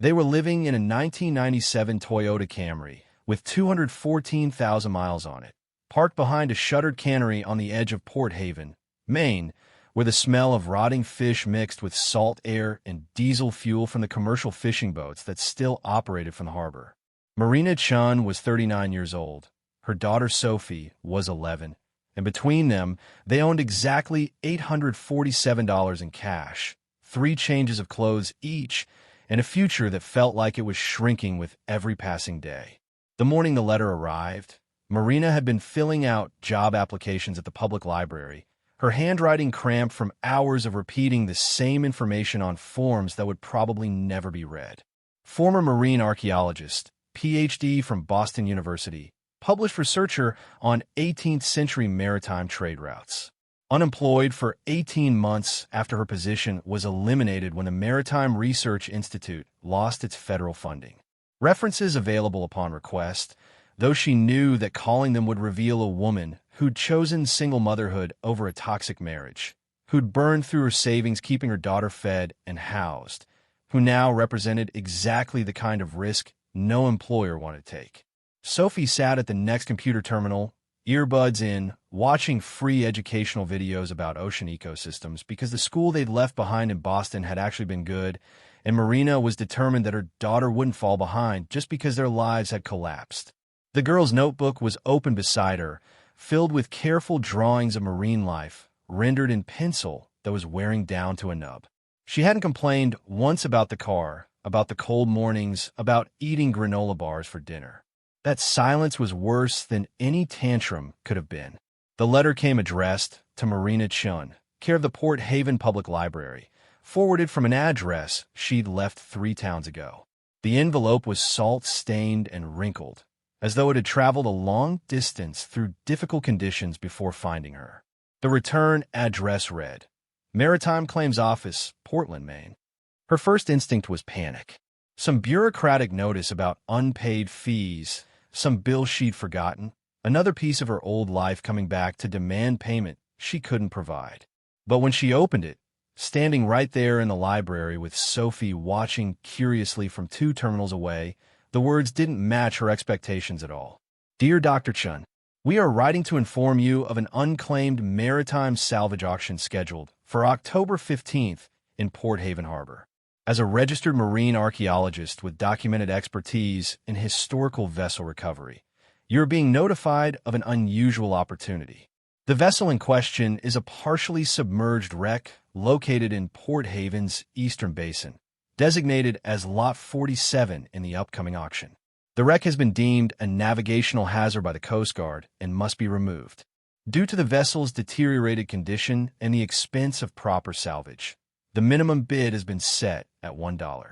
They were living in a 1997 Toyota Camry with 214,000 miles on it, parked behind a shuttered cannery on the edge of Port Haven, Maine, where the smell of rotting fish mixed with salt air and diesel fuel from the commercial fishing boats that still operated from the harbor. Marina Chen was 39 years old. Her daughter Sophie was 11, and between them, they owned exactly $847 in cash, 3 changes of clothes each, and a future that felt like it was shrinking with every passing day. The morning the letter arrived, Marina had been filling out job applications at the public library, her handwriting cramped from hours of repeating the same information on forms that would probably never be read. Former marine archaeologist, Ph.D. from Boston University, published researcher on 18th-century maritime trade routes. Unemployed for 18 months after her position was eliminated when the Maritime Research Institute lost its federal funding. References available upon request, though she knew that calling them would reveal a woman who'd chosen single motherhood over a toxic marriage, who'd burned through her savings keeping her daughter fed and housed, who now represented exactly the kind of risk no employer wanted to take. Sophie sat at the next computer terminal, earbuds in, watching free educational videos about ocean ecosystems because the school they'd left behind in Boston had actually been good, and Marina was determined that her daughter wouldn't fall behind just because their lives had collapsed. The girl's notebook was open beside her, filled with careful drawings of marine life, rendered in pencil that was wearing down to a nub. She hadn't complained once about the car, about the cold mornings, about eating granola bars for dinner. That silence was worse than any tantrum could have been. The letter came addressed to Marina Chen, care of the Port Haven Public Library, forwarded from an address she'd left 3 towns ago. The envelope was salt-stained and wrinkled, as though it had traveled a long distance through difficult conditions before finding her. The return address read, Maritime Claims Office, Portland, Maine. Her first instinct was panic. Some bureaucratic notice about unpaid fees, some bill she'd forgotten, another piece of her old life coming back to demand payment she couldn't provide. But when she opened it, standing right there in the library with Sophie watching curiously from 2 terminals away, the words didn't match her expectations at all. Dear Dr. Chen, we are writing to inform you of an unclaimed maritime salvage auction scheduled for October 15th in Port Haven Harbor. As a registered marine archaeologist with documented expertise in historical vessel recovery, you're being notified of an unusual opportunity. The vessel in question is a partially submerged wreck located in Port Haven's eastern basin, designated as Lot 47 in the upcoming auction. The wreck has been deemed a navigational hazard by the Coast Guard and must be removed, due to the vessel's deteriorated condition and the expense of proper salvage. The minimum bid has been set at $1.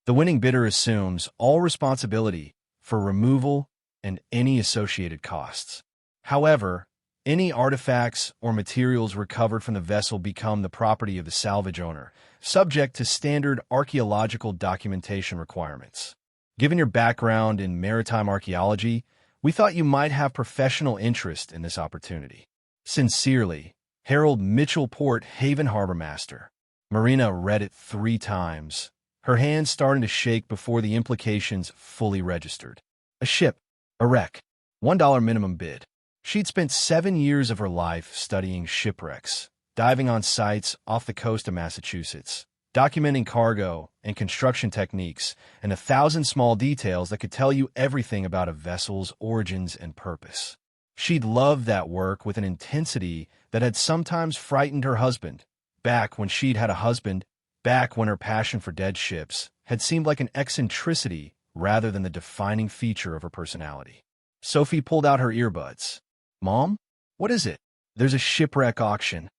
The winning bidder assumes all responsibility for removal and any associated costs. However, any artifacts or materials recovered from the vessel become the property of the salvage owner, subject to standard archaeological documentation requirements. Given your background in maritime archaeology, we thought you might have professional interest in this opportunity. Sincerely, Harold Mitchell, Port Haven Harbor Master. Marina read it 3 times, her hands starting to shake before the implications fully registered. A ship, a wreck, $1 minimum bid. She'd spent 7 years of her life studying shipwrecks, diving on sites off the coast of Massachusetts, documenting cargo and construction techniques, and 1,000 small details that could tell you everything about a vessel's origins and purpose. She'd loved that work with an intensity that had sometimes frightened her husband, back when she'd had a husband, back when her passion for dead ships had seemed like an eccentricity rather than the defining feature of her personality. Sophie pulled out her earbuds. Mom? What is it? There's a shipwreck auction.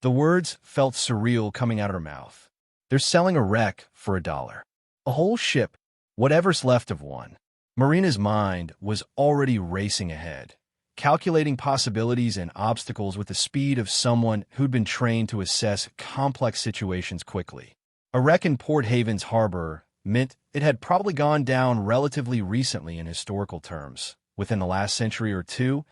The words felt surreal coming out of her mouth. They're selling a wreck for $1. A whole ship, whatever's left of one. Marina's mind was already racing ahead, calculating possibilities and obstacles with the speed of someone who'd been trained to assess complex situations quickly. A wreck in Port Haven's harbor meant it had probably gone down relatively recently in historical terms, within the last century or 2,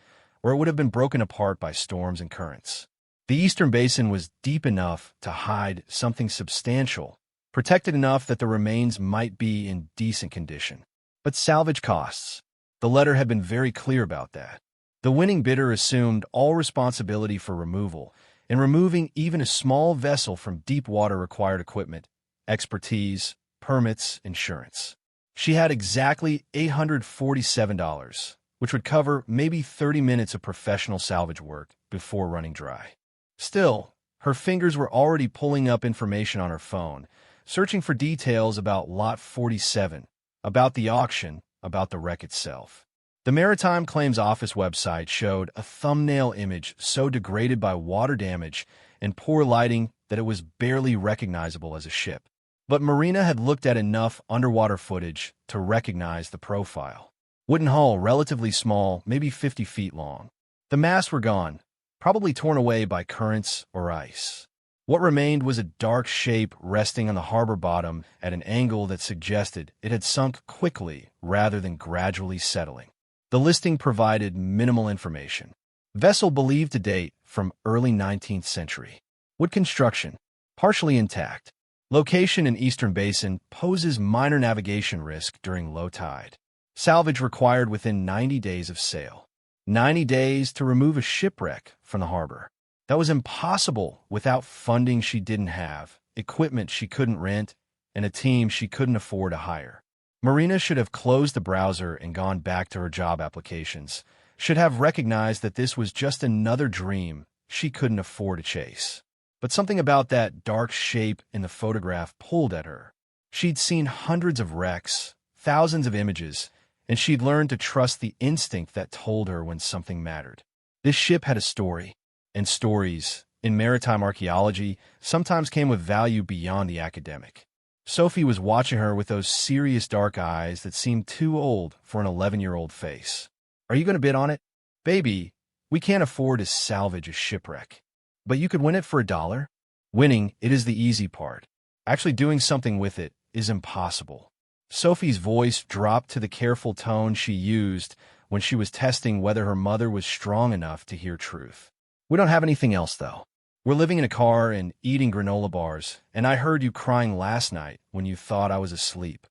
or it would have been broken apart by storms and currents. The eastern basin was deep enough to hide something substantial, protected enough that the remains might be in decent condition. But salvage costs. The letter had been very clear about that. The winning bidder assumed all responsibility for removal, and removing even a small vessel from deep water required equipment, expertise, permits, insurance. She had exactly $847, which would cover maybe 30 minutes of professional salvage work before running dry. Still, her fingers were already pulling up information on her phone, searching for details about Lot 47, about the auction, about the wreck itself. The Maritime Claims Office website showed a thumbnail image so degraded by water damage and poor lighting that it was barely recognizable as a ship. But Marina had looked at enough underwater footage to recognize the profile. Wooden hull, relatively small, maybe 50 feet long. The masts were gone, probably torn away by currents or ice. What remained was a dark shape resting on the harbor bottom at an angle that suggested it had sunk quickly rather than gradually settling. The listing provided minimal information. Vessel believed to date from early 19th century. Wood construction, partially intact. Location in Eastern Basin poses minor navigation risk during low tide. Salvage required within 90 days of sail. 90 days to remove a shipwreck from the harbor. That was impossible without funding she didn't have, equipment she couldn't rent, and a team she couldn't afford to hire. Marina should have closed the browser and gone back to her job applications, should have recognized that this was just another dream she couldn't afford to chase. But something about that dark shape in the photograph pulled at her. She'd seen hundreds of wrecks, thousands of images, and she'd learned to trust the instinct that told her when something mattered. This ship had a story, and stories, in maritime archaeology, sometimes came with value beyond the academic. Sophie was watching her with those serious dark eyes that seemed too old for an 11-year-old face. Are you going to bid on it? Baby, we can't afford to salvage a shipwreck. But you could win it for $1? Winning, it is the easy part. Actually doing something with it is impossible. Sophie's voice dropped to the careful tone she used when she was testing whether her mother was strong enough to hear truth. We don't have anything else, though. We're living in a car and eating granola bars, and I heard you crying last night when you thought I was asleep.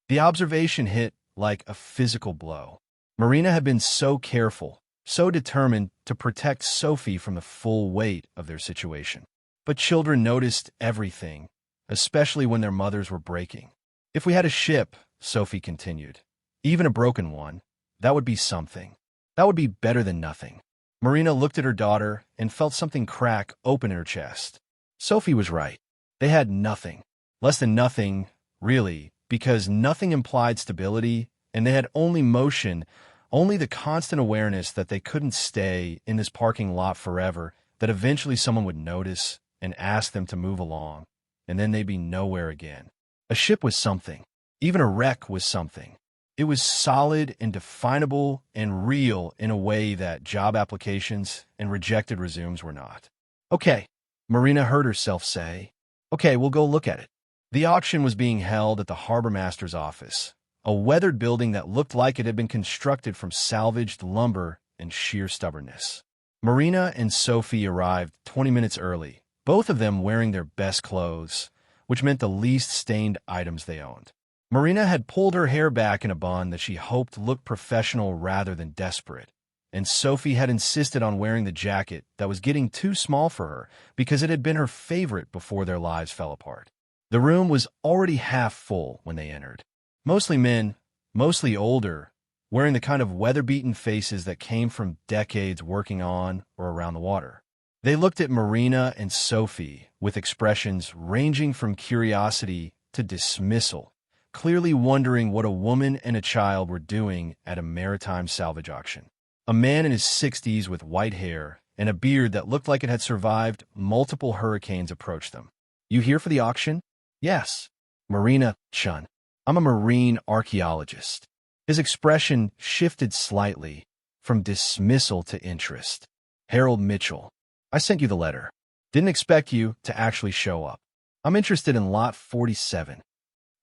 The observation hit like a physical blow. Marina had been so careful, so determined to protect Sophie from the full weight of their situation. But children noticed everything, especially when their mothers were breaking. If we had a ship, Sophie continued, even a broken one, that would be something. That would be better than nothing. Marina looked at her daughter and felt something crack open in her chest. Sophie was right. They had nothing. Less than nothing, really, because nothing implied stability, and they had only motion, only the constant awareness that they couldn't stay in this parking lot forever, that eventually someone would notice and ask them to move along, and then they'd be nowhere again. A ship was something. Even a wreck was something. It was solid and definable and real in a way that job applications and rejected resumes were not. Okay, Marina heard herself say. Okay, we'll go look at it. The auction was being held at the harbor master's office, a weathered building that looked like it had been constructed from salvaged lumber and sheer stubbornness. Marina and Sophie arrived 20 minutes early, both of them wearing their best clothes, which meant the least stained items they owned. Marina had pulled her hair back in a bun that she hoped looked professional rather than desperate, and Sophie had insisted on wearing the jacket that was getting too small for her because it had been her favorite before their lives fell apart. The room was already half full when they entered. Mostly men, mostly older, wearing the kind of weather-beaten faces that came from decades working on or around the water. They looked at Marina and Sophie with expressions ranging from curiosity to dismissal, clearly wondering what a woman and a child were doing at a maritime salvage auction. A man in his 60s with white hair and a beard that looked like it had survived multiple hurricanes approached them. You here for the auction? Yes. Marina Chen. I'm a marine archaeologist. His expression shifted slightly from dismissal to interest. Harold Mitchell. I sent you the letter. Didn't expect you to actually show up. I'm interested in Lot 47.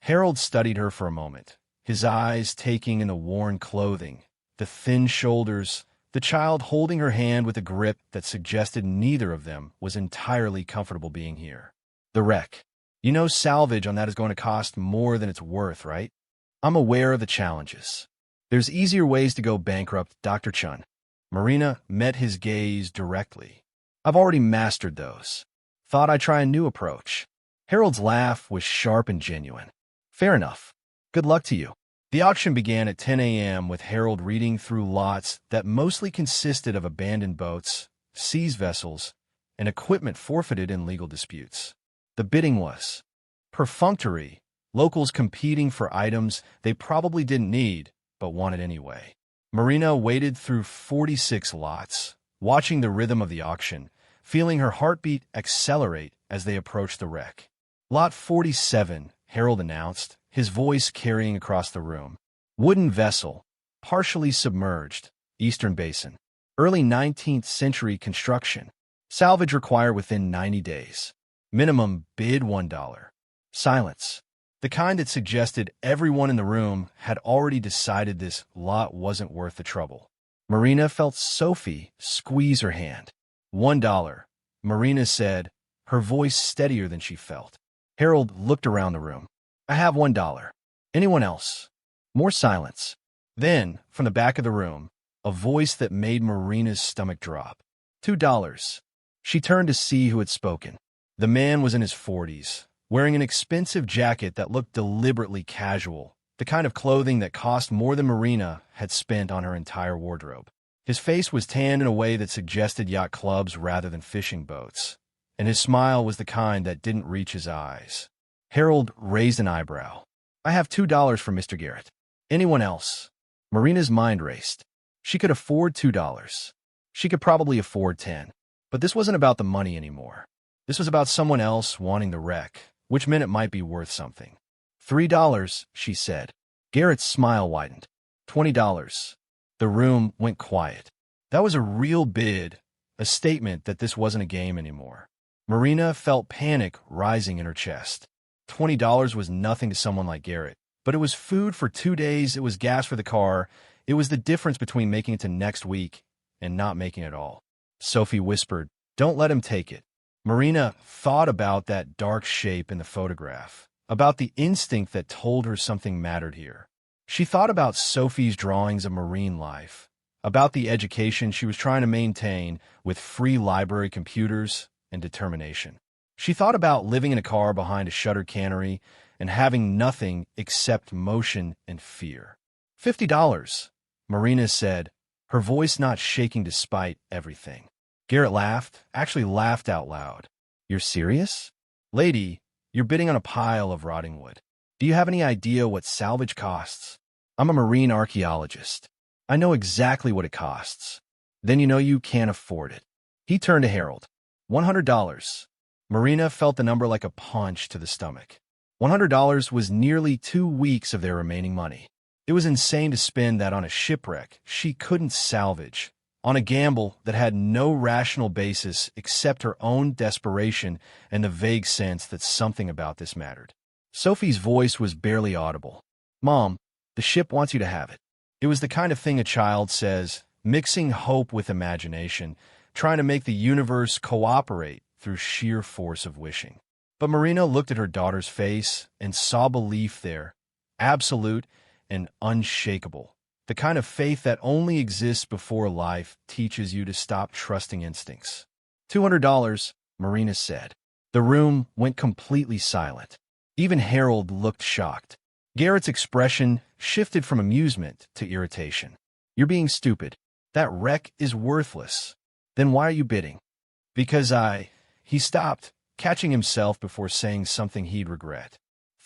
Harold studied her for a moment, his eyes taking in the worn clothing, the thin shoulders, the child holding her hand with a grip that suggested neither of them was entirely comfortable being here. The wreck. You know salvage on that is going to cost more than it's worth, right? I'm aware of the challenges. There's easier ways to go bankrupt, Dr. Chen. Marina met his gaze directly. I've already mastered those. Thought I'd try a new approach. Harold's laugh was sharp and genuine. Fair enough. Good luck to you. The auction began at 10 a.m. with Harold reading through lots that mostly consisted of abandoned boats, seized vessels, and equipment forfeited in legal disputes. The bidding was perfunctory, locals competing for items they probably didn't need but wanted anyway. Marina waded through 46 lots, watching the rhythm of the auction, feeling her heartbeat accelerate as they approached the wreck. Lot 47, Harold announced, his voice carrying across the room. Wooden vessel, partially submerged, Eastern Basin. Early 19th century construction. Salvage required within 90 days. Minimum bid $1. Silence. The kind that suggested everyone in the room had already decided this lot wasn't worth the trouble. Marina felt Sophie squeeze her hand. $1, Marina said, her voice steadier than she felt. Harold looked around the room. I have $1. Anyone else? More silence. Then, from the back of the room, a voice that made Marina's stomach drop. $2. She turned to see who had spoken. The man was in his 40s, wearing an expensive jacket that looked deliberately casual, the kind of clothing that cost more than Marina had spent on her entire wardrobe. His face was tanned in a way that suggested yacht clubs rather than fishing boats, and his smile was the kind that didn't reach his eyes. Harold raised an eyebrow. I have $2 for Mr. Garrett. Anyone else? Marina's mind raced. She could afford $2. She could probably afford 10. But this wasn't about the money anymore. This was about someone else wanting the wreck, which meant it might be worth something. $3, she said. Garrett's smile widened. $20. The room went quiet. That was a real bid, a statement that this wasn't a game anymore. Marina felt panic rising in her chest. $20 was nothing to someone like Garrett, but it was food for 2 days, it was gas for the car, it was the difference between making it to next week and not making it all. Sophie whispered, "Don't let him take it." Marina thought about that dark shape in the photograph, about the instinct that told her something mattered here. She thought about Sophie's drawings of marine life, about the education she was trying to maintain with free library computers and determination. She thought about living in a car behind a shuttered cannery and having nothing except motion and fear. $50, Marina said, her voice not shaking despite everything. Garrett laughed, actually laughed out loud. You're serious? Lady, you're bidding on a pile of rotting wood. Do you have any idea what salvage costs? I'm a marine archaeologist. I know exactly what it costs. Then you know you can't afford it. He turned to Harold. $100. Marina felt the number like a punch to the stomach. $100 was nearly 2 weeks of their remaining money. It was insane to spend that on a shipwreck she couldn't salvage, on a gamble that had no rational basis except her own desperation and the vague sense that something about this mattered. Sophie's voice was barely audible. Mom, the ship wants you to have it. It was the kind of thing a child says, mixing hope with imagination, trying to make the universe cooperate through sheer force of wishing. But Marina looked at her daughter's face and saw belief there, absolute and unshakable, the kind of faith that only exists before life teaches you to stop trusting instincts. $200, Marina said. The room went completely silent. Even Harold looked shocked. Garrett's expression shifted from amusement to irritation. You're being stupid. That wreck is worthless. Then why are you bidding? Because He stopped, catching himself before saying something he'd regret.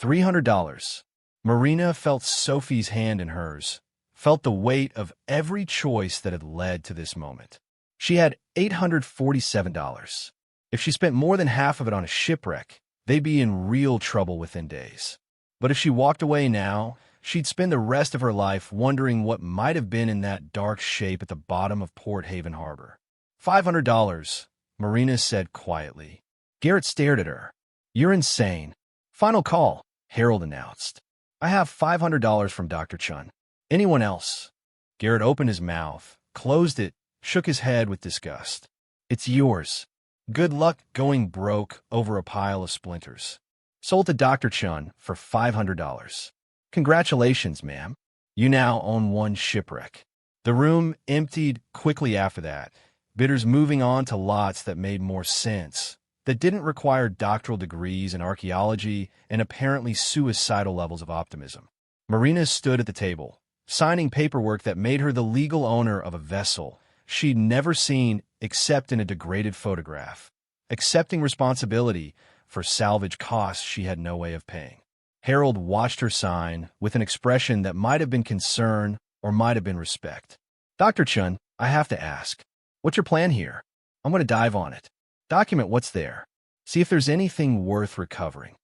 $300. Marina felt Sophie's hand in hers, felt the weight of every choice that had led to this moment. She had $847. If she spent more than half of it on a shipwreck, they'd be in real trouble within days. But if she walked away now, she'd spend the rest of her life wondering what might have been in that dark shape at the bottom of Port Haven Harbor. $500, Marina said quietly. Garrett stared at her. You're insane. Final call, Harold announced. I have $500 from Dr. Chen. Anyone else? Garrett opened his mouth, closed it, shook his head with disgust. It's yours. Good luck going broke over a pile of splinters. Sold to Dr. Chen for $500. Congratulations, ma'am. You now own one shipwreck. The room emptied quickly after that, bidders moving on to lots that made more sense, that didn't require doctoral degrees in archaeology and apparently suicidal levels of optimism. Marina stood at the table, signing paperwork that made her the legal owner of a vessel she'd never seen except in a degraded photograph, accepting responsibility for salvage costs she had no way of paying. Harold watched her sign with an expression that might have been concern or might have been respect. Dr. Chen, I have to ask, what's your plan here? I'm going to dive on it. Document what's there. See if there's anything worth recovering.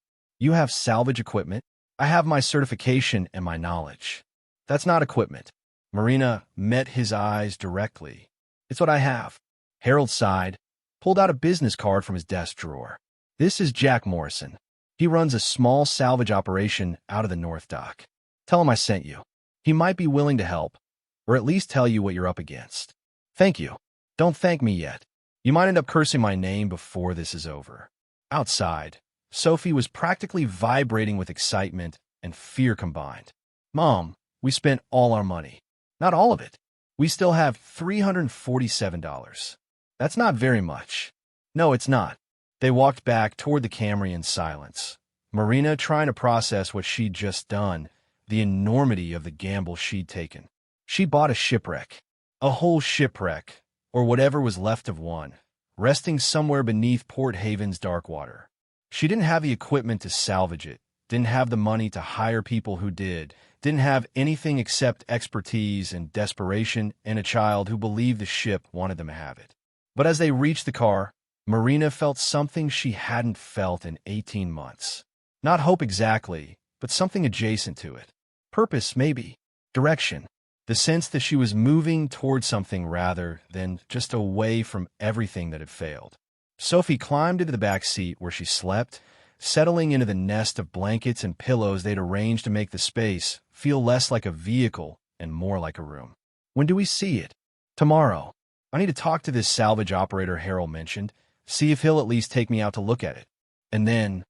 You have salvage equipment. I have my certification and my knowledge. That's not equipment. Marina met his eyes directly. It's what I have. Harold sighed, pulled out a business card from his desk drawer. This is Jack Morrison. He runs a small salvage operation out of the North Dock. Tell him I sent you. He might be willing to help, or at least tell you what you're up against. Thank you. Don't thank me yet. You might end up cursing my name before this is over. Outside, Sophie was practically vibrating with excitement and fear combined. Mom, we spent all our money. Not all of it. We still have $347. That's not very much. No, it's not. They walked back toward the Camry in silence, Marina trying to process what she'd just done, the enormity of the gamble she'd taken. She bought a shipwreck, a whole shipwreck, or whatever was left of one, resting somewhere beneath Port Haven's dark water. She didn't have the equipment to salvage it, didn't have the money to hire people who didn't have anything except expertise and desperation and a child who believed the ship wanted them to have it. But as they reached the car, Marina felt something she hadn't felt in 18 months. Not hope exactly, but something adjacent to it. Purpose, maybe. Direction. The sense that she was moving toward something rather than just away from everything that had failed. Sophie climbed into the back seat where she slept, settling into the nest of blankets and pillows they'd arranged to make the space feel less like a vehicle and more like a room. When do we see it? Tomorrow. I need to talk to this salvage operator Harold mentioned, see if he'll at least take me out to look at it. And then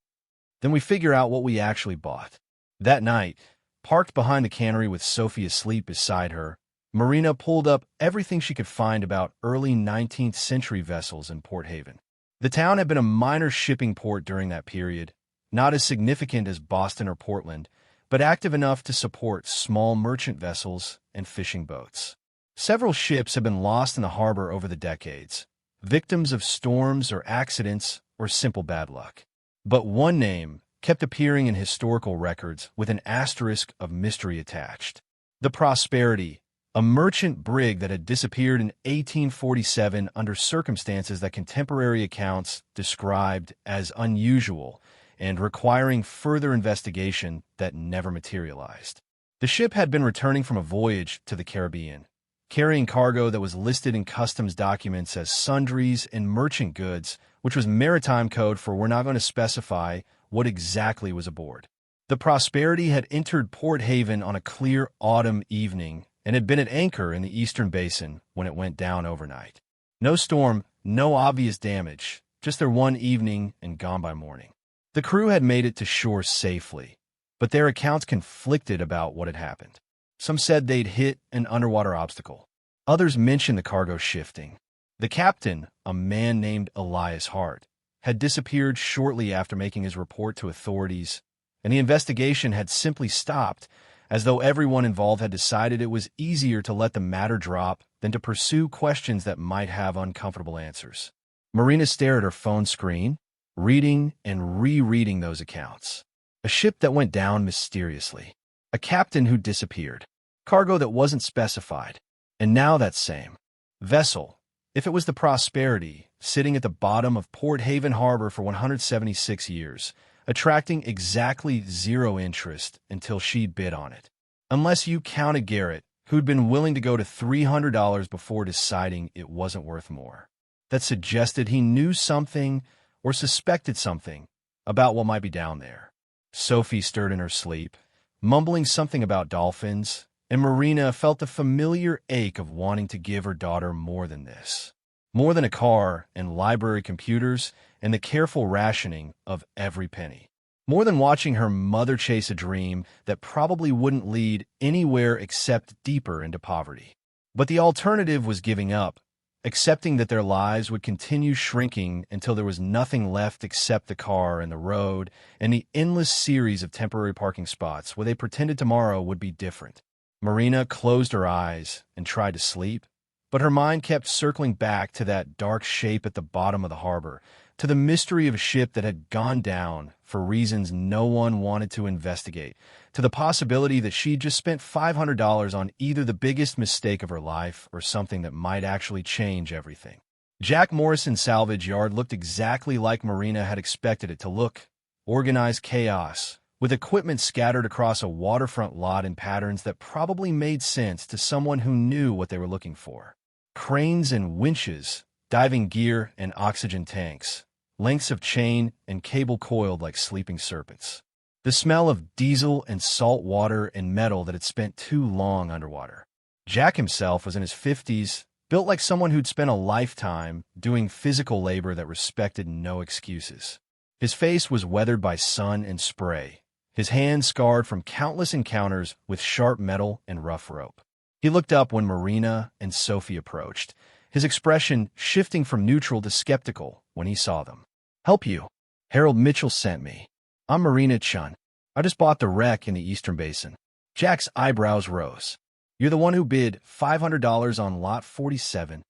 we figure out what we actually bought. That night, parked behind the cannery with Sophie asleep beside her, Marina pulled up everything she could find about early 19th century vessels in Port Haven. The town had been a minor shipping port during that period, not as significant as Boston or Portland, but active enough to support small merchant vessels and fishing boats. Several ships had been lost in the harbor over the decades, victims of storms or accidents or simple bad luck. But one name kept appearing in historical records with an asterisk of mystery attached. The Prosperity, a merchant brig that had disappeared in 1847 under circumstances that contemporary accounts described as unusual and requiring further investigation that never materialized. The ship had been returning from a voyage to the Caribbean, carrying cargo that was listed in customs documents as sundries and merchant goods, which was maritime code for we're not going to specify what exactly was aboard. The Prosperity had entered Port Haven on a clear autumn evening and had been at anchor in the eastern basin when it went down overnight. No storm, no obvious damage, just their one evening and gone by morning. The crew had made it to shore safely, but their accounts conflicted about what had happened. Some said they'd hit an underwater obstacle. Others mentioned the cargo shifting. The captain, a man named Elias Hart, had disappeared shortly after making his report to authorities, and the investigation had simply stopped, as though everyone involved had decided it was easier to let the matter drop than to pursue questions that might have uncomfortable answers. Marina stared at her phone screen, reading and rereading those accounts. A ship that went down mysteriously. A captain who disappeared. Cargo that wasn't specified. And now that same vessel, if it was the Prosperity, sitting at the bottom of Port Haven Harbor for 176 years, attracting exactly zero interest until she'd bid on it. Unless you counted Garrett, who'd been willing to go to $300 before deciding it wasn't worth more. That suggested he knew something or suspected something about what might be down there. Sophie stirred in her sleep, mumbling something about dolphins, and Marina felt the familiar ache of wanting to give her daughter more than this. More than a car and library computers and the careful rationing of every penny. More than watching her mother chase a dream that probably wouldn't lead anywhere except deeper into poverty. But the alternative was giving up, accepting that their lives would continue shrinking until there was nothing left except the car and the road and the endless series of temporary parking spots where they pretended tomorrow would be different. Marina closed her eyes and tried to sleep, but her mind kept circling back to that dark shape at the bottom of the harbor, to the mystery of a ship that had gone down for reasons no one wanted to investigate, to the possibility that she'd just spent $500 on either the biggest mistake of her life or something that might actually change everything. Jack Morrison's salvage yard looked exactly like Marina had expected it to look: organized chaos, with equipment scattered across a waterfront lot in patterns that probably made sense to someone who knew what they were looking for. Cranes and winches, diving gear and oxygen tanks, lengths of chain and cable coiled like sleeping serpents. The smell of diesel and salt water and metal that had spent too long underwater. Jack himself was in his 50s, built like someone who'd spent a lifetime doing physical labor that respected no excuses. His face was weathered by sun and spray, his hands scarred from countless encounters with sharp metal and rough rope. He looked up when Marina and Sophie approached, his expression shifting from neutral to skeptical when he saw them. "Help you. Harold Mitchell sent me. I'm Marina Chen. I just bought the wreck in the Eastern Basin." Jack's eyebrows rose. "You're the one who bid $500 on Lot 47.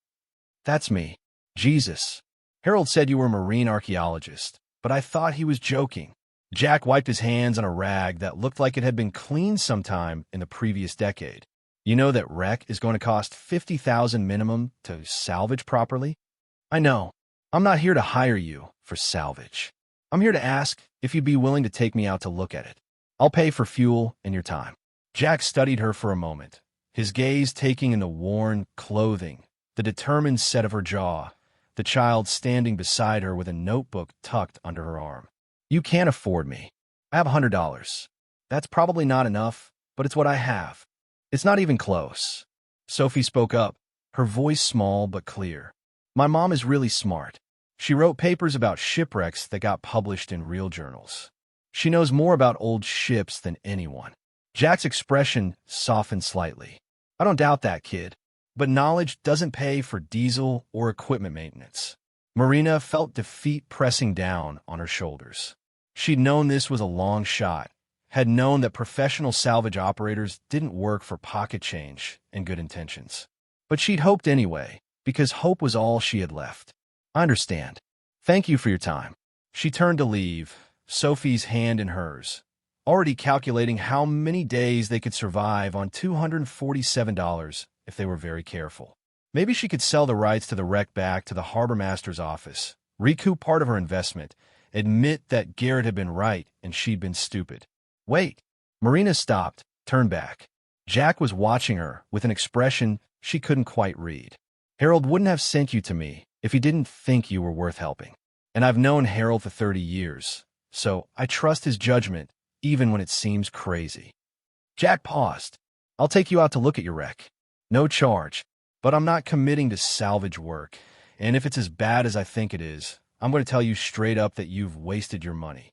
"That's me." "Jesus. Harold said you were a marine archaeologist, but I thought he was joking." Jack wiped his hands on a rag that looked like it had been cleaned sometime in the previous decade. "You know that wreck is going to cost $50,000 minimum to salvage properly?" "I know. I'm not here to hire you for salvage. I'm here to ask if you'd be willing to take me out to look at it. I'll pay for fuel and your time." Jack studied her for a moment, his gaze taking in the worn clothing, the determined set of her jaw, the child standing beside her with a notebook tucked under her arm. "You can't afford me. I have $100. That's probably not enough, but it's what I have. It's not even close." Sophie spoke up, her voice small but clear. "My mom is really smart. She wrote papers about shipwrecks that got published in real journals. She knows more about old ships than anyone." Jack's expression softened slightly. "I don't doubt that, kid. But knowledge doesn't pay for diesel or equipment maintenance." Marina felt defeat pressing down on her shoulders. She'd known this was a long shot, had known that professional salvage operators didn't work for pocket change and good intentions. But she'd hoped anyway, because hope was all she had left. "I understand. Thank you for your time." She turned to leave, Sophie's hand in hers, already calculating how many days they could survive on $247 if they were very careful. Maybe she could sell the rights to the wreck back to the harbor master's office, recoup part of her investment, admit that Garrett had been right and she'd been stupid. "Wait." Marina stopped, turned back. Jack was watching her with an expression she couldn't quite read. "Harold wouldn't have sent you to me if he didn't think you were worth helping. And I've known Harold for 30 years, so I trust his judgment even when it seems crazy." Jack paused. "I'll take you out to look at your wreck. No charge, but I'm not committing to salvage work, and if it's as bad as I think it is, I'm going to tell you straight up that you've wasted your money."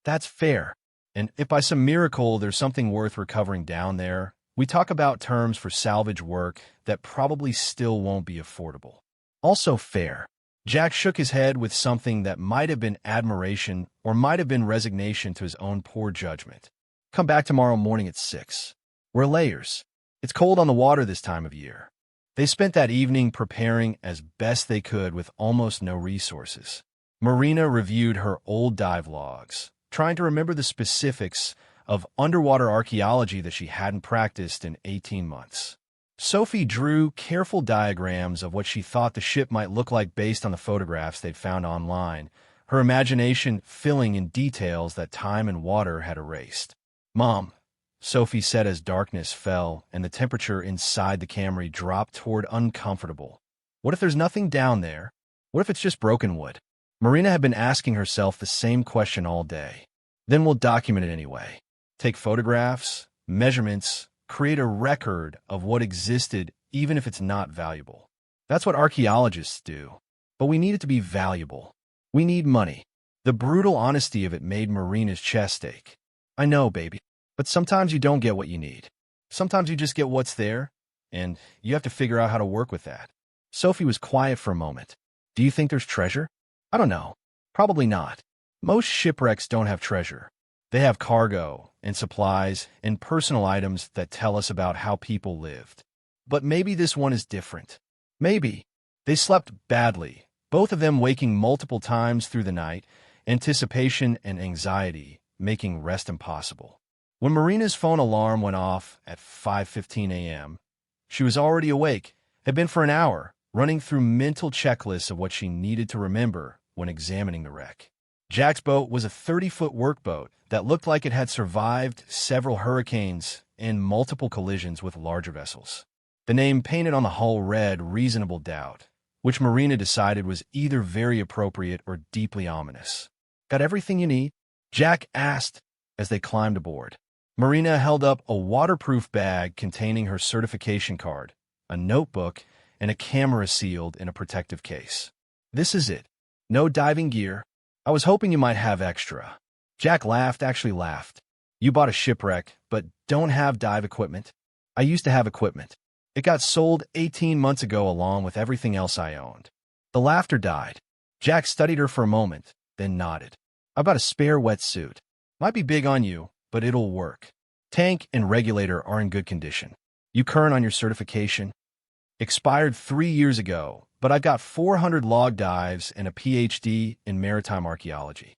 "That's fair. And if by some miracle there's something worth recovering down there, we talk about terms for salvage work that probably still won't be affordable." "Also fair." Jack shook his head with something that might have been admiration or might have been resignation to his own poor judgment. "Come back tomorrow morning at 6. We're layers. It's cold on the water this time of year." They spent that evening preparing as best they could with almost no resources. Marina reviewed her old dive logs, trying to remember the specifics of underwater archaeology that she hadn't practiced in 18 months. Sophie drew careful diagrams of what she thought the ship might look like based on the photographs they'd found online, her imagination filling in details that time and water had erased. "Mom," Sophie said as darkness fell and the temperature inside the Camry dropped toward uncomfortable. "What if there's nothing down there? What if it's just broken wood?" Marina had been asking herself the same question all day. "Then we'll document it anyway. Take photographs, measurements, create a record of what existed even if it's not valuable. That's what archaeologists do. But we need it to be valuable. We need money." The brutal honesty of it made Marina's chest ache. I know, baby, but sometimes you don't get what you need. Sometimes you just get what's there, and you have to figure out how to work with that. Sophie was quiet for a moment. Do you think there's treasure? I don't know. Probably not. Most shipwrecks don't have treasure. They have cargo and supplies and personal items that tell us about how people lived. But maybe this one is different. Maybe. They slept badly, both of them waking multiple times through the night, anticipation and anxiety making rest impossible. When Marina's phone alarm went off at 5:15 a.m., she was already awake, had been for an hour, running through mental checklists of what she needed to remember when examining the wreck. Jack's boat was a 30-foot workboat that looked like it had survived several hurricanes and multiple collisions with larger vessels. The name painted on the hull read Reasonable Doubt, which Marina decided was either very appropriate or deeply ominous. Got everything you need? Jack asked as they climbed aboard. Marina held up a waterproof bag containing her certification card, a notebook, and a camera sealed in a protective case. This is it. No diving gear. I was hoping you might have extra. Jack laughed, actually laughed. You bought a shipwreck, but don't have dive equipment? I used to have equipment. It got sold 18 months ago along with everything else I owned. The laughter died. Jack studied her for a moment, then nodded. I bought a spare wetsuit. Might be big on you, but it'll work. Tank and regulator are in good condition. You current on your certification? Expired 3 years ago, but I've got 400 log dives and a PhD in maritime archaeology.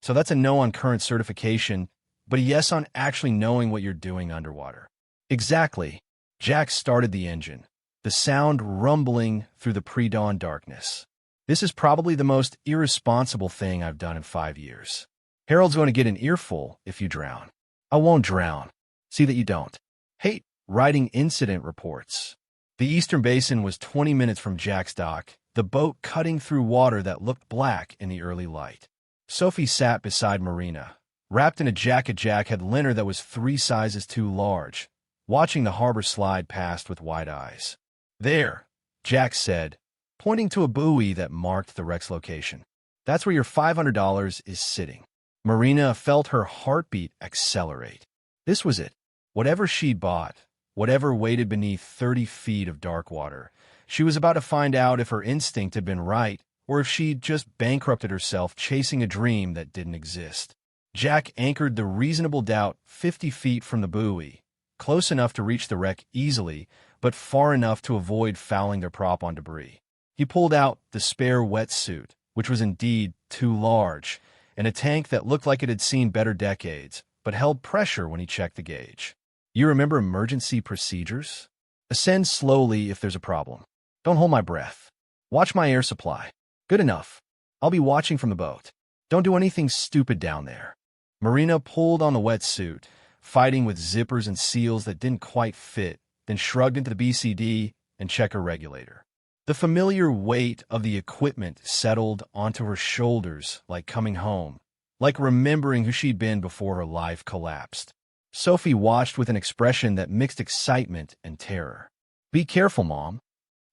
So that's a no on current certification, but a yes on actually knowing what you're doing underwater. Exactly. Jack started the engine, the sound rumbling through the pre-dawn darkness. This is probably the most irresponsible thing I've done in 5 years. Harold's going to get an earful if you drown. I won't drown. See that you don't. Hate writing incident reports. The Eastern Basin was 20 minutes from Jack's dock, the boat cutting through water that looked black in the early light. Sophie sat beside Marina, wrapped in a jacket Jack had lent her that was 3 sizes too large, watching the harbor slide past with wide eyes. There, Jack said, pointing to a buoy that marked the wreck's location. That's where your $500 is sitting. Marina felt her heartbeat accelerate. This was it. Whatever she'd bought, whatever waited beneath 30 feet of dark water, she was about to find out if her instinct had been right or if she'd just bankrupted herself chasing a dream that didn't exist. Jack anchored the Reasonable Doubt 50 feet from the buoy, close enough to reach the wreck easily, but far enough to avoid fouling their prop on debris. He pulled out the spare wetsuit, which was indeed too large, and a tank that looked like it had seen better decades, but held pressure when he checked the gauge. You remember emergency procedures? Ascend slowly if there's a problem. Don't hold my breath. Watch my air supply. Good enough. I'll be watching from the boat. Don't do anything stupid down there. Marina pulled on the wetsuit, fighting with zippers and seals that didn't quite fit, then shrugged into the BCD and checked her regulator. The familiar weight of the equipment settled onto her shoulders like coming home, like remembering who she'd been before her life collapsed. Sophie watched with an expression that mixed excitement and terror. Be careful, Mom.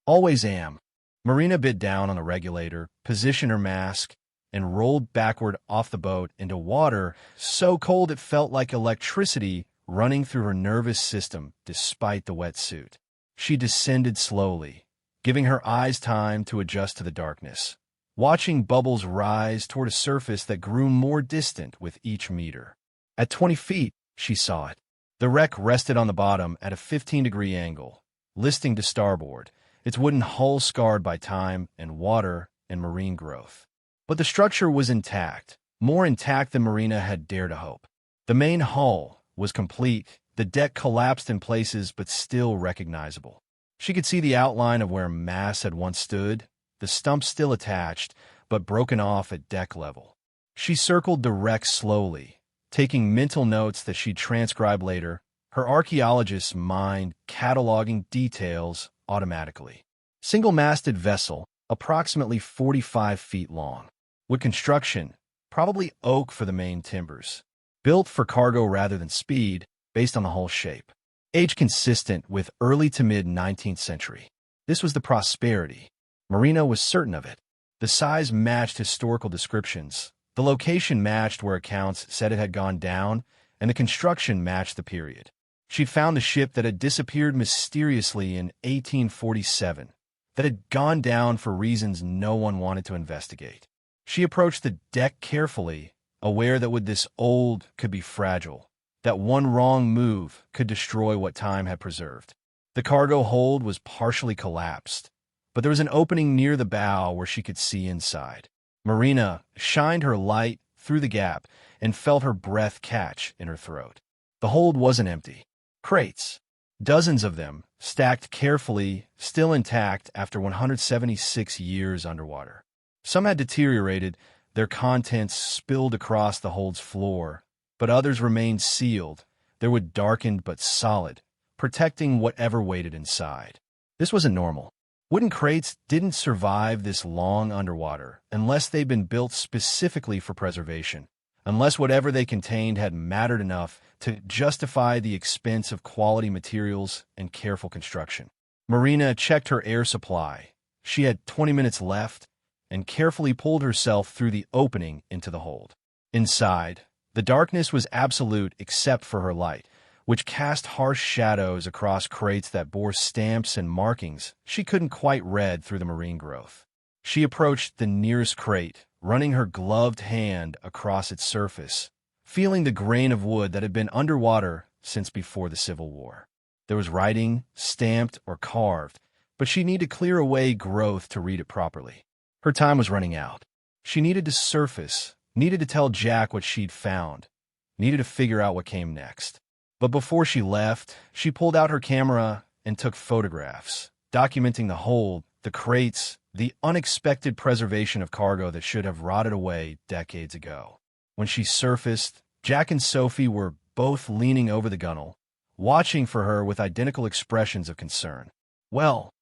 Always am. Marina bit down on the regulator, positioned her mask, and rolled backward off the boat into water so cold it felt like electricity running through her nervous system despite the wetsuit. She descended slowly, giving her eyes time to adjust to the darkness, watching bubbles rise toward a surface that grew more distant with each meter. At 20 feet, she saw it. The wreck rested on the bottom at a 15-degree angle, listing to starboard, its wooden hull scarred by time and water and marine growth. But the structure was intact, more intact than Marina had dared to hope. The main hull was complete, the deck collapsed in places but still recognizable. She could see the outline of where masts had once stood, the stumps still attached, but broken off at deck level. She circled the wreck slowly, taking mental notes that she'd transcribe later, her archaeologist's mind cataloging details automatically. Single-masted vessel, approximately 45 feet long. Wood construction, probably oak for the main timbers. Built for cargo rather than speed, based on the hull shape. Age consistent with early to mid-19th century. This was the Prosperity. Marina was certain of it. The size matched historical descriptions, The location matched where accounts said it had gone down, and the construction matched the period. She'd found the ship that had disappeared mysteriously in 1847, that had gone down for reasons no one wanted to investigate. She approached the deck carefully, aware that with this old could be fragile, that one wrong move could destroy what time had preserved. The cargo hold was partially collapsed, but there was an opening near the bow where she could see inside. Marina shined her light through the gap and felt her breath catch in her throat. The hold wasn't empty. Crates, dozens of them, stacked carefully, still intact after 176 years underwater. Some had deteriorated, their contents spilled across the hold's floor, but others remained sealed, their wood darkened but solid, protecting whatever waited inside. This wasn't normal. Wooden crates didn't survive this long underwater unless they'd been built specifically for preservation, unless whatever they contained had mattered enough to justify the expense of quality materials and careful construction. Marina checked her air supply. She had 20 minutes left and carefully pulled herself through the opening into the hold. Inside, the darkness was absolute except for her light, which cast harsh shadows across crates that bore stamps and markings she couldn't quite read through the marine growth. She approached the nearest crate, running her gloved hand across its surface, feeling the grain of wood that had been underwater since before the Civil War. There was writing, stamped or carved, but she needed to clear away growth to read it properly. Her time was running out. She needed to surface, needed to tell Jack what she'd found, needed to figure out what came next. But before she left, she pulled out her camera and took photographs, documenting the hold, the crates, the unexpected preservation of cargo that should have rotted away decades ago. When she surfaced, Jack and Sophie were both leaning over the gunwale, watching for her with identical expressions of concern. "Well,"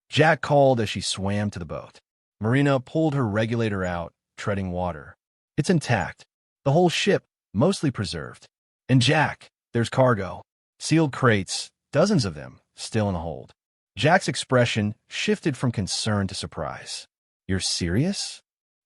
Jack called as she swam to the boat. Marina pulled her regulator out, treading water. "It's intact. The whole ship, mostly preserved. And Jack, there's cargo. Sealed crates, dozens of them, still in the hold." Jack's expression shifted from concern to surprise. "You're serious?"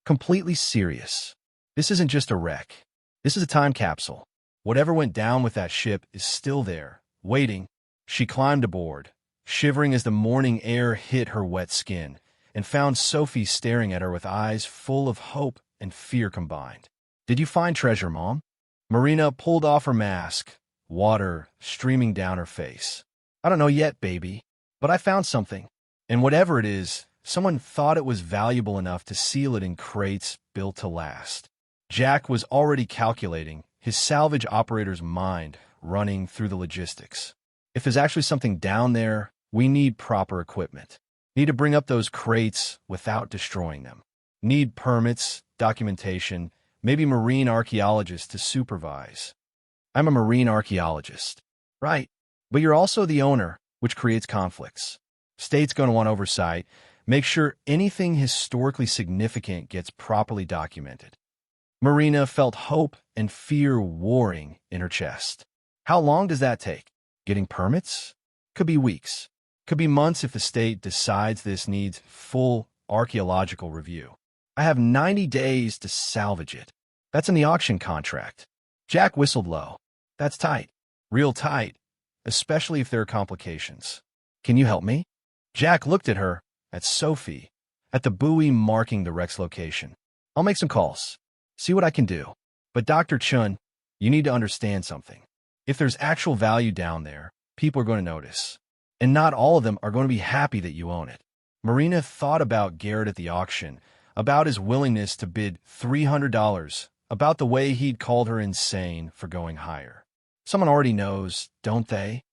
"Completely serious. This isn't just a wreck. This is a time capsule. Whatever went down with that ship is still there, waiting." She climbed aboard, shivering as the morning air hit her wet skin, and found Sophie staring at her with eyes full of hope and fear combined. "Did you find treasure, Mom?" Marina pulled off her mask, water streaming down her face. "I don't know yet, baby, but I found something. And whatever it is, someone thought it was valuable enough to seal it in crates built to last." Jack was already calculating, his salvage operator's mind running through the logistics. "If there's actually something down there, we need proper equipment. Need to bring up those crates without destroying them. Need permits, documentation, maybe marine archaeologists to supervise." "I'm a marine archaeologist." "Right, but you're also the owner, which creates conflicts. State's going to want oversight. Make sure anything historically significant gets properly documented." Marina felt hope and fear warring in her chest. "How long does that take? Getting permits? Could be weeks. Could be months if the state decides this needs full archaeological review. I have 90 days to salvage it. That's in the auction contract." Jack whistled low. "That's tight. Real tight. Especially if there are complications. Can you help me?" Jack looked at her, at Sophie, at the buoy marking the wreck's location. "I'll make some calls. See what I can do. But Dr. Chen, you need to understand something. If there's actual value down there, people are going to notice. And not all of them are going to be happy that you own it." Marina thought about Garrett at the auction, about his willingness to bid $300, about the way he'd called her insane for going higher. Someone already knows, don't they?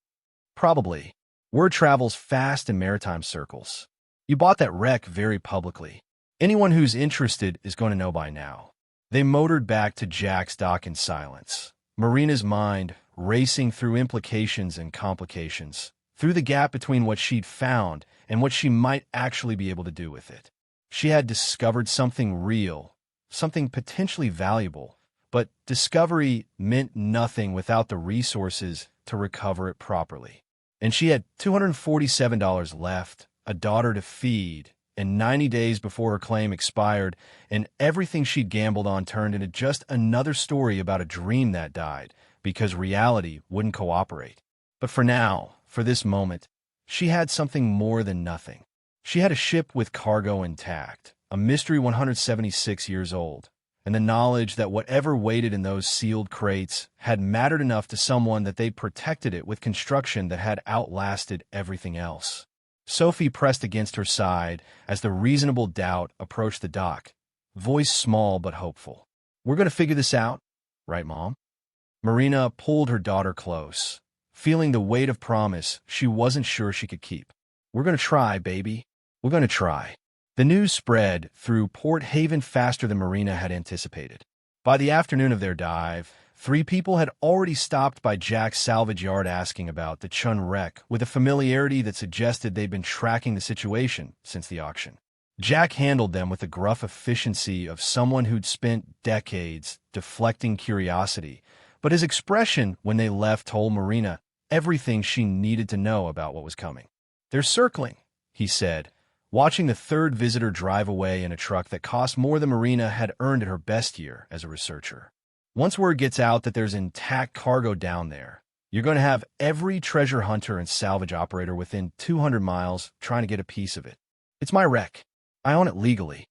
Probably. Word travels fast in maritime circles. You bought that wreck very publicly. Anyone who's interested is going to know by now. They motored back to Jack's dock in silence, Marina's mind racing through implications and complications, through the gap between what she'd found and what she might actually be able to do with it. She had discovered something real, something potentially valuable, but discovery meant nothing without the resources to recover it properly. And she had $247 left, a daughter to feed, and 90 days before her claim expired, and everything she'd gambled on turned into just another story about a dream that died because reality wouldn't cooperate. But for now, for this moment, she had something more than nothing. She had a ship with cargo intact, a mystery 176 years old, and the knowledge that whatever waited in those sealed crates had mattered enough to someone that they'd protected it with construction that had outlasted everything else. Sophie pressed against her side as the reasonable doubt approached the dock, voice small but hopeful. "We're going to figure this out, right, Mom?" Marina pulled her daughter close, feeling the weight of promise she wasn't sure she could keep. "We're going to try, baby. We're going to try." The news spread through Port Haven faster than Marina had anticipated. By the afternoon of their dive, 3 people had already stopped by Jack's salvage yard asking about the Chen wreck with a familiarity that suggested they'd been tracking the situation since the auction. Jack handled them with the gruff efficiency of someone who'd spent decades deflecting curiosity, but his expression when they left told Marina everything she needed to know about what was coming. "They're circling," he said, watching the 3rd visitor drive away in a truck that cost more than Marina had earned in her best year as a researcher. "Once word gets out that there's intact cargo down there, you're going to have every treasure hunter and salvage operator within 200 miles trying to get a piece of it. It's my wreck. I own it legally.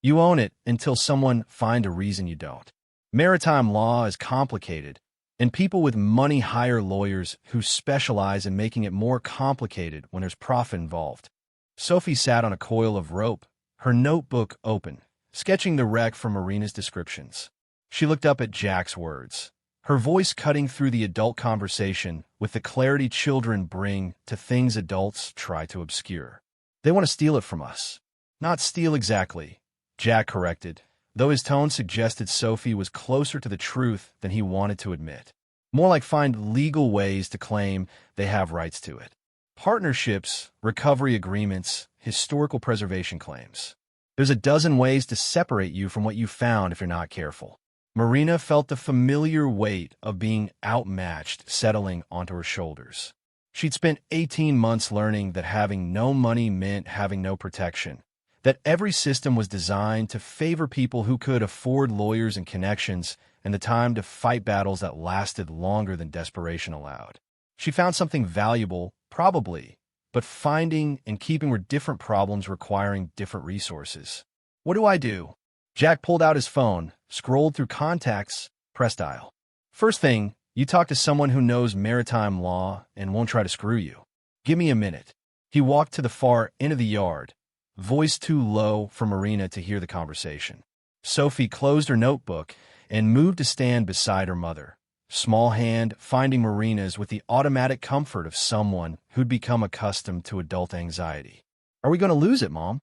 You own it until someone finds a reason you don't. Maritime law is complicated, and people with money hire lawyers who specialize in making it more complicated when there's profit involved." Sophie sat on a coil of rope, her notebook open, sketching the wreck from Marina's descriptions. She looked up at Jack's words, her voice cutting through the adult conversation with the clarity children bring to things adults try to obscure. "They want to steal it from us." "Not steal exactly," Jack corrected, though his tone suggested Sophie was closer to the truth than he wanted to admit. "More like find legal ways to claim they have rights to it. Partnerships, recovery agreements, historical preservation claims. There's a dozen ways to separate you from what you found if you're not careful." Marina felt the familiar weight of being outmatched settling onto her shoulders. She'd spent 18 months learning that having no money meant having no protection, that every system was designed to favor people who could afford lawyers and connections and the time to fight battles that lasted longer than desperation allowed. She found something valuable, probably, but finding and keeping were different problems requiring different resources. "What do I do?" Jack pulled out his phone, scrolled through contacts, pressed dial. "First thing, you talk to someone who knows maritime law and won't try to screw you. Give me a minute." He walked to the far end of the yard, voice too low for Marina to hear the conversation. Sophie closed her notebook and moved to stand beside her mother, small hand finding Marina's with the automatic comfort of someone who'd become accustomed to adult anxiety. "Are we going to lose it, Mom?"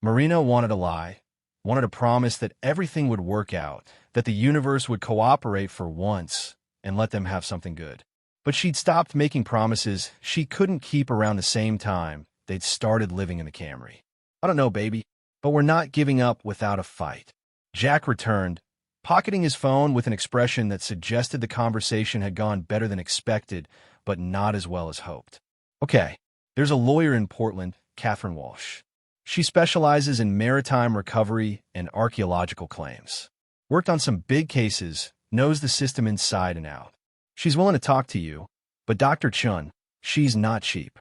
Marina wanted a lie, wanted a promise that everything would work out, that the universe would cooperate for once and let them have something good. But she'd stopped making promises she couldn't keep around the same time they'd started living in the Camry. "I don't know, baby, but we're not giving up without a fight." Jack returned, pocketing his phone with an expression that suggested the conversation had gone better than expected, but not as well as hoped. "Okay, there's a lawyer in Portland, Catherine Walsh. She specializes in maritime recovery and archaeological claims. Worked on some big cases, knows the system inside and out. She's willing to talk to you, but Dr. Chen, she's not cheap."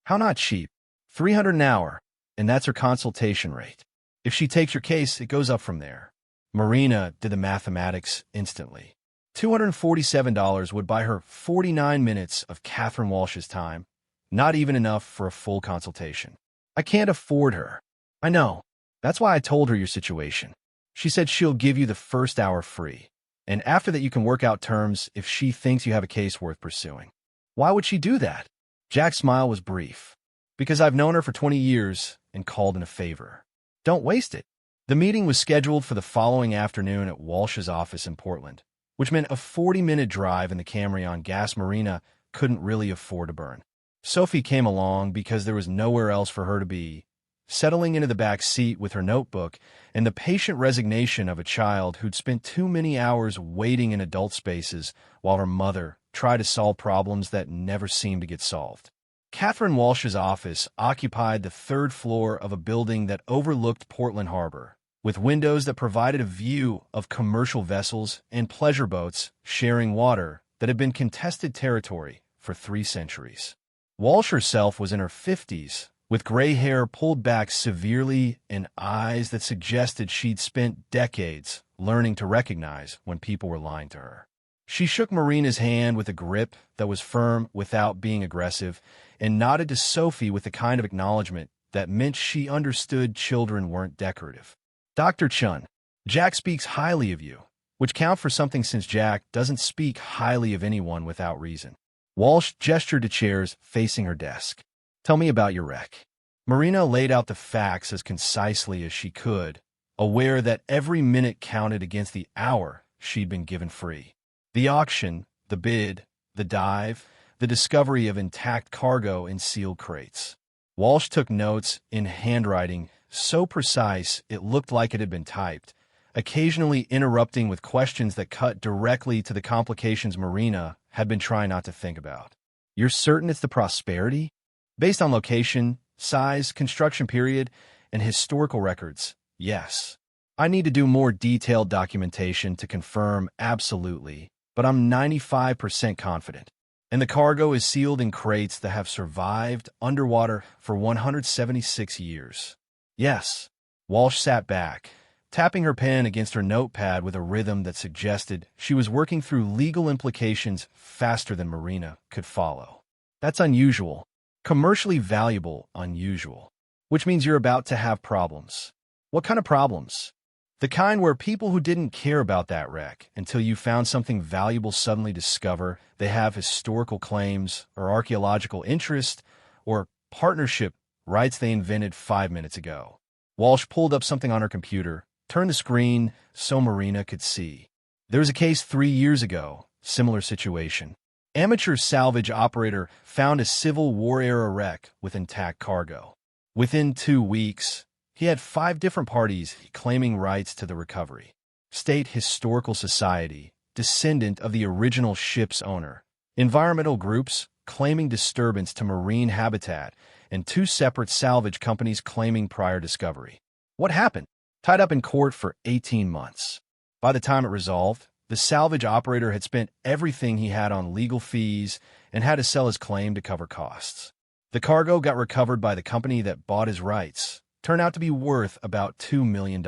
"How not cheap?" $300 an hour, and that's her consultation rate. If she takes your case, it goes up from there." Marina did the mathematics instantly. $247 would buy her 49 minutes of Catherine Walsh's time, not even enough for a full consultation. "I can't afford her." "I know. That's why I told her your situation. She said she'll give you the first hour free, and after that you can work out terms if she thinks you have a case worth pursuing." "Why would she do that?" Jack's smile was brief. "Because I've known her for 20 years and called in a favor. Don't waste it." The meeting was scheduled for the following afternoon at Walsh's office in Portland, which meant a 40-minute drive in the Camry on gas Marina couldn't really afford to burn. Sophie came along because there was nowhere else for her to be, settling into the back seat with her notebook and the patient resignation of a child who'd spent too many hours waiting in adult spaces while her mother tried to solve problems that never seemed to get solved. Catherine Walsh's office occupied the third floor of a building that overlooked Portland Harbor, with windows that provided a view of commercial vessels and pleasure boats sharing water that had been contested territory for 3 centuries. Walsh herself was in her 50s, with gray hair pulled back severely and eyes that suggested she'd spent decades learning to recognize when people were lying to her. She shook Marina's hand with a grip that was firm without being aggressive and nodded to Sophie with the kind of acknowledgement that meant she understood children weren't decorative. Dr. Chen, Jack speaks highly of you, which count for something since Jack doesn't speak highly of anyone without reason. Walsh gestured to chairs facing her desk. Tell me about your wreck. Marina laid out the facts as concisely as she could, aware that every minute counted against the hour she'd been given free. The auction, the bid, the dive, the discovery of intact cargo in sealed crates. Walsh took notes in handwriting so precise it looked like it had been typed, occasionally interrupting with questions that cut directly to the complications Marina had been trying not to think about. You're certain it's the Prosperity? Based on location, size, construction period, and historical records, yes. I need to do more detailed documentation to confirm absolutely, but I'm 95% confident. And the cargo is sealed in crates that have survived underwater for 176 years. Yes. Walsh sat back, tapping her pen against her notepad with a rhythm that suggested she was working through legal implications faster than Marina could follow. That's unusual. Commercially valuable unusual. Which means you're about to have problems. What kind of problems? The kind where people who didn't care about that wreck until you found something valuable suddenly discover they have historical claims or archaeological interest or partnership rights they invented 5 minutes ago. Walsh pulled up something on her computer, turned the screen so Marina could see. There was a case 3 years ago, similar situation. Amateur salvage operator found a Civil War-era wreck with intact cargo. Within 2 weeks, he had 5 different parties claiming rights to the recovery. State Historical Society, descendant of the original ship's owner. Environmental groups claiming disturbance to marine habitat, and 2 separate salvage companies claiming prior discovery. What happened? Tied up in court for 18 months. By the time it resolved, the salvage operator had spent everything he had on legal fees and had to sell his claim to cover costs. The cargo got recovered by the company that bought his rights. Turned out to be worth about $2 million.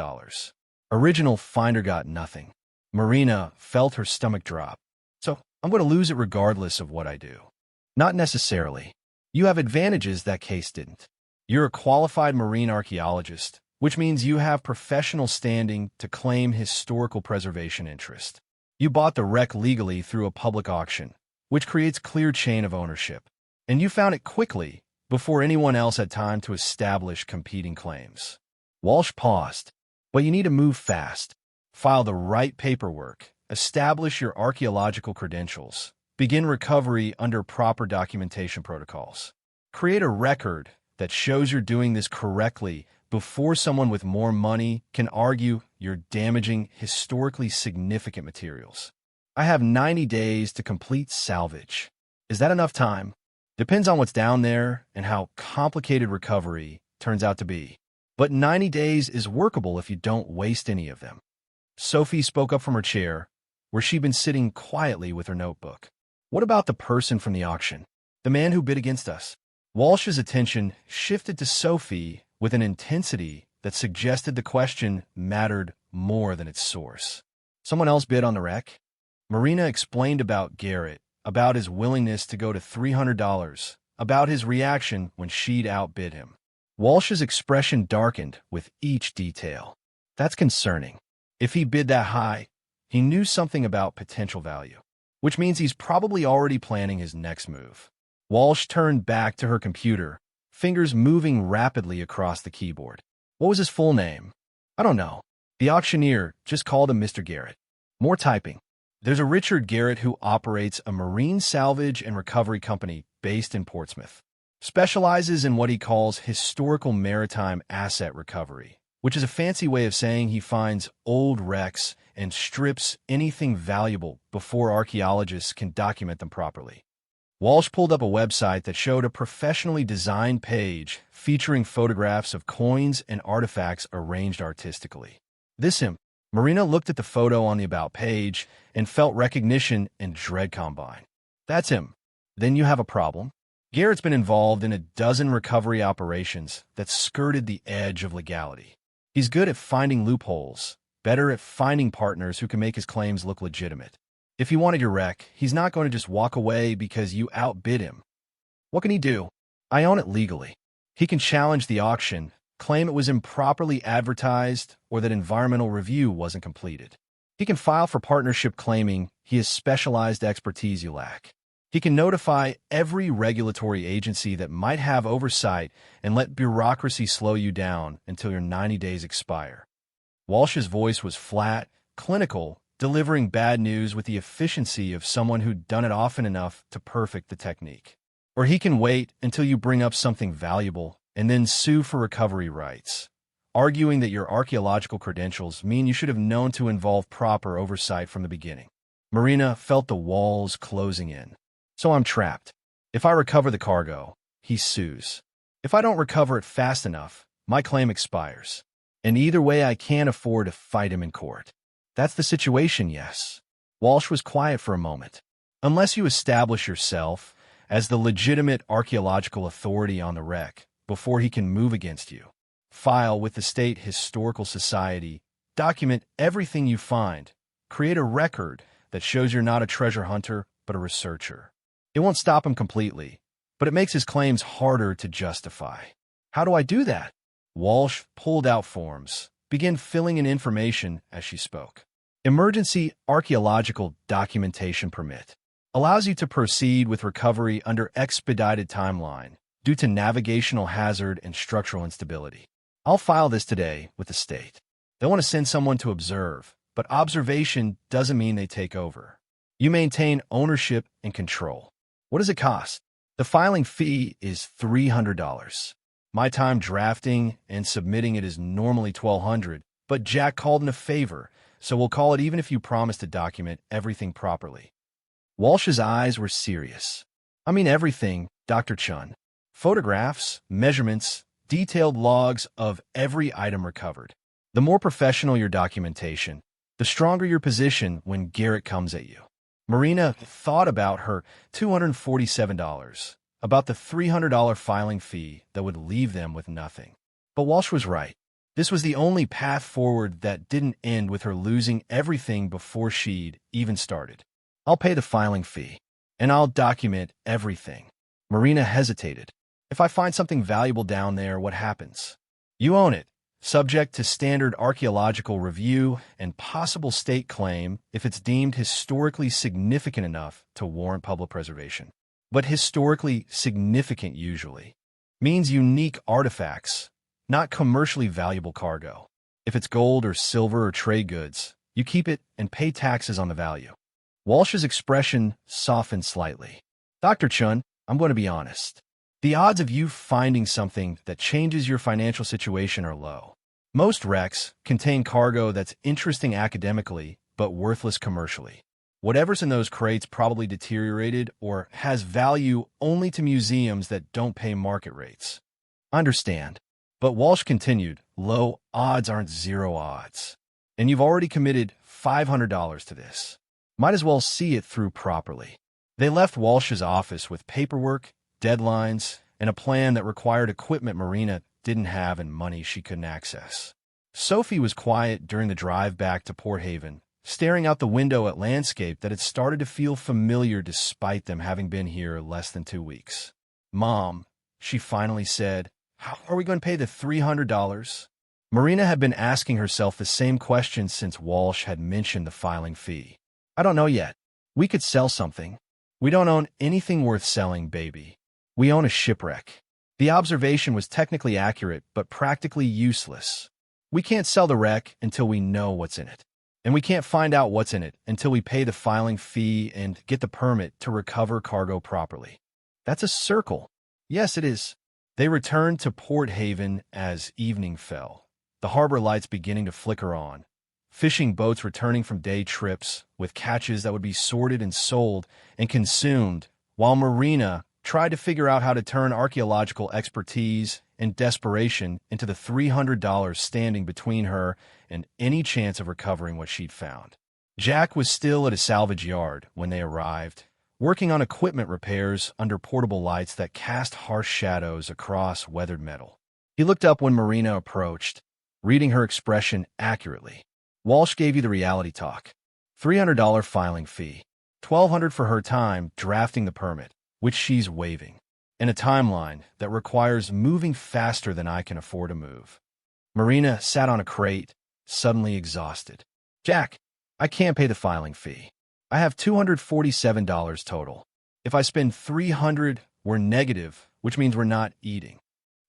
Original finder got nothing. Marina felt her stomach drop. So I'm going to lose it regardless of what I do. Not necessarily. You have advantages that case didn't. You're a qualified marine archaeologist, which means you have professional standing to claim historical preservation interest. You bought the wreck legally through a public auction, which creates clear chain of ownership. And you found it quickly, before anyone else had time to establish competing claims. Walsh paused. But you need to move fast. File the right paperwork. Establish your archaeological credentials. Begin recovery under proper documentation protocols. Create a record that shows you're doing this correctly before someone with more money can argue you're damaging historically significant materials. I have 90 days to complete salvage. Is that enough time? Depends on what's down there and how complicated recovery turns out to be. But 90 days is workable if you don't waste any of them. Sophie spoke up from her chair, where she'd been sitting quietly with her notebook. What about the person from the auction? The man who bid against us? Walsh's attention shifted to Sophie with an intensity that suggested the question mattered more than its source. Someone else bid on the wreck? Marina explained about Garrett, about his willingness to go to $300, about his reaction when she'd outbid him. Walsh's expression darkened with each detail. That's concerning. If he bid that high, he knew something about potential value, which means he's probably already planning his next move. Walsh turned back to her computer, fingers moving rapidly across the keyboard. What was his full name? I don't know. The auctioneer just called him Mr. Garrett. More typing. There's a Richard Garrett who operates a marine salvage and recovery company based in Portsmouth. Specializes in what he calls historical maritime asset recovery, which is a fancy way of saying he finds old wrecks and strips anything valuable before archaeologists can document them properly. Walsh pulled up a website that showed a professionally designed page featuring photographs of coins and artifacts arranged artistically. This him. Marina looked at the photo on the About page and felt recognition and dread combine. That's him. Then you have a problem. Garrett's been involved in a dozen recovery operations that skirted the edge of legality. He's good at finding loopholes, better at finding partners who can make his claims look legitimate. If he wanted your wreck, he's not going to just walk away because you outbid him. What can he do? I own it legally. He can challenge the auction, claim it was improperly advertised, or that environmental review wasn't completed. He can file for partnership claiming he has specialized expertise you lack. He can notify every regulatory agency that might have oversight and let bureaucracy slow you down until your 90 days expire. Walsh's voice was flat, clinical, delivering bad news with the efficiency of someone who'd done it often enough to perfect the technique. Or he can wait until you bring up something valuable and then sue for recovery rights, arguing that your archaeological credentials mean you should have known to involve proper oversight from the beginning. Marina felt the walls closing in. So I'm trapped. If I recover the cargo, he sues. If I don't recover it fast enough, my claim expires. And either way, I can't afford to fight him in court. That's the situation, yes. Walsh was quiet for a moment. Unless you establish yourself as the legitimate archaeological authority on the wreck before he can move against you, file with the State Historical Society, document everything you find, create a record that shows you're not a treasure hunter but a researcher. It won't stop him completely, but it makes his claims harder to justify. How do I do that? Walsh pulled out forms, began filling in information as she spoke. Emergency Archaeological Documentation Permit allows you to proceed with recovery under expedited timeline due to navigational hazard and structural instability. I'll file this today with the state. They want to send someone to observe, but observation doesn't mean they take over. You maintain ownership and control. What does it cost? The filing fee is $300. My time drafting and submitting it is normally $1,200, but Jack called in a favor, so we'll call it even if you promise to document everything properly. Walsh's eyes were serious. I mean everything, Dr. Chen. Photographs, measurements, detailed logs of every item recovered. The more professional your documentation, the stronger your position when Garrett comes at you. Marina thought about her $247, about the $300 filing fee that would leave them with nothing. But Walsh was right. This was the only path forward that didn't end with her losing everything before she'd even started. I'll pay the filing fee, and I'll document everything. Marina hesitated. If I find something valuable down there, what happens? You own it, subject to standard archaeological review and possible state claim if it's deemed historically significant enough to warrant public preservation. But historically significant usually means unique artifacts, not commercially valuable cargo. If it's gold or silver or trade goods, you keep it and pay taxes on the value. Walsh's expression softened slightly. Dr. Chen, I'm going to be honest. The odds of you finding something that changes your financial situation are low. Most wrecks contain cargo that's interesting academically but worthless commercially. Whatever's in those crates probably deteriorated or has value only to museums that don't pay market rates. Understand. But Walsh continued, low odds aren't zero odds. And you've already committed $500 to this. Might as well see it through properly. They left Walsh's office with paperwork, deadlines, and a plan that required equipment Marina didn't have and money she couldn't access. Sophie was quiet during the drive back to Port Haven, staring out the window at landscape that had started to feel familiar despite them having been here less than 2 weeks. Mom, she finally said, how are we going to pay the $300? Marina had been asking herself the same question since Walsh had mentioned the filing fee. I don't know yet. We could sell something. We don't own anything worth selling, baby. We own a shipwreck. The observation was technically accurate, but practically useless. We can't sell the wreck until we know what's in it. And we can't find out what's in it until we pay the filing fee and get the permit to recover cargo properly. That's a circle. Yes, it is. They returned to Port Haven as evening fell, the harbor lights beginning to flicker on. Fishing boats returning from day trips with catches that would be sorted and sold and consumed while Marina tried to figure out how to turn archaeological expertise and desperation into the $300 standing between her and any chance of recovering what she'd found. Jack was still at a salvage yard when they arrived, working on equipment repairs under portable lights that cast harsh shadows across weathered metal. He looked up when Marina approached, reading her expression accurately. Walsh gave you the reality talk. $300 filing fee. $1,200 for her time drafting the permit, which she's waiving, and a timeline that requires moving faster than I can afford to move. Marina sat on a crate, suddenly exhausted. Jack, I can't pay the filing fee. I have $247 total. If I spend $300, we're negative, which means we're not eating.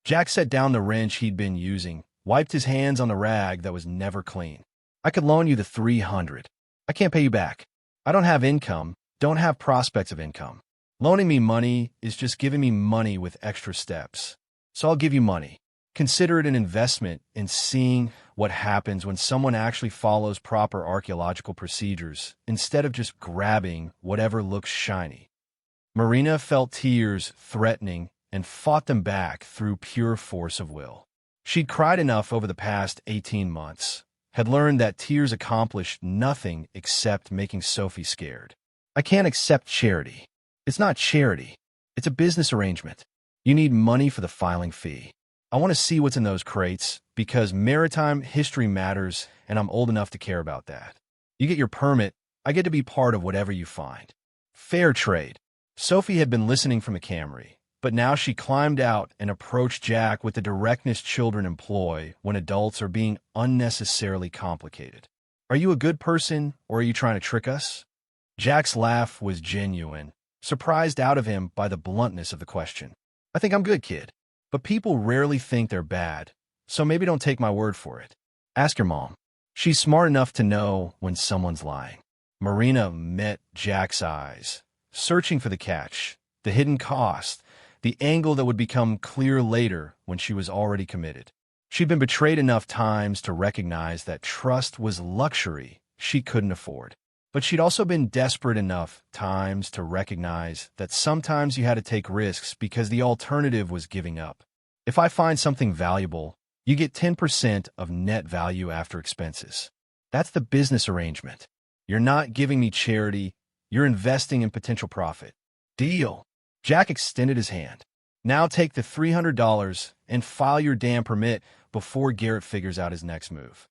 Jack set down the wrench he'd been using, wiped his hands on the rag that was never clean. I could loan you the $300. I can't pay you back. I don't have income, don't have prospects of income. Loaning me money is just giving me money with extra steps. So I'll give you money. Consider it an investment in seeing what happens when someone actually follows proper archaeological procedures instead of just grabbing whatever looks shiny. Marina felt tears threatening and fought them back through pure force of will. She'd cried enough over the past 18 months, had learned that tears accomplished nothing except making Sophie scared. I can't accept charity. It's not charity. It's a business arrangement. You need money for the filing fee. I want to see what's in those crates because maritime history matters and I'm old enough to care about that. You get your permit, I get to be part of whatever you find. Fair trade. Sophie had been listening from the Camry, but now she climbed out and approached Jack with the directness children employ when adults are being unnecessarily complicated. Are you a good person or are you trying to trick us? Jack's laugh was genuine, surprised out of him by the bluntness of the question. I think I'm good, kid. But people rarely think they're bad, so maybe don't take my word for it. Ask your mom. She's smart enough to know when someone's lying. Marina met Jack's eyes, searching for the catch, the hidden cost, the angle that would become clear later when she was already committed. She'd been betrayed enough times to recognize that trust was luxury she couldn't afford. But she'd also been desperate enough times to recognize that sometimes you had to take risks because the alternative was giving up. If I find something valuable, you get 10% of net value after expenses. That's the business arrangement. You're not giving me charity, you're investing in potential profit. Deal. Jack extended his hand. Now take the $300 and file your damn permit before Garrett figures out his next move.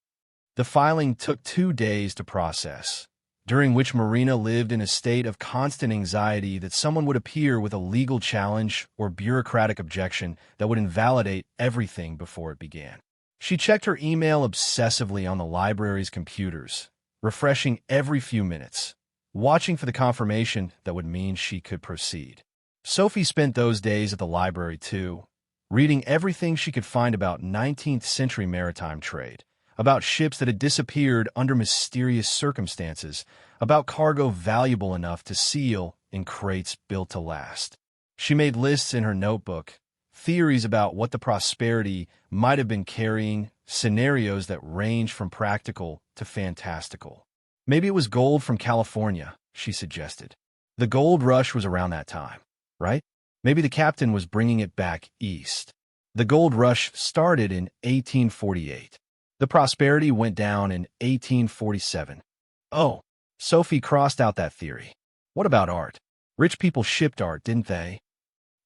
The filing took 2 days to process, during which Marina lived in a state of constant anxiety that someone would appear with a legal challenge or bureaucratic objection that would invalidate everything before it began. She checked her email obsessively on the library's computers, refreshing every few minutes, watching for the confirmation that would mean she could proceed. Sophie spent those days at the library too, reading everything she could find about 19th century maritime trade, about ships that had disappeared under mysterious circumstances, about cargo valuable enough to seal in crates built to last. She made lists in her notebook, theories about what the Prosperity might have been carrying, scenarios that ranged from practical to fantastical. Maybe it was gold from California, she suggested. The gold rush was around that time, right? Maybe the captain was bringing it back east. The gold rush started in 1848. The Prosperity went down in 1847. Oh, Sophie crossed out that theory. What about art? Rich people shipped art, didn't they?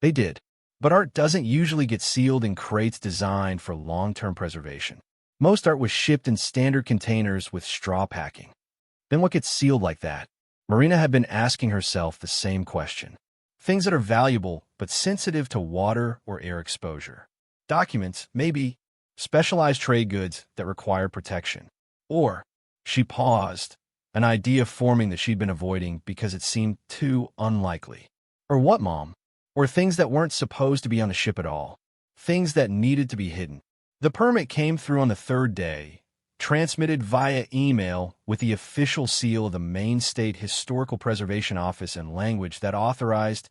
They did. But art doesn't usually get sealed in crates designed for long-term preservation. Most art was shipped in standard containers with straw packing. Then what gets sealed like that? Marina had been asking herself the same question. Things that are valuable but sensitive to water or air exposure. Documents, maybe. Specialized trade goods that require protection. Or, she paused, an idea forming that she'd been avoiding because it seemed too unlikely. Or what, Mom? Or things that weren't supposed to be on the ship at all. Things that needed to be hidden. The permit came through on the 3rd day, transmitted via email with the official seal of the Maine State Historical Preservation Office in language that authorized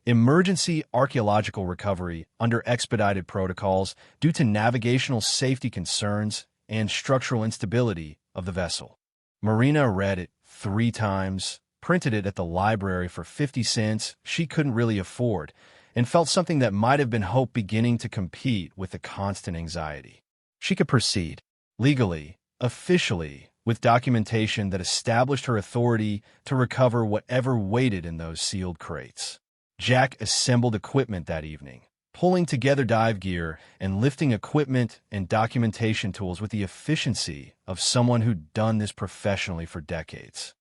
emergency archaeological recovery under expedited protocols due to navigational safety concerns and structural instability of the vessel. Marina read it 3 times, printed it at the library for 50 cents she couldn't really afford, and felt something that might have been hope beginning to compete with the constant anxiety. She could proceed, legally, officially, with documentation that established her authority to recover whatever waited in those sealed crates. Jack assembled equipment that evening, pulling together dive gear and lifting equipment and documentation tools with the efficiency of someone who'd done this professionally for decades.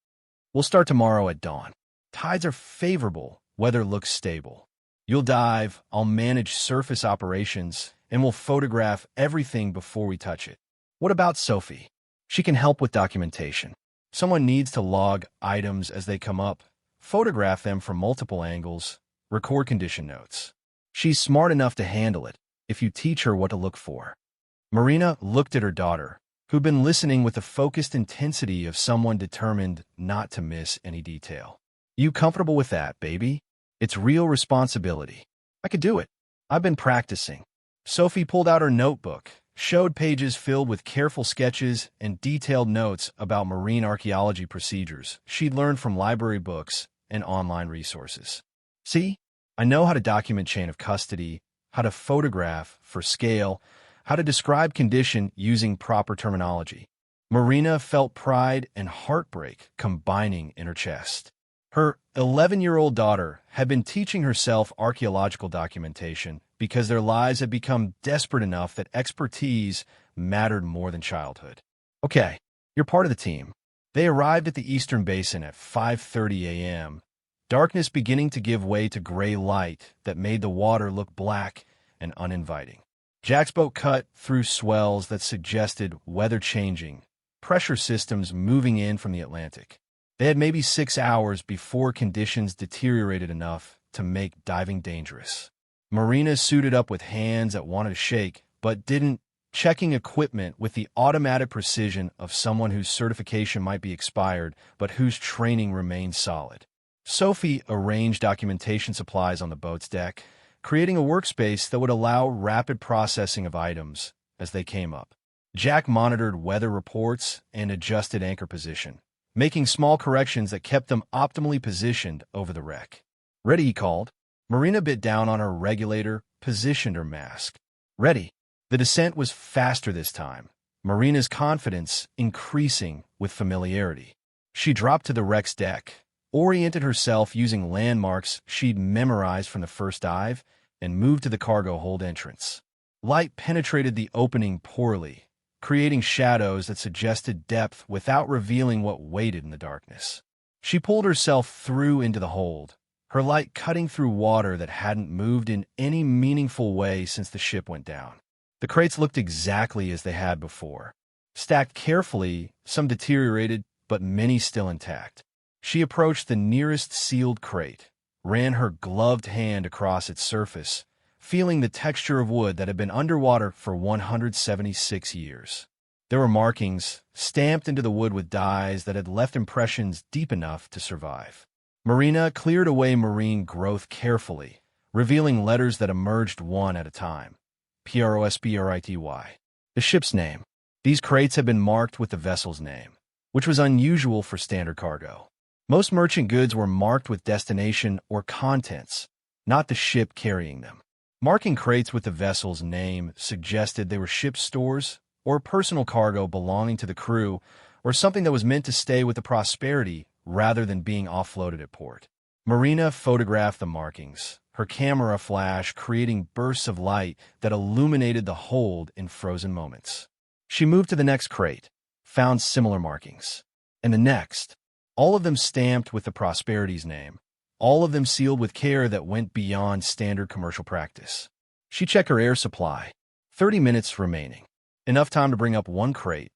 We'll start tomorrow at dawn. Tides are favorable, weather looks stable. You'll dive, I'll manage surface operations, and we'll photograph everything before we touch it. What about Sophie? She can help with documentation. Someone needs to log items as they come up, photograph them from multiple angles, record condition notes. She's smart enough to handle it if you teach her what to look for. Marina looked at her daughter, who'd been listening with the focused intensity of someone determined not to miss any detail. You comfortable with that, baby? It's real responsibility. I could do it. I've been practicing. Sophie pulled out her notebook, showed pages filled with careful sketches and detailed notes about marine archaeology procedures she'd learned from library books and online resources. See, I know how to document chain of custody, how to photograph for scale, how to describe condition using proper terminology. Marina felt pride and heartbreak combining in her chest. Her 11-year-old daughter had been teaching herself archaeological documentation because their lives had become desperate enough that expertise mattered more than childhood. Okay, you're part of the team. They arrived at the Eastern Basin at 5:30 a.m., darkness beginning to give way to gray light that made the water look black and uninviting. Jack's boat cut through swells that suggested weather changing, pressure systems moving in from the Atlantic. They had maybe 6 hours before conditions deteriorated enough to make diving dangerous. Marina suited up with hands that wanted to shake, but didn't, checking equipment with the automatic precision of someone whose certification might be expired, but whose training remained solid. Sophie arranged documentation supplies on the boat's deck, creating a workspace that would allow rapid processing of items as they came up. Jack monitored weather reports and adjusted anchor position, making small corrections that kept them optimally positioned over the wreck. Ready, he called. Marina bit down on her regulator, positioned her mask. Ready. The descent was faster this time, Marina's confidence increasing with familiarity. She dropped to the wreck's deck, oriented herself using landmarks she'd memorized from the first dive, and moved to the cargo hold entrance. Light penetrated the opening poorly, creating shadows that suggested depth without revealing what waited in the darkness. She pulled herself through into the hold, her light cutting through water that hadn't moved in any meaningful way since the ship went down. The crates looked exactly as they had before. Stacked carefully, some deteriorated, but many still intact. She approached the nearest sealed crate, ran her gloved hand across its surface, feeling the texture of wood that had been underwater for 176 years. There were markings, stamped into the wood with dyes that had left impressions deep enough to survive. Marina cleared away marine growth carefully, revealing letters that emerged one at a time. Prosperity. The ship's name. These crates had been marked with the vessel's name, which was unusual for standard cargo. Most merchant goods were marked with destination or contents, not the ship carrying them. Marking crates with the vessel's name suggested they were ship stores or personal cargo belonging to the crew, or something that was meant to stay with the Prosperity rather than being offloaded at port. Marina photographed the markings, her camera flash creating bursts of light that illuminated the hold in frozen moments. She moved to the next crate, found similar markings, and the next, all of them stamped with the Prosperity's name, all of them sealed with care that went beyond standard commercial practice. She checked her air supply. 30 minutes remaining. Enough time to bring up one crate,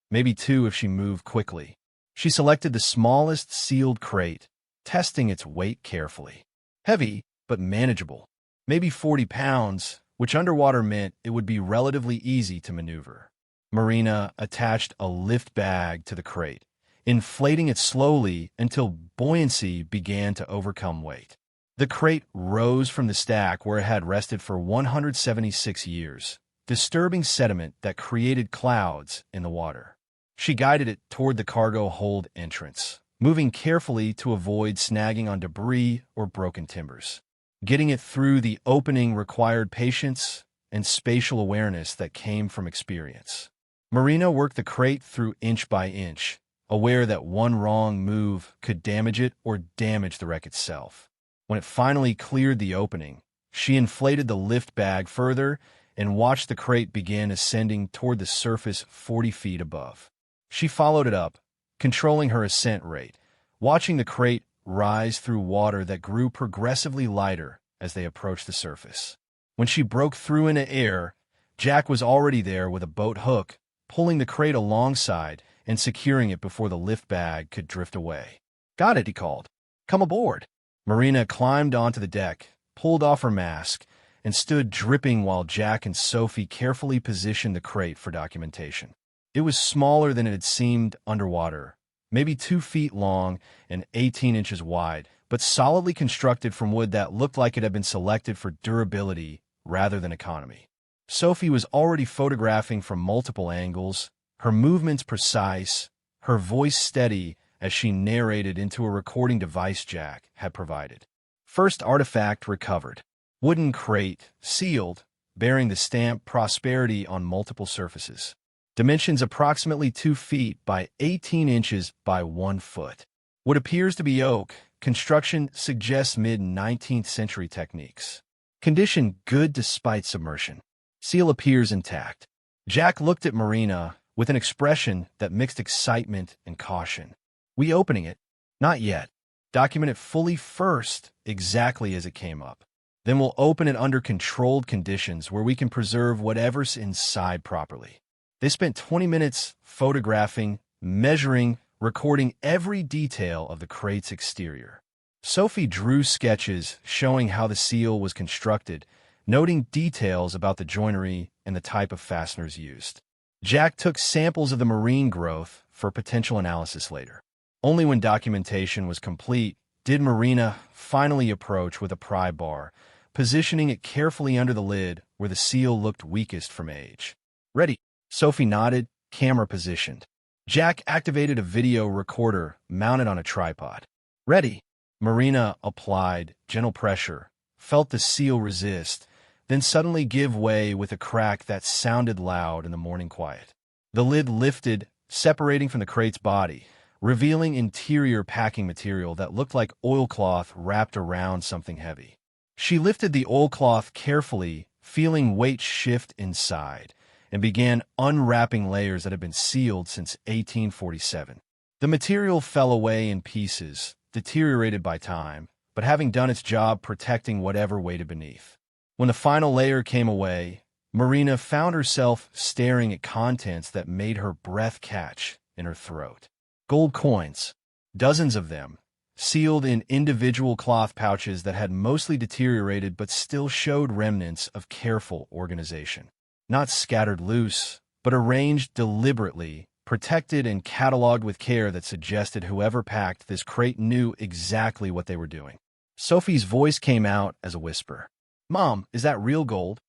maybe two if she moved quickly. She selected the smallest sealed crate, testing its weight carefully. Heavy, but manageable. Maybe 40 pounds, which underwater meant it would be relatively easy to maneuver. Marina attached a lift bag to the crate, inflating it slowly until buoyancy began to overcome weight. The crate rose from the stack where it had rested for 176 years, disturbing sediment that created clouds in the water. She guided it toward the cargo hold entrance, moving carefully to avoid snagging on debris or broken timbers. Getting it through the opening required patience and spatial awareness that came from experience. Marina worked the crate through inch by inch, aware that one wrong move could damage it or damage the wreck itself. When it finally cleared the opening, she inflated the lift bag further and watched the crate begin ascending toward the surface 40 feet above. She followed it up, controlling her ascent rate, watching the crate rise through water that grew progressively lighter as they approached the surface. When she broke through into air, Jack was already there with a boat hook, pulling the crate alongside and securing it before the lift bag could drift away. "Got it," he called. "Come aboard." Marina climbed onto the deck, pulled off her mask, and stood dripping while Jack and Sophie carefully positioned the crate for documentation. It was smaller than it had seemed underwater, maybe 2 feet long and 18 inches wide, but solidly constructed from wood that looked like it had been selected for durability rather than economy. Sophie was already photographing from multiple angles, her movements precise, her voice steady as she narrated into a recording device Jack had provided. First artifact recovered. Wooden crate, sealed, bearing the stamp Prosperity on multiple surfaces. Dimensions approximately 2 feet by 18 inches by 1 foot. What appears to be oak, construction suggests mid-19th century techniques. Condition good despite submersion. Seal appears intact. Jack looked at Marina with an expression that mixed excitement and caution. "We opening it?" "Not yet. Document it fully first, exactly as it came up. Then we'll open it under controlled conditions where we can preserve whatever's inside properly." They spent 20 minutes photographing, measuring, recording every detail of the crate's exterior. Sophie drew sketches showing how the seal was constructed, noting details about the joinery and the type of fasteners used. Jack took samples of the marine growth for potential analysis later. Only when documentation was complete did Marina finally approach with a pry bar, positioning it carefully under the lid where the seal looked weakest from age. "Ready." Sophie nodded, camera positioned. Jack activated a video recorder mounted on a tripod. "Ready." Marina applied gentle pressure, felt the seal resist, then suddenly give way with a crack that sounded loud in the morning quiet. The lid lifted, separating from the crate's body, revealing interior packing material that looked like oilcloth wrapped around something heavy. She lifted the oilcloth carefully, feeling weight shift inside, and began unwrapping layers that had been sealed since 1847. The material fell away in pieces, deteriorated by time, but having done its job protecting whatever waited beneath. When the final layer came away, Marina found herself staring at contents that made her breath catch in her throat. Gold coins, dozens of them, sealed in individual cloth pouches that had mostly deteriorated but still showed remnants of careful organization. Not scattered loose, but arranged deliberately, protected and cataloged with care that suggested whoever packed this crate knew exactly what they were doing. Sophie's voice came out as a whisper. "Mom, is that real gold?"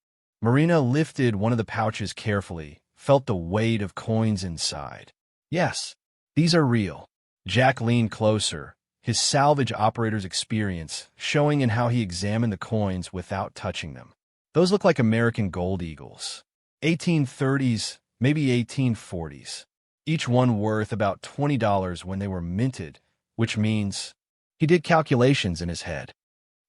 Marina lifted one of the pouches carefully, felt the weight of coins inside. "Yes, these are real." Jack leaned closer, his salvage operator's experience showing in how he examined the coins without touching them. "Those look like American gold eagles. 1830s, maybe 1840s. Each one worth about $20 when they were minted, which means..." He did calculations in his head.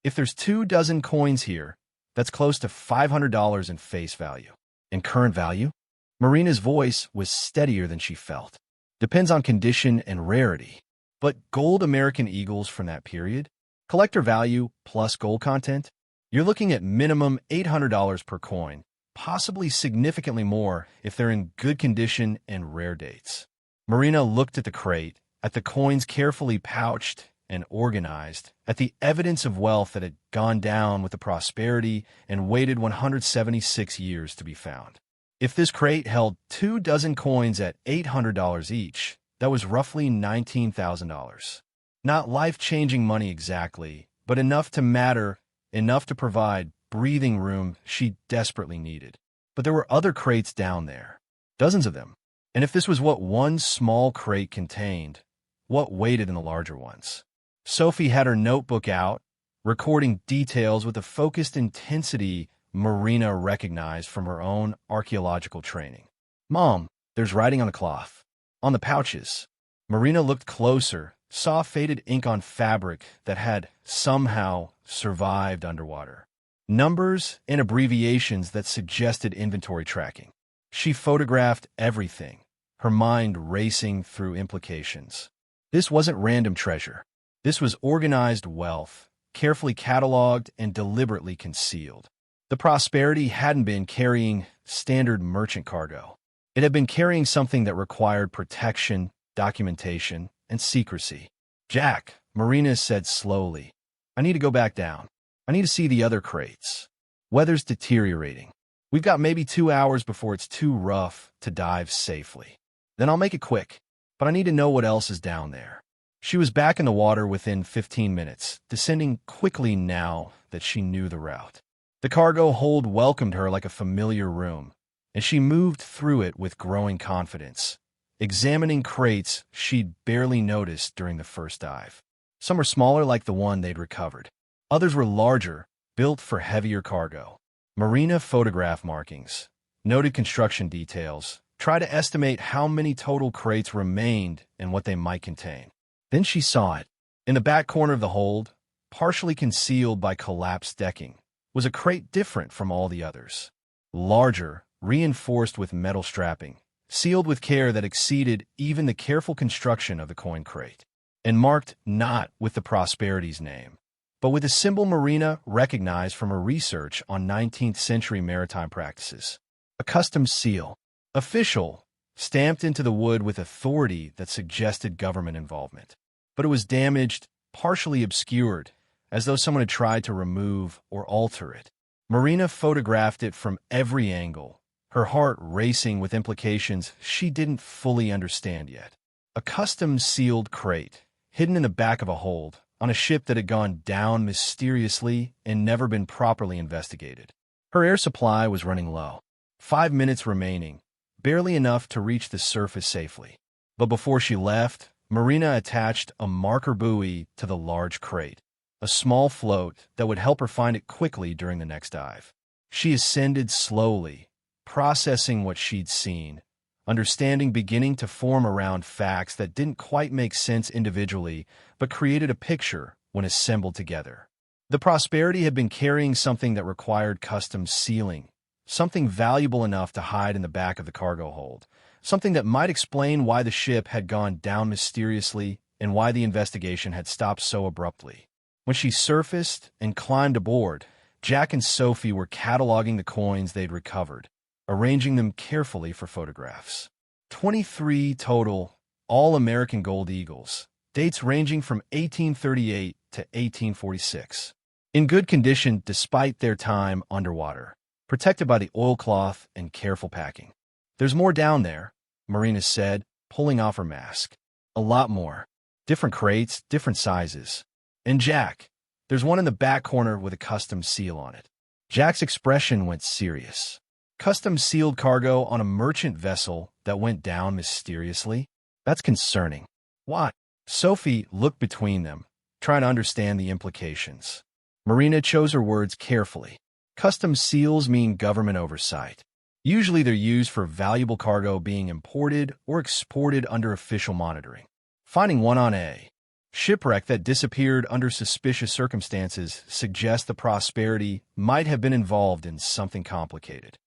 "If there's 24 coins here, that's close to $500 in face value." "In current value?" Marina's voice was steadier than she felt. "Depends on condition and rarity. But gold American eagles from that period? Collector value plus gold content? You're looking at minimum $800 per coin, possibly significantly more if they're in good condition and rare dates." Marina looked at the crate, at the coins carefully pouched and organized, at the evidence of wealth that had gone down with the Prosperity and waited 176 years to be found. If this crate held 24 coins at $800 each, that was roughly $19,000. Not life-changing money exactly, but enough to matter, enough to provide breathing room she desperately needed. But there were other crates down there, dozens of them. And if this was what one small crate contained, what waited in the larger ones. Sophie had her notebook out, recording details with a focused intensity Marina recognized from her own archaeological training. "Mom, there's writing on the cloth. On the pouches." Marina looked closer, saw faded ink on fabric that had somehow survived underwater. Numbers and abbreviations that suggested inventory tracking. She photographed everything, her mind racing through implications. This wasn't random treasure. This was organized wealth, carefully cataloged and deliberately concealed. The Prosperity hadn't been carrying standard merchant cargo. It had been carrying something that required protection, documentation, and secrecy. "Jack," Marina said slowly, "I need to go back down. I need to see the other crates. Weather's deteriorating. We've got maybe 2 hours before it's too rough to dive safely. Then I'll make it quick, but I need to know what else is down there." She was back in the water within 15 minutes, descending quickly now that she knew the route. The cargo hold welcomed her like a familiar room, and she moved through it with growing confidence, examining crates she'd barely noticed during the first dive. Some were smaller, like the one they'd recovered. Others were larger, built for heavier cargo. Marina photographed markings, noted construction details, tried to estimate how many total crates remained and what they might contain. Then she saw it. In the back corner of the hold, partially concealed by collapsed decking, was a crate different from all the others. Larger, reinforced with metal strapping, sealed with care that exceeded even the careful construction of the coin crate, and marked not with the Prosperity's name, but with a symbol Marina recognized from her research on 19th century maritime practices. A custom seal. Official, stamped into the wood with authority that suggested government involvement. But it was damaged, partially obscured, as though someone had tried to remove or alter it. Marina photographed it from every angle, her heart racing with implications she didn't fully understand yet. A custom-sealed crate, hidden in the back of a hold, on a ship that had gone down mysteriously and never been properly investigated. Her air supply was running low. 5 minutes remaining, barely enough to reach the surface safely. But before she left, Marina attached a marker buoy to the large crate, a small float that would help her find it quickly during the next dive. She ascended slowly, processing what she'd seen, understanding beginning to form around facts that didn't quite make sense individually, but created a picture when assembled together. The Prosperity had been carrying something that required custom sealing, something valuable enough to hide in the back of the cargo hold, something that might explain why the ship had gone down mysteriously and why the investigation had stopped so abruptly. When she surfaced and climbed aboard, Jack and Sophie were cataloging the coins they'd recovered, arranging them carefully for photographs. 23 total, all American gold eagles, dates ranging from 1838 to 1846. In good condition despite their time underwater, protected by the oilcloth and careful packing. "There's more down there," Marina said, pulling off her mask. "A lot more. Different crates, different sizes. And Jack, there's one in the back corner with a custom seal on it." Jack's expression went serious. Custom sealed cargo on a merchant vessel that went down mysteriously? That's concerning. Why? Sophie looked between them, trying to understand the implications. Marina chose her words carefully. Custom seals mean government oversight. Usually they're used for valuable cargo being imported or exported under official monitoring. Finding one on a shipwreck that disappeared under suspicious circumstances suggests the Prosperity might have been involved in something complicated.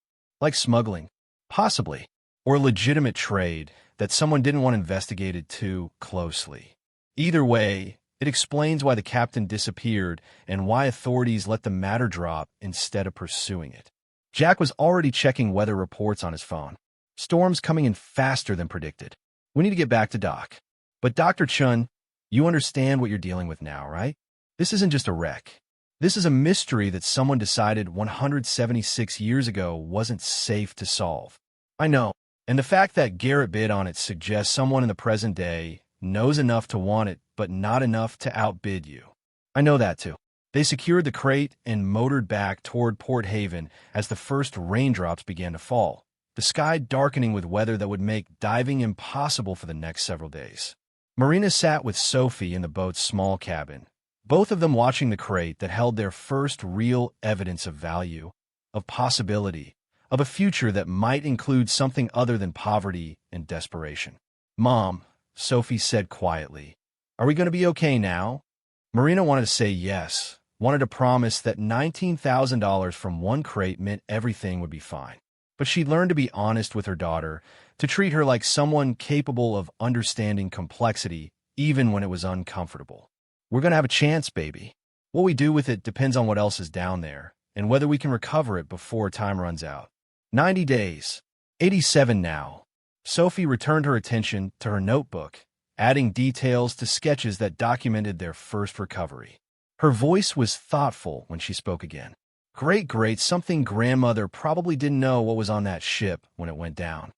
Like smuggling, possibly, or legitimate trade that someone didn't want investigated too closely. Either way, it explains why the captain disappeared and why authorities let the matter drop instead of pursuing it. Jack was already checking weather reports on his phone. Storms coming in faster than predicted. "We need to get back to dock." "But Dr. Chen, you understand what you're dealing with now, right? This isn't just a wreck. This is a mystery that someone decided 176 years ago wasn't safe to solve." "I know. And the fact that Garrett bid on it suggests someone in the present day knows enough to want it, but not enough to outbid you." "I know that too." They secured the crate and motored back toward Port Haven as the first raindrops began to fall, the sky darkening with weather that would make diving impossible for the next several days. Marina sat with Sophie in the boat's small cabin, both of them watching the crate that held their first real evidence of value, of possibility, of a future that might include something other than poverty and desperation. "Mom," Sophie said quietly, "are we going to be okay now?" Marina wanted to say yes, wanted to promise that $19,000 from one crate meant everything would be fine. But she'd learned to be honest with her daughter, to treat her like someone capable of understanding complexity, even when it was uncomfortable. "We're going to have a chance, baby. What we do with it depends on what else is down there, and whether we can recover it before time runs out." 90 days. 87 now. Sophie returned her attention to her notebook, adding details to sketches that documented their first recovery. Her voice was thoughtful when she spoke again. Great, something grandmother probably didn't know what was on that ship when it went down.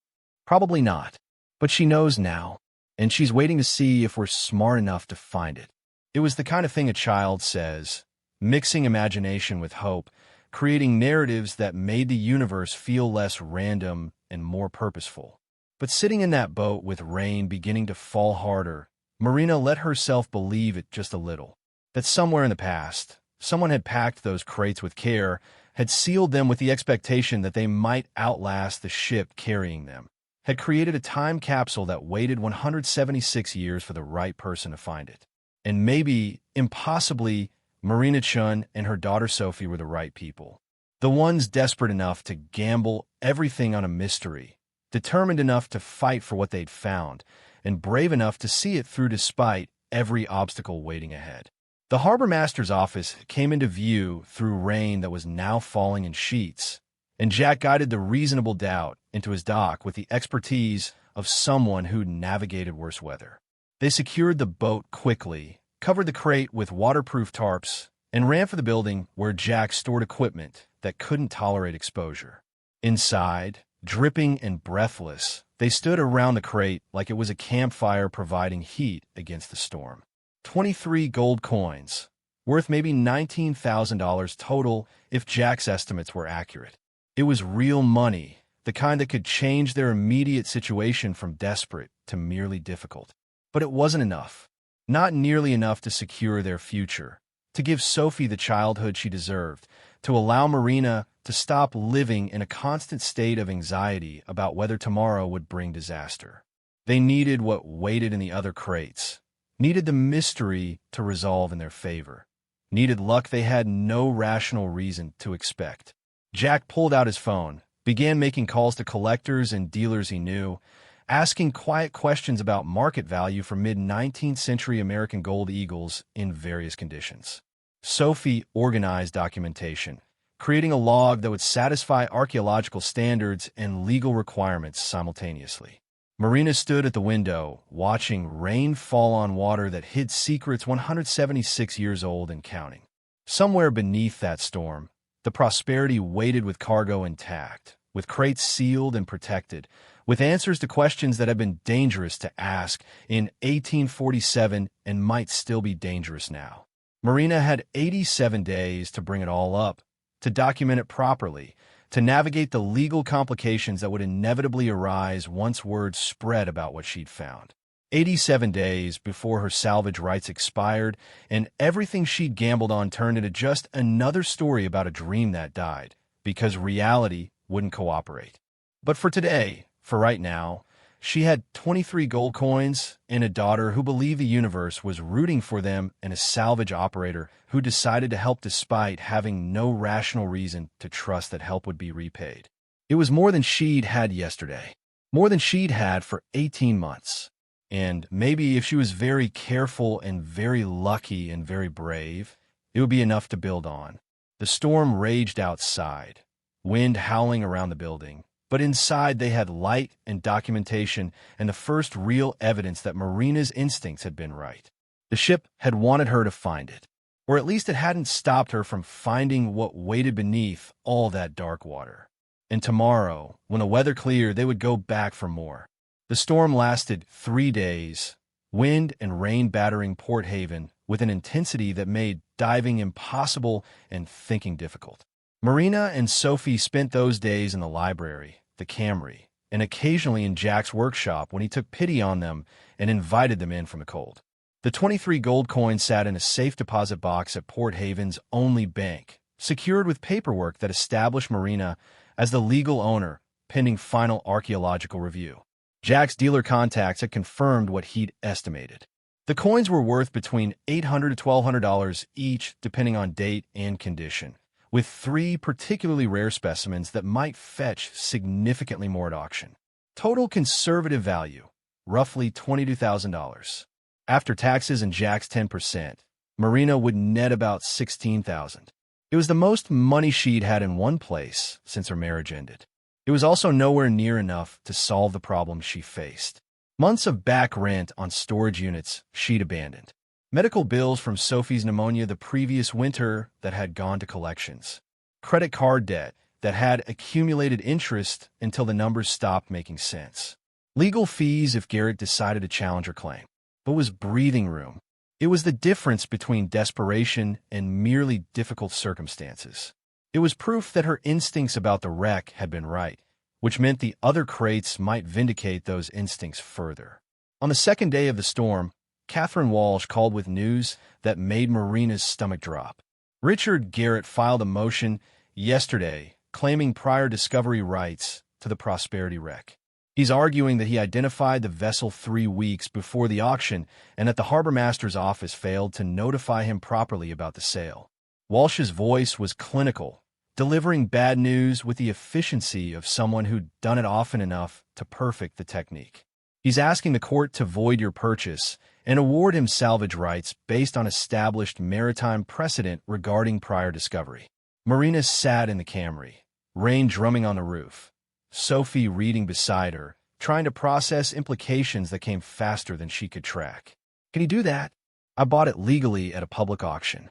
Probably not. But she knows now, and she's waiting to see if we're smart enough to find it. It was the kind of thing a child says, mixing imagination with hope, creating narratives that made the universe feel less random and more purposeful. But sitting in that boat with rain beginning to fall harder, Marina let herself believe it just a little. That somewhere in the past, someone had packed those crates with care, had sealed them with the expectation that they might outlast the ship carrying them, had created a time capsule that waited 176 years for the right person to find it. And maybe, impossibly, Marina Chen and her daughter Sophie were the right people. The ones desperate enough to gamble everything on a mystery, determined enough to fight for what they'd found, and brave enough to see it through despite every obstacle waiting ahead. The harbor master's office came into view through rain that was now falling in sheets, and Jack guided the reasonable doubt into his dock with the expertise of someone who'd navigated worse weather. They secured the boat quickly, covered the crate with waterproof tarps, and ran for the building where Jack stored equipment that couldn't tolerate exposure. Inside, dripping and breathless, they stood around the crate like it was a campfire providing heat against the storm. 23 gold coins, worth maybe $19,000 total if Jack's estimates were accurate. It was real money, the kind that could change their immediate situation from desperate to merely difficult. But it wasn't enough. Not nearly enough to secure their future, to give Sophie the childhood she deserved, to allow Marina to stop living in a constant state of anxiety about whether tomorrow would bring disaster. They needed what waited in the other crates, needed the mystery to resolve in their favor, needed luck they had no rational reason to expect. Jack pulled out his phone, began making calls to collectors and dealers he knew, asking quiet questions about market value for mid-19th century American gold eagles in various conditions. Sophie organized documentation, creating a log that would satisfy archaeological standards and legal requirements simultaneously. Marina stood at the window, watching rain fall on water that hid secrets 176 years old and counting. Somewhere beneath that storm, the Prosperity waited with cargo intact, with crates sealed and protected, with answers to questions that had been dangerous to ask in 1847 and might still be dangerous now. Marina had 87 days to bring it all up, to document it properly, to navigate the legal complications that would inevitably arise once word spread about what she'd found. 87 days before her salvage rights expired, and everything she'd gambled on turned into just another story about a dream that died, because reality wouldn't cooperate. But for today, for right now, she had 23 gold coins and a daughter who believed the universe was rooting for them and a salvage operator who decided to help despite having no rational reason to trust that help would be repaid. It was more than she'd had yesterday, more than she'd had for 18 months. And maybe if she was very careful and very lucky and very brave, it would be enough to build on. The storm raged outside, wind howling around the building, but inside they had light and documentation and the first real evidence that Marina's instincts had been right. The ship had wanted her to find it, or at least it hadn't stopped her from finding what waited beneath all that dark water. And tomorrow, when the weather cleared, they would go back for more. The storm lasted 3 days, wind and rain battering Port Haven with an intensity that made diving impossible and thinking difficult. Marina and Sophie spent those days in the library, the Camry, and occasionally in Jack's workshop when he took pity on them and invited them in from the cold. The 23 gold coins sat in a safe deposit box at Port Haven's only bank, secured with paperwork that established Marina as the legal owner, pending final archaeological review. Jack's dealer contacts had confirmed what he'd estimated. The coins were worth between $800 to $1,200 each, depending on date and condition, with 3 particularly rare specimens that might fetch significantly more at auction. Total conservative value, roughly $22,000. After taxes and Jack's 10%, Marina would net about $16,000. It was the most money she'd had in one place since her marriage ended. It was also nowhere near enough to solve the problem she faced. Months of back rent on storage units she'd abandoned. Medical bills from Sophie's pneumonia the previous winter that had gone to collections. Credit card debt that had accumulated interest until the numbers stopped making sense. Legal fees if Garrett decided to challenge her claim. But was breathing room. It was the difference between desperation and merely difficult circumstances. It was proof that her instincts about the wreck had been right, which meant the other crates might vindicate those instincts further. On the second day of the storm, Catherine Walsh called with news that made Marina's stomach drop. Richard Garrett filed a motion yesterday claiming prior discovery rights to the Prosperity wreck. He's arguing that he identified the vessel 3 weeks before the auction and that the harbor master's office failed to notify him properly about the sale. Walsh's voice was clinical, delivering bad news with the efficiency of someone who'd done it often enough to perfect the technique. He's asking the court to void your purchase and award him salvage rights based on established maritime precedent regarding prior discovery. Marina sat in the Camry, rain drumming on the roof, Sophie reading beside her, trying to process implications that came faster than she could track. Can he do that? I bought it legally at a public auction.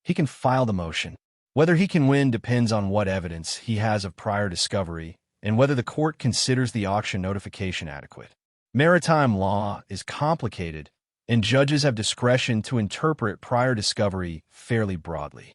He can file the motion. Whether he can win depends on what evidence he has of prior discovery and whether the court considers the auction notification adequate. Maritime law is complicated, and judges have discretion to interpret prior discovery fairly broadly.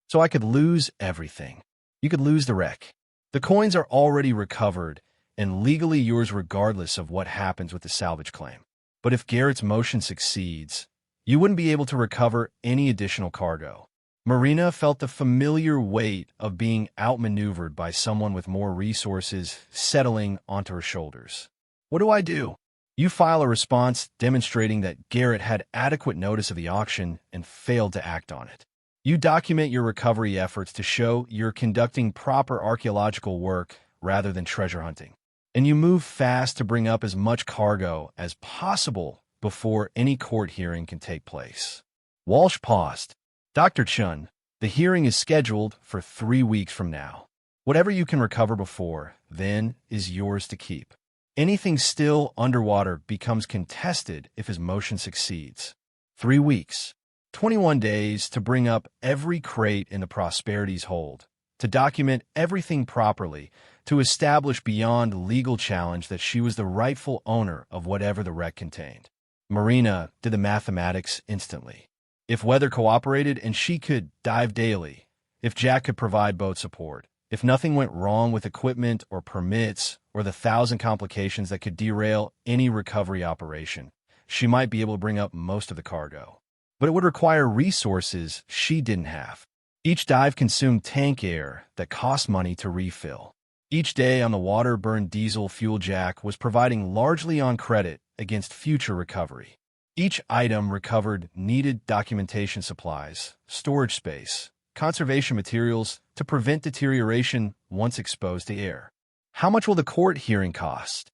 So I could lose everything. You could lose the wreck. The coins are already recovered and legally yours regardless of what happens with the salvage claim. But if Garrett's motion succeeds, you wouldn't be able to recover any additional cargo. Marina felt the familiar weight of being outmaneuvered by someone with more resources settling onto her shoulders. What do I do? You file a response demonstrating that Garrett had adequate notice of the auction and failed to act on it. You document your recovery efforts to show you're conducting proper archaeological work rather than treasure hunting. And you move fast to bring up as much cargo as possible before any court hearing can take place. Walsh paused. Dr. Chen, the hearing is scheduled for 3 weeks from now. Whatever you can recover before then is yours to keep. Anything still underwater becomes contested if his motion succeeds. 3 weeks. 21 days to bring up every crate in the Prosperity's hold, to document everything properly, to establish beyond legal challenge that she was the rightful owner of whatever the wreck contained. Marina did the mathematics instantly. If weather cooperated and she could dive daily, if Jack could provide boat support, if nothing went wrong with equipment or permits or the 1,000 complications that could derail any recovery operation, she might be able to bring up most of the cargo. But it would require resources she didn't have. Each dive consumed tank air that cost money to refill. Each day on the water burned diesel fuel Jack was providing largely on credit against future recovery. Each item recovered needed documentation supplies, storage space, conservation materials to prevent deterioration once exposed to air. How much will the court hearing cost?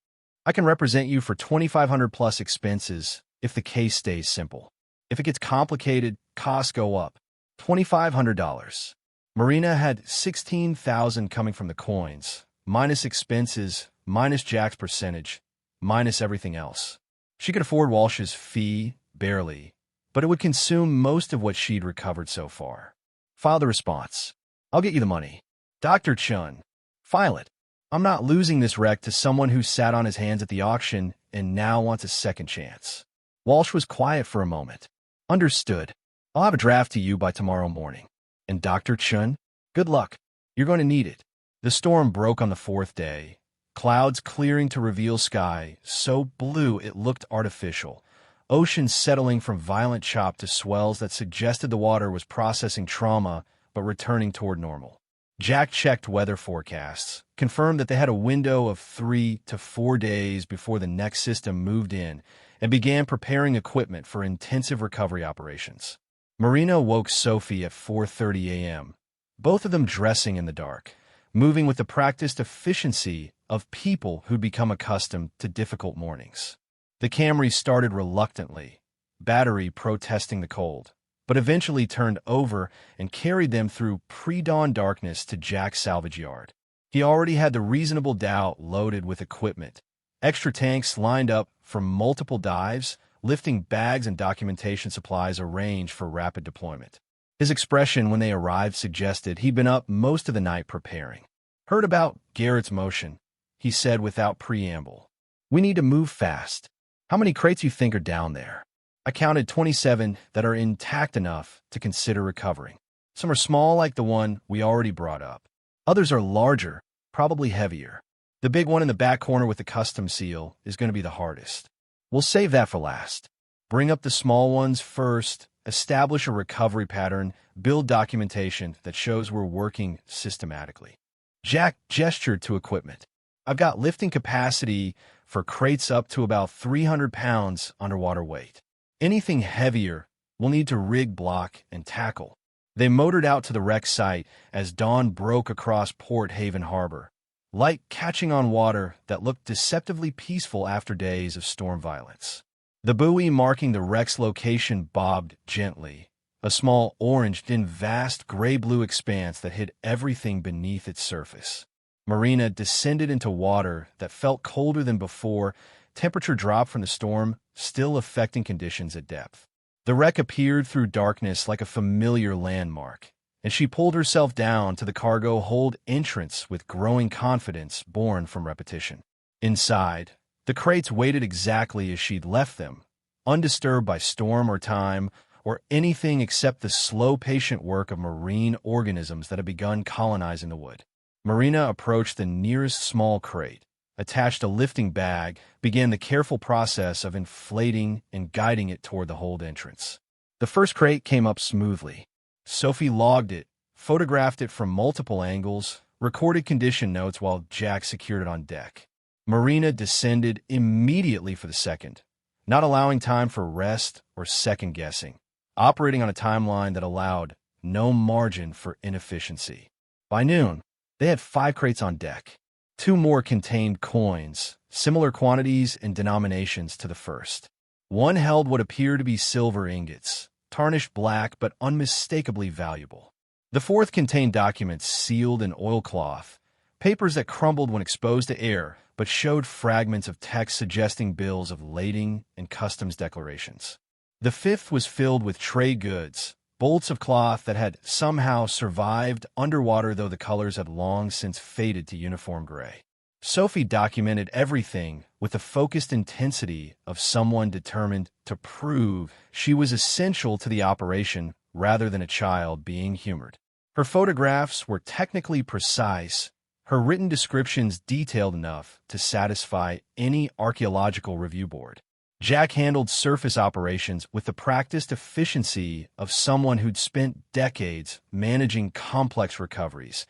I can represent you for $2,500 plus expenses if the case stays simple. If it gets complicated, costs go up. $2,500. Marina had $16,000 coming from the coins, minus expenses, minus Jack's percentage, minus everything else. She could afford Walsh's fee, barely, but it would consume most of what she'd recovered so far. File the response. I'll get you the money. Dr. Chen, file it. I'm not losing this wreck to someone who sat on his hands at the auction and now wants a second chance. Walsh was quiet for a moment. Understood. I'll have a draft to you by tomorrow morning. And Dr. Chen, good luck. You're going to need it. The storm broke on the 4th day, Clouds clearing to reveal sky, so blue it looked artificial. Oceans settling from violent chop to swells that suggested the water was processing trauma but returning toward normal. Jack checked weather forecasts, confirmed that they had a window of 3 to 4 days before the next system moved in, and began preparing equipment for intensive recovery operations. Marina woke Sophie at 4:30 a.m., both of them dressing in the dark, moving with the practiced efficiency of people who'd become accustomed to difficult mornings. The Camry started reluctantly, battery protesting the cold, but eventually turned over and carried them through pre-dawn darkness to Jack's salvage yard. He already had the reasonable doubt loaded with equipment, extra tanks lined up for multiple dives, lifting bags and documentation supplies arranged for rapid deployment. His expression when they arrived suggested he'd been up most of the night preparing. "Heard about Garrett's motion," he said without preamble. "We need to move fast. How many crates you think are down there?" "I counted 27 that are intact enough to consider recovering. Some are small like the one we already brought up. Others are larger, probably heavier. The big one in the back corner with the custom seal is going to be the hardest. We'll save that for last. Bring up the small ones first, establish a recovery pattern, build documentation that shows we're working systematically." Jack gestured to equipment. "I've got lifting capacity for crates up to about 300 pounds underwater weight. Anything heavier will need to rig, block, and tackle." They motored out to the wreck site as dawn broke across Port Haven Harbor, light catching on water that looked deceptively peaceful after days of storm violence. The buoy marking the wreck's location bobbed gently, a small orange in vast gray-blue expanse that hid everything beneath its surface. Marina descended into water that felt colder than before, temperature dropped from the storm, still affecting conditions at depth. The wreck appeared through darkness like a familiar landmark, and she pulled herself down to the cargo hold entrance with growing confidence born from repetition. Inside, the crates waited exactly as she'd left them, undisturbed by storm or time, or anything except the slow, patient work of marine organisms that had begun colonizing the wood. Marina approached the nearest small crate, attached a lifting bag, began the careful process of inflating and guiding it toward the hold entrance. The first crate came up smoothly. Sophie logged it, photographed it from multiple angles, recorded condition notes while Jack secured it on deck. Marina descended immediately for the second, not allowing time for rest or second-guessing, operating on a timeline that allowed no margin for inefficiency. By noon, they had 5 crates on deck. 2 more contained coins, similar quantities and denominations to the first. One held what appeared to be silver ingots, tarnished black but unmistakably valuable. The fourth contained documents sealed in oilcloth, papers that crumbled when exposed to air but showed fragments of text suggesting bills of lading and customs declarations. The fifth was filled with trade goods, bolts of cloth that had somehow survived underwater, though the colors had long since faded to uniform gray. Sophie documented everything with the focused intensity of someone determined to prove she was essential to the operation rather than a child being humored. Her photographs were technically precise, her written descriptions detailed enough to satisfy any archaeological review board. Jack handled surface operations with the practiced efficiency of someone who'd spent decades managing complex recoveries,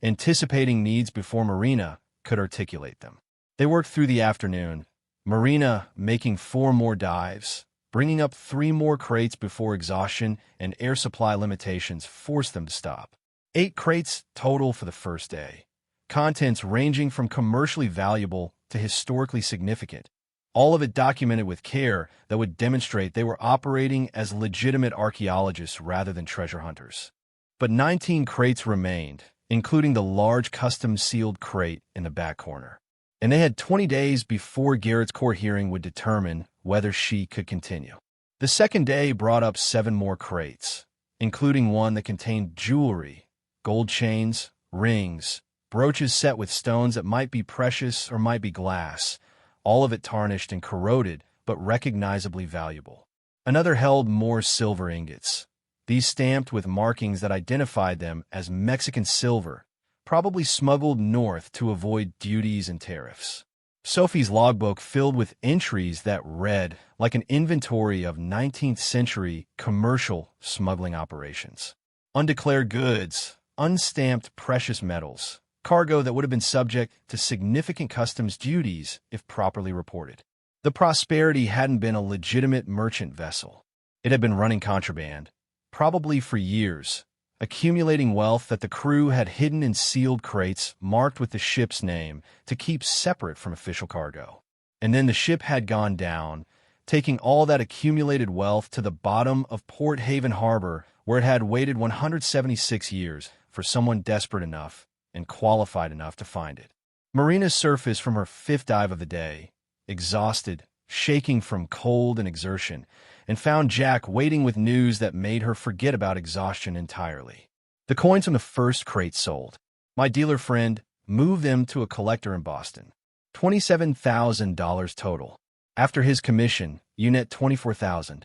anticipating needs before Marina could articulate them. They worked through the afternoon, Marina making 4 more dives, bringing up 3 more crates before exhaustion and air supply limitations forced them to stop. 8 crates total for the first day, contents ranging from commercially valuable to historically significant. All of it documented with care that would demonstrate they were operating as legitimate archaeologists rather than treasure hunters. But 19 crates remained, including the large custom-sealed crate in the back corner. And they had 20 days before Garrett's court hearing would determine whether she could continue. The second day brought up 7 more crates, including one that contained jewelry, gold chains, rings, brooches set with stones that might be precious or might be glass, all of it tarnished and corroded, but recognizably valuable. Another held more silver ingots, these stamped with markings that identified them as Mexican silver, probably smuggled north to avoid duties and tariffs. Sophie's logbook filled with entries that read like an inventory of 19th century commercial smuggling operations. Undeclared goods, unstamped precious metals, cargo that would have been subject to significant customs duties if properly reported. The Prosperity hadn't been a legitimate merchant vessel. It had been running contraband, probably for years, accumulating wealth that the crew had hidden in sealed crates marked with the ship's name to keep separate from official cargo. And then the ship had gone down, taking all that accumulated wealth to the bottom of Port Haven Harbor, where it had waited 176 years for someone desperate enough and qualified enough to find it. Marina surfaced from her fifth dive of the day, exhausted, shaking from cold and exertion, and found Jack waiting with news that made her forget about exhaustion entirely. The coins from the first crate sold. My dealer friend moved them to a collector in Boston. $27,000 total. After his commission, you net $24,000.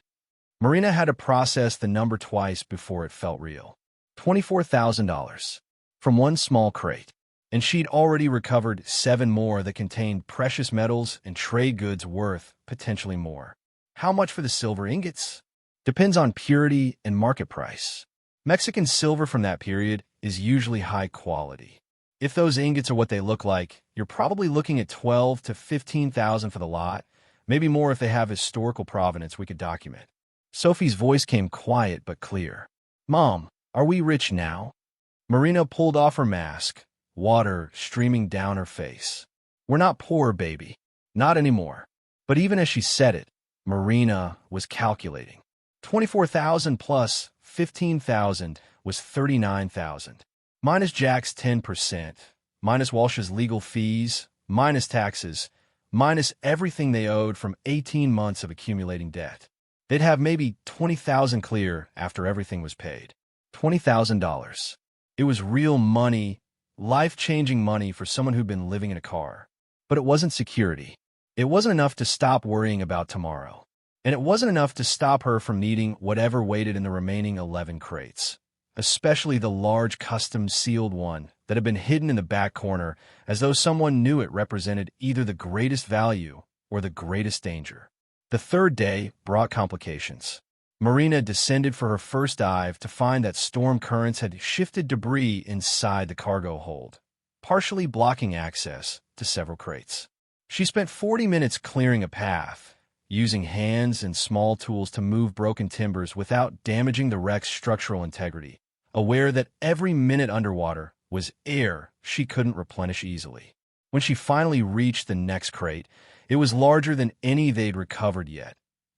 Marina had to process the number twice before it felt real. $24,000 from one small crate. And she'd already recovered 7 more that contained precious metals and trade goods worth potentially more. How much for the silver ingots? Depends on purity and market price. Mexican silver from that period is usually high quality. If those ingots are what they look like, you're probably looking at $12,000 to $15,000 for the lot, maybe more if they have historical provenance we could document. Sophie's voice came quiet but clear. Mom, are we rich now? Marina pulled off her mask, water streaming down her face. We're not poor, baby. Not anymore. But even as she said it, Marina was calculating. 24,000 plus 15,000 was 39,000. Minus Jack's 10%, minus Walsh's legal fees, minus taxes, minus everything they owed from 18 months of accumulating debt. They'd have maybe 20,000 clear after everything was paid. $20,000. It was real money, life-changing money for someone who'd been living in a car. But it wasn't security. It wasn't enough to stop worrying about tomorrow. And it wasn't enough to stop her from needing whatever waited in the remaining 11 crates, especially the large custom-sealed one that had been hidden in the back corner as though someone knew it represented either the greatest value or the greatest danger. The third day brought complications. Marina descended for her first dive to find that storm currents had shifted debris inside the cargo hold, partially blocking access to several crates. She spent 40 minutes clearing a path, using hands and small tools to move broken timbers without damaging the wreck's structural integrity, aware that every minute underwater was air she couldn't replenish easily. When she finally reached the next crate, it was larger than any they'd recovered yet,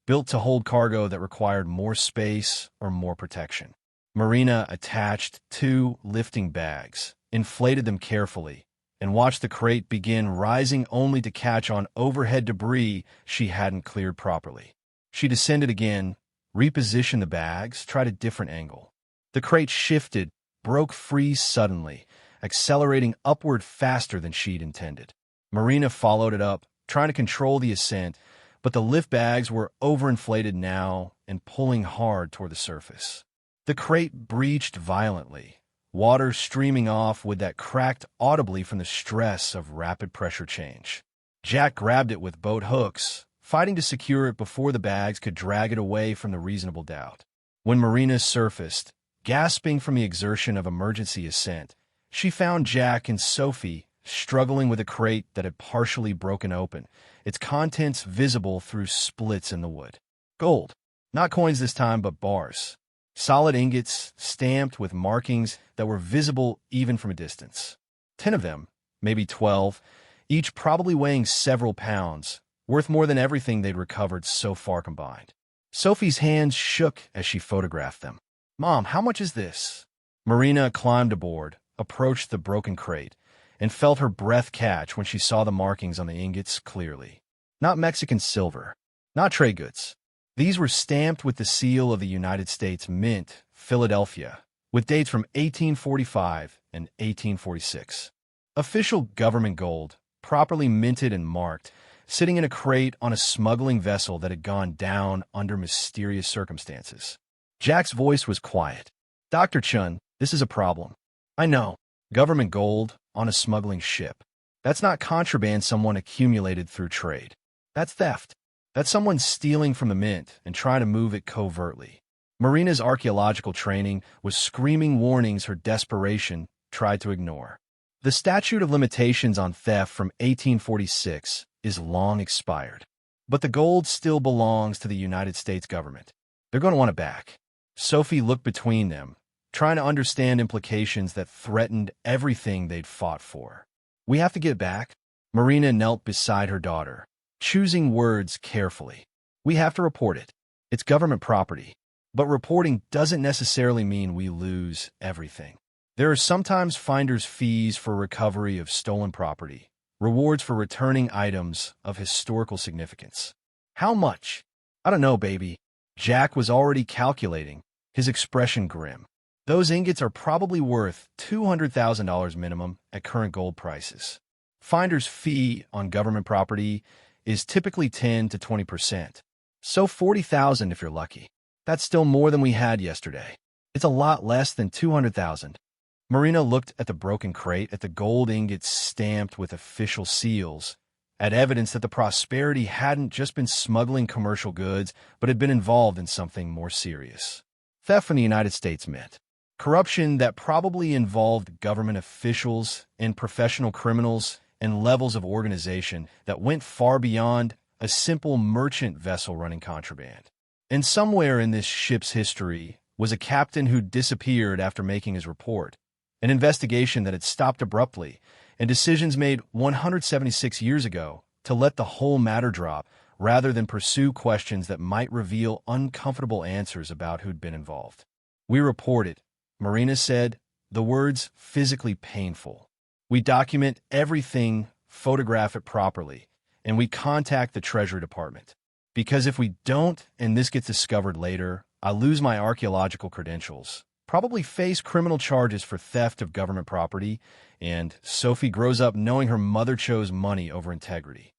built to hold cargo that required more space or more protection. Marina attached 2 lifting bags, inflated them carefully, and watched the crate begin rising only to catch on overhead debris she hadn't cleared properly. She descended again, repositioned the bags, tried a different angle. The crate shifted, broke free suddenly, accelerating upward faster than she'd intended. Marina followed it up, trying to control the ascent, but the lift bags were overinflated now and pulling hard toward the surface. The crate breached violently, water streaming off with that cracked audibly from the stress of rapid pressure change. Jack grabbed it with boat hooks, fighting to secure it before the bags could drag it away from the reasonable doubt. When Marina surfaced, gasping from the exertion of emergency ascent, she found Jack and Sophie struggling with a crate that had partially broken open, its contents visible through splits in the wood. Gold. Not coins this time, but bars. Solid ingots, stamped with markings that were visible even from a distance. 10 of them, maybe 12, each probably weighing several pounds, worth more than everything they'd recovered so far combined. Sophie's hands shook as she photographed them. Mom, how much is this? Marina climbed aboard, approached the broken crate, and felt her breath catch when she saw the markings on the ingots clearly. Not Mexican silver, not trade goods. These were stamped with the seal of the United States Mint, Philadelphia, with dates from 1845 and 1846. Official government gold, properly minted and marked, sitting in a crate on a smuggling vessel that had gone down under mysterious circumstances. Jack's voice was quiet. Dr. Chen, this is a problem. I know. Government gold on a smuggling ship. That's not contraband someone accumulated through trade. That's theft. That's someone stealing from the mint and trying to move it covertly. Marina's archaeological training was screaming warnings her desperation tried to ignore. The statute of limitations on theft from 1846 is long expired. But the gold still belongs to the United States government. They're going to want it back. Sophie looked between them, trying to understand implications that threatened everything they'd fought for. We have to get it back. Marina knelt beside her daughter, choosing words carefully. We have to report it. It's government property. But reporting doesn't necessarily mean we lose everything. There are sometimes finder's fees for recovery of stolen property, rewards for returning items of historical significance. How much? I don't know, baby. Jack was already calculating, his expression grim. Those ingots are probably worth $200,000 minimum at current gold prices. Finder's fee on government property is typically 10 to 20%. So $40,000 if you're lucky. That's still more than we had yesterday. It's a lot less than $200,000. Marina looked at the broken crate, at the gold ingots stamped with official seals, at evidence that the Prosperity hadn't just been smuggling commercial goods, but had been involved in something more serious. Theft from the United States Mint. Corruption that probably involved government officials and professional criminals and levels of organization that went far beyond a simple merchant vessel running contraband. And somewhere in this ship's history was a captain who disappeared after making his report, an investigation that had stopped abruptly, and decisions made 176 years ago to let the whole matter drop rather than pursue questions that might reveal uncomfortable answers about who'd been involved. We reported, Marina said, the words physically painful. We document everything, photograph it properly, and we contact the Treasury Department. Because if we don't, and this gets discovered later, I lose my archaeological credentials, probably face criminal charges for theft of government property, and Sophie grows up knowing her mother chose money over integrity.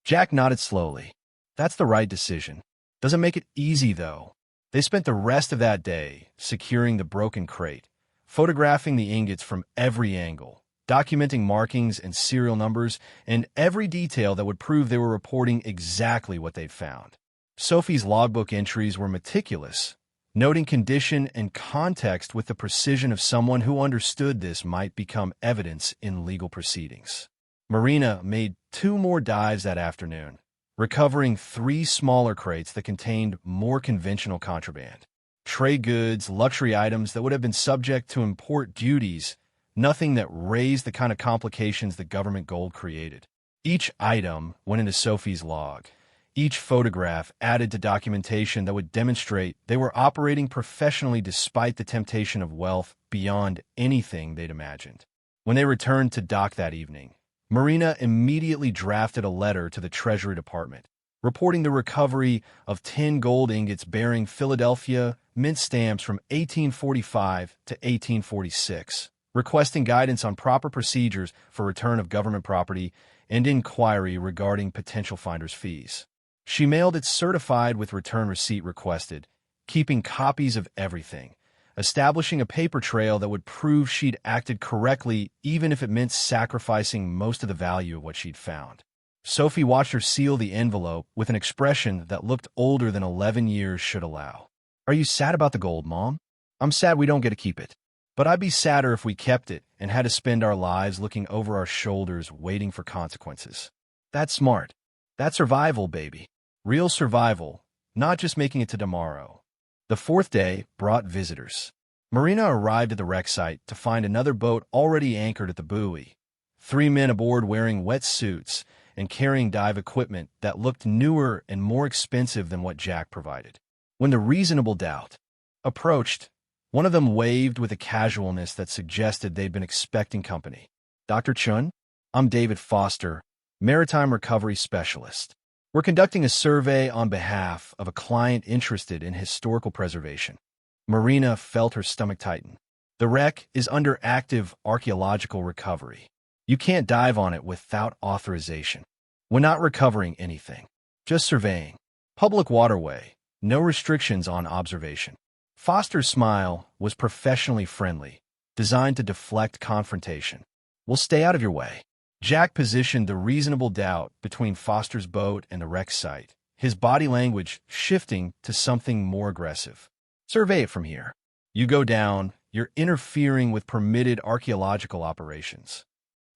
Jack nodded slowly. That's the right decision. Doesn't make it easy, though. They spent the rest of that day securing the broken crate, photographing the ingots from every angle, documenting markings and serial numbers, and every detail that would prove they were reporting exactly what they'd found. Sophie's logbook entries were meticulous, noting condition and context with the precision of someone who understood this might become evidence in legal proceedings. Marina made 2 more dives that afternoon, recovering 3 smaller crates that contained more conventional contraband. Trade goods, luxury items that would have been subject to import duties, nothing that raised the kind of complications that government gold created. Each item went into Sophie's log. Each photograph added to documentation that would demonstrate they were operating professionally despite the temptation of wealth beyond anything they'd imagined. When they returned to dock that evening, Marina immediately drafted a letter to the Treasury Department, reporting the recovery of 10 gold ingots bearing Philadelphia mint stamps from 1845 to 1846, requesting guidance on proper procedures for return of government property and inquiry regarding potential finder's fees. She mailed it certified with return receipt requested, keeping copies of everything, establishing a paper trail that would prove she'd acted correctly even if it meant sacrificing most of the value of what she'd found. Sophie watched her seal the envelope with an expression that looked older than 11 years should allow. Are you sad about the gold, Mom? I'm sad we don't get to keep it. But I'd be sadder if we kept it and had to spend our lives looking over our shoulders waiting for consequences. That's smart. That's survival, baby. Real survival, not just making it to tomorrow. The 4th day brought visitors. Marina arrived at the wreck site to find another boat already anchored at the buoy. 3 men aboard wearing wet suits and carrying dive equipment that looked newer and more expensive than what Jack provided. When the reasonable doubt approached, one of them waved with a casualness that suggested they'd been expecting company. Dr. Chen, I'm David Foster, Maritime Recovery Specialist. We're conducting a survey on behalf of a client interested in historical preservation. Marina felt her stomach tighten. The wreck is under active archaeological recovery. You can't dive on it without authorization. We're not recovering anything, just surveying. Public waterway, no restrictions on observation. Foster's smile was professionally friendly, designed to deflect confrontation. "We'll stay out of your way." Jack positioned the reasonable doubt between Foster's boat and the wreck site, his body language shifting to something more aggressive. "Survey it from here. You go down, you're interfering with permitted archaeological operations.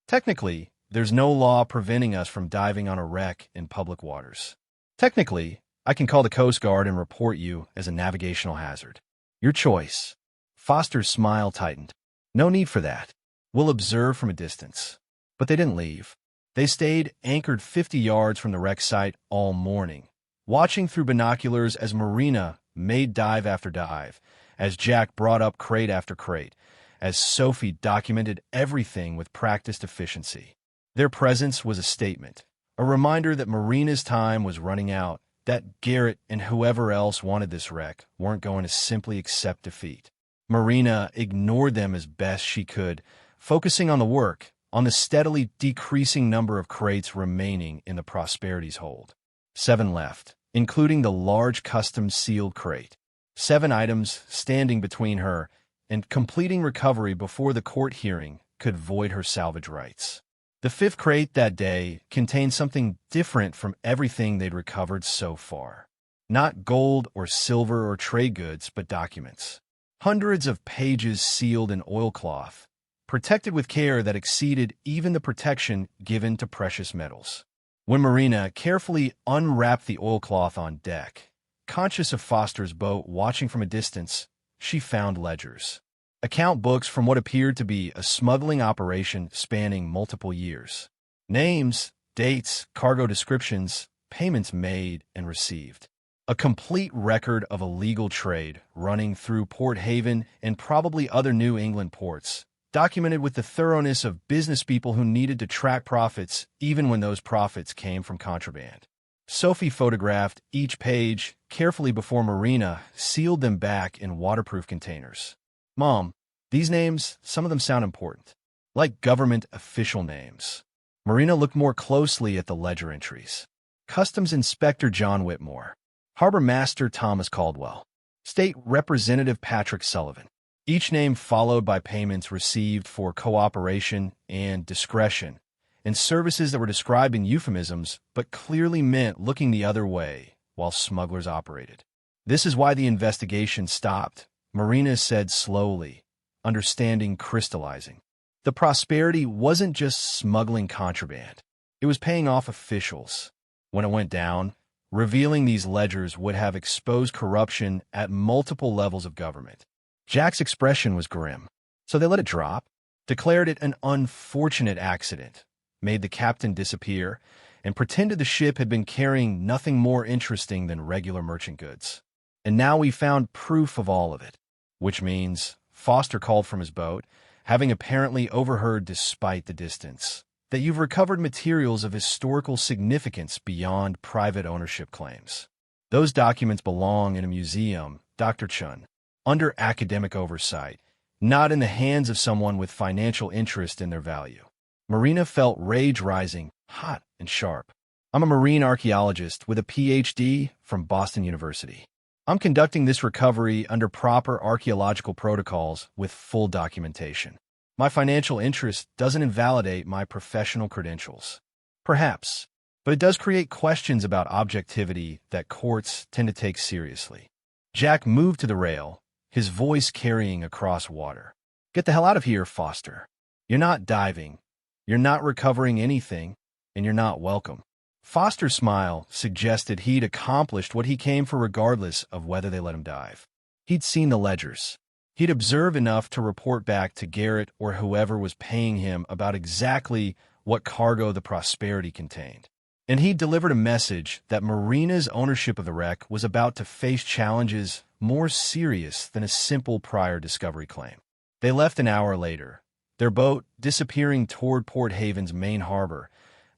Technically, there's no law preventing us from diving on a wreck in public waters. Technically, I can call the Coast Guard and report you as a navigational hazard. Your choice." Foster's smile tightened. "No need for that. We'll observe from a distance." But they didn't leave. They stayed anchored 50 yards from the wreck site all morning, watching through binoculars as Marina made dive after dive, as Jack brought up crate after crate, as Sophie documented everything with practiced efficiency. Their presence was a statement, a reminder that Marina's time was running out, that Garrett and whoever else wanted this wreck weren't going to simply accept defeat. Marina ignored them as best she could, focusing on the work, on the steadily decreasing number of crates remaining in the Prosperity's hold. 7 left, including the large custom-sealed crate. 7 items standing between her and completing recovery before the court hearing could void her salvage rights. The 5th crate that day contained something different from everything they'd recovered so far. Not gold or silver or trade goods, but documents. Hundreds of pages sealed in oilcloth, protected with care that exceeded even the protection given to precious metals. When Marina carefully unwrapped the oilcloth on deck, conscious of Foster's boat watching from a distance, she found ledgers. Account books from what appeared to be a smuggling operation spanning multiple years. Names, dates, cargo descriptions, payments made and received. A complete record of illegal trade running through Port Haven and probably other New England ports, documented with the thoroughness of business people who needed to track profits even when those profits came from contraband. Sophie photographed each page carefully before Marina sealed them back in waterproof containers. "Mom, these names, some of them sound important. Like government official names." Marina looked more closely at the ledger entries. Customs Inspector John Whitmore. Harbor Master Thomas Caldwell. State Representative Patrick Sullivan. Each name followed by payments received for cooperation and discretion, and services that were described in euphemisms but clearly meant looking the other way while smugglers operated. "This is why the investigation stopped," Marina said slowly, understanding crystallizing. The Prosperity wasn't just smuggling contraband. It was paying off officials. When it went down, revealing these ledgers would have exposed corruption at multiple levels of government. Jack's expression was grim. So they let it drop, declared it an unfortunate accident, made the captain disappear, and pretended the ship had been carrying nothing more interesting than regular merchant goods. And now we found proof of all of it, which means Foster called from his boat, having apparently overheard despite the distance, that you've recovered materials of historical significance beyond private ownership claims. Those documents belong in a museum, Dr. Chen, under academic oversight, not in the hands of someone with financial interest in their value. Marina felt rage rising, hot and sharp. "I'm a marine archaeologist with a PhD from Boston University. I'm conducting this recovery under proper archaeological protocols with full documentation. My financial interest doesn't invalidate my professional credentials. Perhaps, but it does create questions about objectivity that courts tend to take seriously." Jack moved to the rail, his voice carrying across water. "Get the hell out of here, Foster. You're not diving, you're not recovering anything, and you're not welcome." Foster's smile suggested he'd accomplished what he came for regardless of whether they let him dive. He'd seen the ledgers. He'd observed enough to report back to Garrett or whoever was paying him about exactly what cargo the Prosperity contained. And he'd delivered a message that Marina's ownership of the wreck was about to face challenges more serious than a simple prior discovery claim. They left an hour later, their boat disappearing toward Port Haven's main harbor,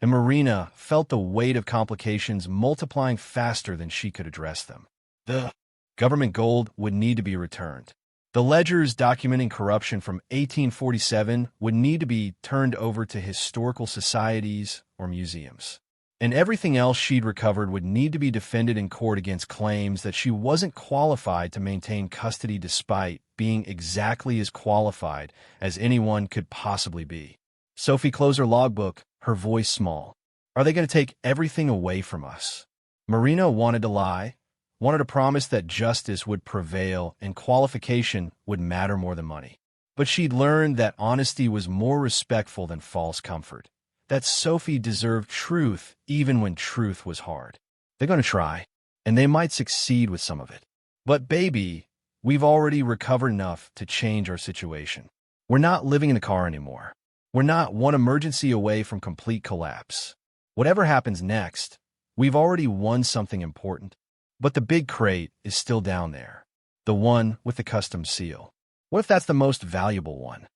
and Marina felt the weight of complications multiplying faster than she could address them. The government gold would need to be returned. The ledgers documenting corruption from 1847 would need to be turned over to historical societies or museums. and everything else she'd recovered would need to be defended in court against claims that she wasn't qualified to maintain custody despite being exactly as qualified as anyone could possibly be. Sophie closed her logbook, her voice small. Are they going to take everything away from us? Marina wanted to lie, wanted to promise that justice would prevail and qualification would matter more than money. But she'd learned that honesty was more respectful than false comfort, that Sophie deserved truth even when truth was hard. They're going to try, and they might succeed with some of it. But baby, we've already recovered enough to change our situation. We're not living in the car anymore. We're not one emergency away from complete collapse. Whatever happens next, we've already won something important. But the big crate is still down there, the one with the custom seal. What if that's the most valuable one?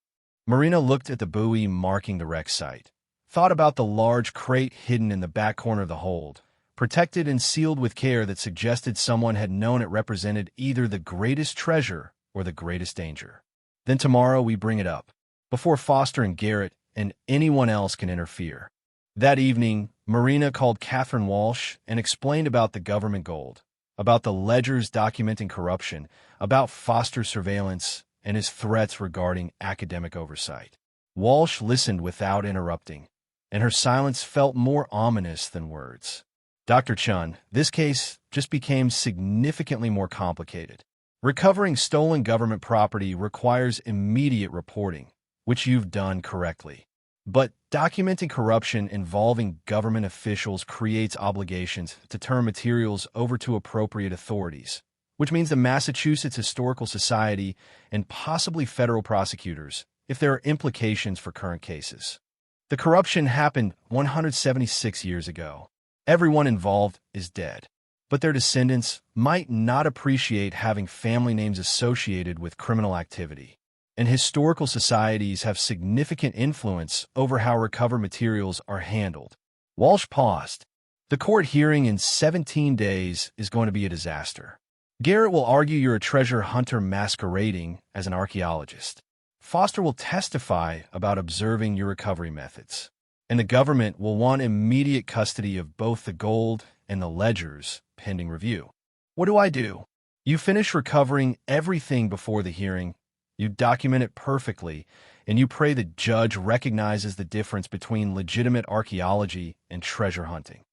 Marina looked at the buoy marking the wreck site, thought about the large crate hidden in the back corner of the hold, protected and sealed with care that suggested someone had known it represented either the greatest treasure or the greatest danger. Then tomorrow we bring it up, before Foster and Garrett and anyone else can interfere. That evening, Marina called Catherine Walsh and explained about the government gold, about the ledgers documenting corruption, about Foster's surveillance, and his threats regarding academic oversight. Walsh listened without interrupting, and her silence felt more ominous than words. Dr. Chen, this case just became significantly more complicated. Recovering stolen government property requires immediate reporting, which you've done correctly. But documenting corruption involving government officials creates obligations to turn materials over to appropriate authorities, which means the Massachusetts Historical Society and possibly federal prosecutors, if there are implications for current cases. The corruption happened 176 years ago. Everyone involved is dead, but their descendants might not appreciate having family names associated with criminal activity. And historical societies have significant influence over how recovered materials are handled. Walsh paused. The court hearing in 17 days is going to be a disaster. Garrett will argue you're a treasure hunter masquerading as an archaeologist. Foster will testify about observing your recovery methods. And the government will want immediate custody of both the gold and the ledgers pending review. What do? You finish recovering everything before the hearing. You document it perfectly, and you pray the judge recognizes the difference between legitimate archaeology and treasure hunting.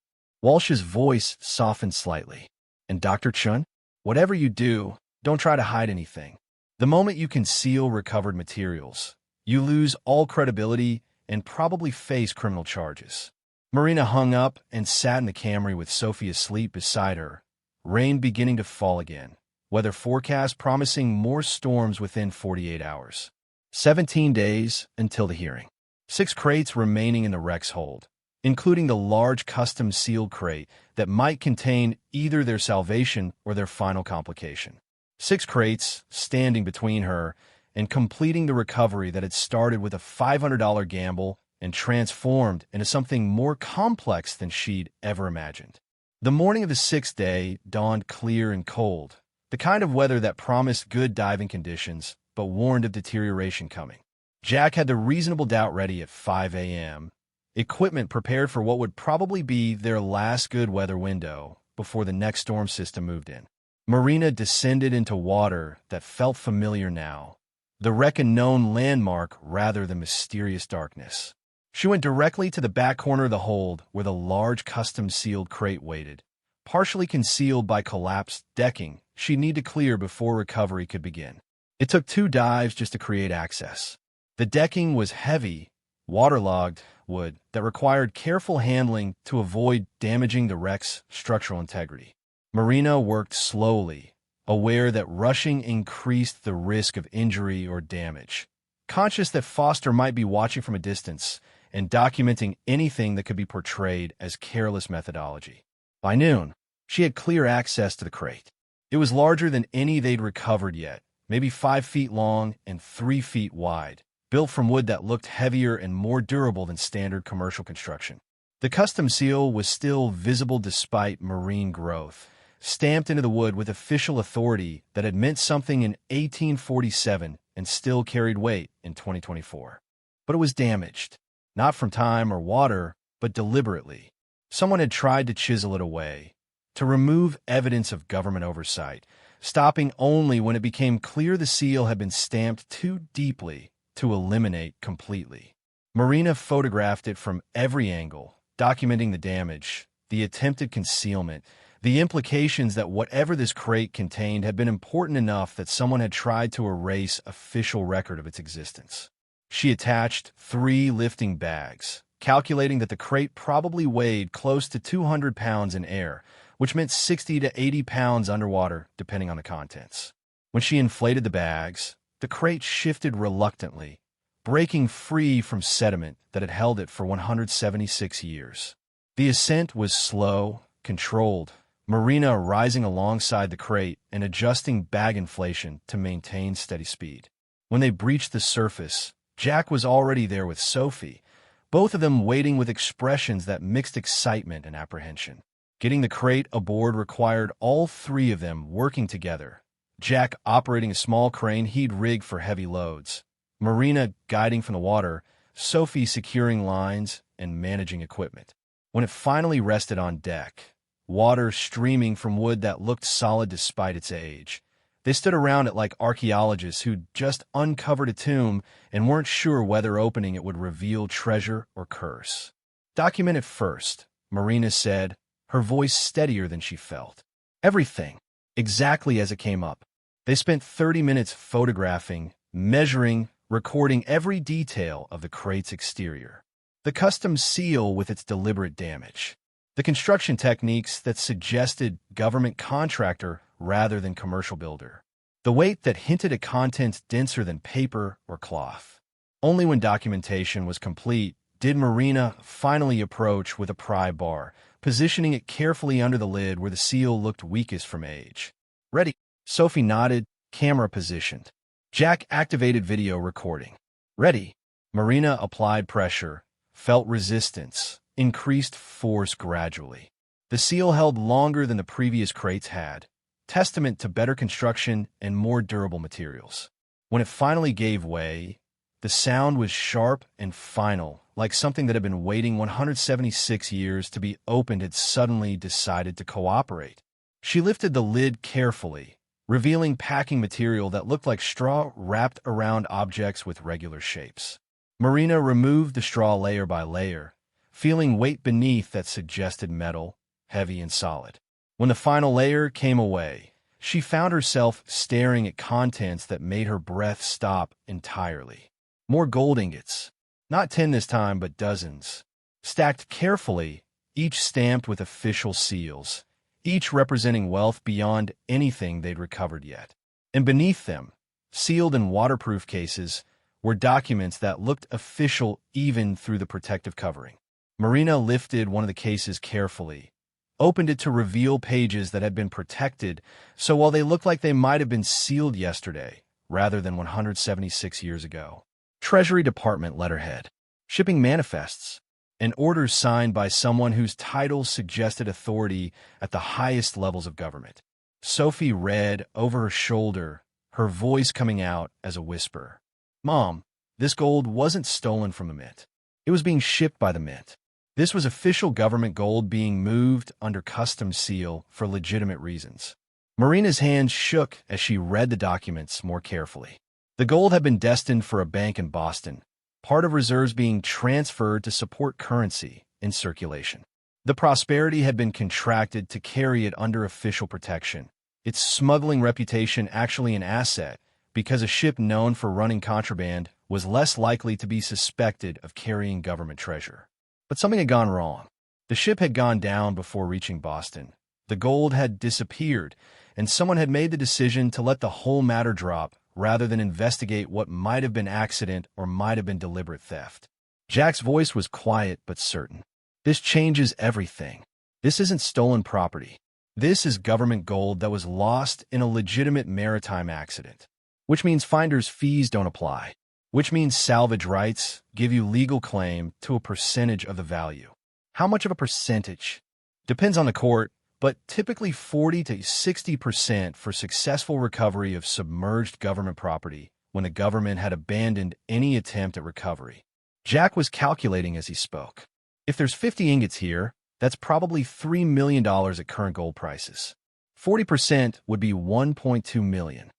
Walsh's voice softened slightly. And Dr. Chen, whatever you do, don't try to hide anything. The moment you conceal recovered materials, you lose all credibility and probably face criminal charges. Marina hung up and sat in the Camry with Sophie asleep beside her, rain beginning to fall again. Weather forecast promising more storms within 48 hours. 17 days until the hearing. 6 crates remaining in the wreck's hold, including the large custom-sealed crate that might contain either their salvation or their final complication. 6 crates standing between her and completing the recovery that had started with a $500 gamble and transformed into something more complex than she'd ever imagined. The morning of the 6th day dawned clear and cold, the kind of weather that promised good diving conditions, but warned of deterioration coming. Jack had the reasonable doubt ready at 5 a.m., equipment prepared for what would probably be their last good weather window before the next storm system moved in. Marina descended into water that felt familiar now, the wreck a known landmark rather than mysterious darkness. She went directly to the back corner of the hold where the large custom-sealed crate waited, partially concealed by collapsed decking she'd need to clear before recovery could begin. It took 2 dives just to create access. The decking was heavy, waterlogged wood that required careful handling to avoid damaging the wreck's structural integrity. Marina worked slowly, aware that rushing increased the risk of injury or damage, conscious that Foster might be watching from a distance and documenting anything that could be portrayed as careless methodology. By noon, she had clear access to the crate. It was larger than any they'd recovered yet, maybe 5 feet long and 3 feet wide, built from wood that looked heavier and more durable than standard commercial construction. The custom seal was still visible despite marine growth, stamped into the wood with official authority that had meant something in 1847 and still carried weight in 2024. But it was damaged, not from time or water, but deliberately. Someone had tried to chisel it away, to remove evidence of government oversight, stopping only when it became clear the seal had been stamped too deeply to eliminate completely. Marina photographed it from every angle, documenting the damage, the attempted concealment, the implications that whatever this crate contained had been important enough that someone had tried to erase official record of its existence. She attached 3 lifting bags, calculating that the crate probably weighed close to 200 pounds in air, which meant 60 to 80 pounds underwater, depending on the contents. When she inflated the bags, the crate shifted reluctantly, breaking free from sediment that had held it for 176 years. The ascent was slow, controlled, Marina rising alongside the crate and adjusting bag inflation to maintain steady speed. When they breached the surface, Jack was already there with Sophie, both of them waiting with expressions that mixed excitement and apprehension. Getting the crate aboard required all 3 of them working together, Jack operating a small crane he'd rigged for heavy loads, Marina guiding from the water, Sophie securing lines and managing equipment. When it finally rested on deck, water streaming from wood that looked solid despite its age, they stood around it like archaeologists who'd just uncovered a tomb and weren't sure whether opening it would reveal treasure or curse. "Document it first," Marina said, her voice steadier than she felt. "Everything, exactly as it came up." They spent 30 minutes photographing, measuring, recording every detail of the crate's exterior. The custom seal with its deliberate damage. The construction techniques that suggested government contractor rather than commercial builder. The weight that hinted at contents denser than paper or cloth. Only when documentation was complete did Marina finally approach with a pry bar, positioning it carefully under the lid where the seal looked weakest from age. "Ready?" Sophie nodded, camera positioned. Jack activated video recording. "Ready?" Marina applied pressure, felt resistance, increased force gradually. The seal held longer than the previous crates had, testament to better construction and more durable materials. When it finally gave way, the sound was sharp and final, like something that had been waiting 176 years to be opened had suddenly decided to cooperate. She lifted the lid carefully, revealing packing material that looked like straw wrapped around objects with regular shapes. Marina removed the straw layer by layer, feeling weight beneath that suggested metal, heavy and solid. When the final layer came away, she found herself staring at contents that made her breath stop entirely. More gold ingots. Not 10 this time, but dozens. Stacked carefully, each stamped with official seals, each representing wealth beyond anything they'd recovered yet. And beneath them, sealed in waterproof cases, were documents that looked official even through the protective covering. Marina lifted one of the cases carefully, opened it to reveal pages that had been protected, so while they looked like they might have been sealed yesterday, rather than 176 years ago. Treasury Department letterhead. Shipping manifests. And orders signed by someone whose title suggested authority at the highest levels of government. Sophie read over her shoulder, her voice coming out as a whisper. "Mom, this gold wasn't stolen from the mint. It was being shipped by the mint. This was official government gold being moved under customs seal for legitimate reasons." Marina's hands shook as she read the documents more carefully. The gold had been destined for a bank in Boston, part of reserves being transferred to support currency in circulation. The Prosperity had been contracted to carry it under official protection, its smuggling reputation actually an asset, because a ship known for running contraband was less likely to be suspected of carrying government treasure. But something had gone wrong. The ship had gone down before reaching Boston. The gold had disappeared, and someone had made the decision to let the whole matter drop rather than investigate what might have been accident or might have been deliberate theft. Jack's voice was quiet but certain. "This changes everything. This isn't stolen property. This is government gold that was lost in a legitimate maritime accident. Which means finder's fees don't apply. Which means salvage rights give you legal claim to a percentage of the value. How much of a percentage? Depends on the court, but typically 40 to 60% for successful recovery of submerged government property when the government had abandoned any attempt at recovery." Jack was calculating as he spoke. "If there's 50 ingots here, That's probably $3 million at current gold prices. 40% would be $1.2 million.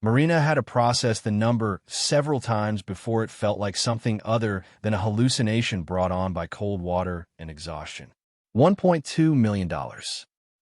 Marina had to process the number several times before it felt like something other than a hallucination brought on by cold water and exhaustion. $1.2 million.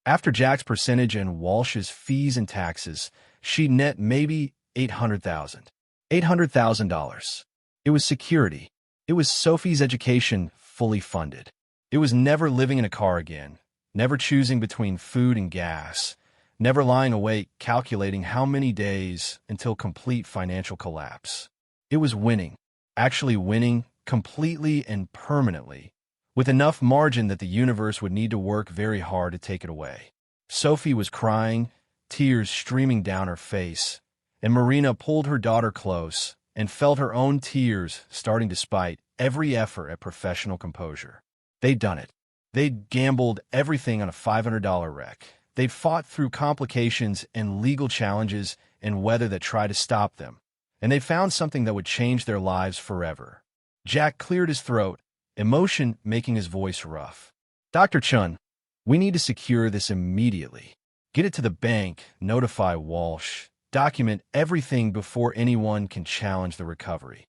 After Jack's percentage and Walsh's fees and taxes, she'd net maybe $800,000. $800,000. It was security. It was Sophie's education fully funded. It was never living in a car again, never choosing between food and gas, never lying awake calculating how many days until complete financial collapse. It was winning, actually winning completely and permanently, with enough margin that the universe would need to work very hard to take it away. Sophie was crying, tears streaming down her face, and Marina pulled her daughter close and felt her own tears starting to spite every effort at professional composure. They'd done it. They'd gambled everything on a $500 wreck. They'd fought through complications and legal challenges and weather that tried to stop them, and they found something that would change their lives forever. Jack cleared his throat, emotion making his voice rough. Dr. Chen, we need to secure this immediately. Get it to the bank, notify Walsh, document everything before anyone can challenge the recovery.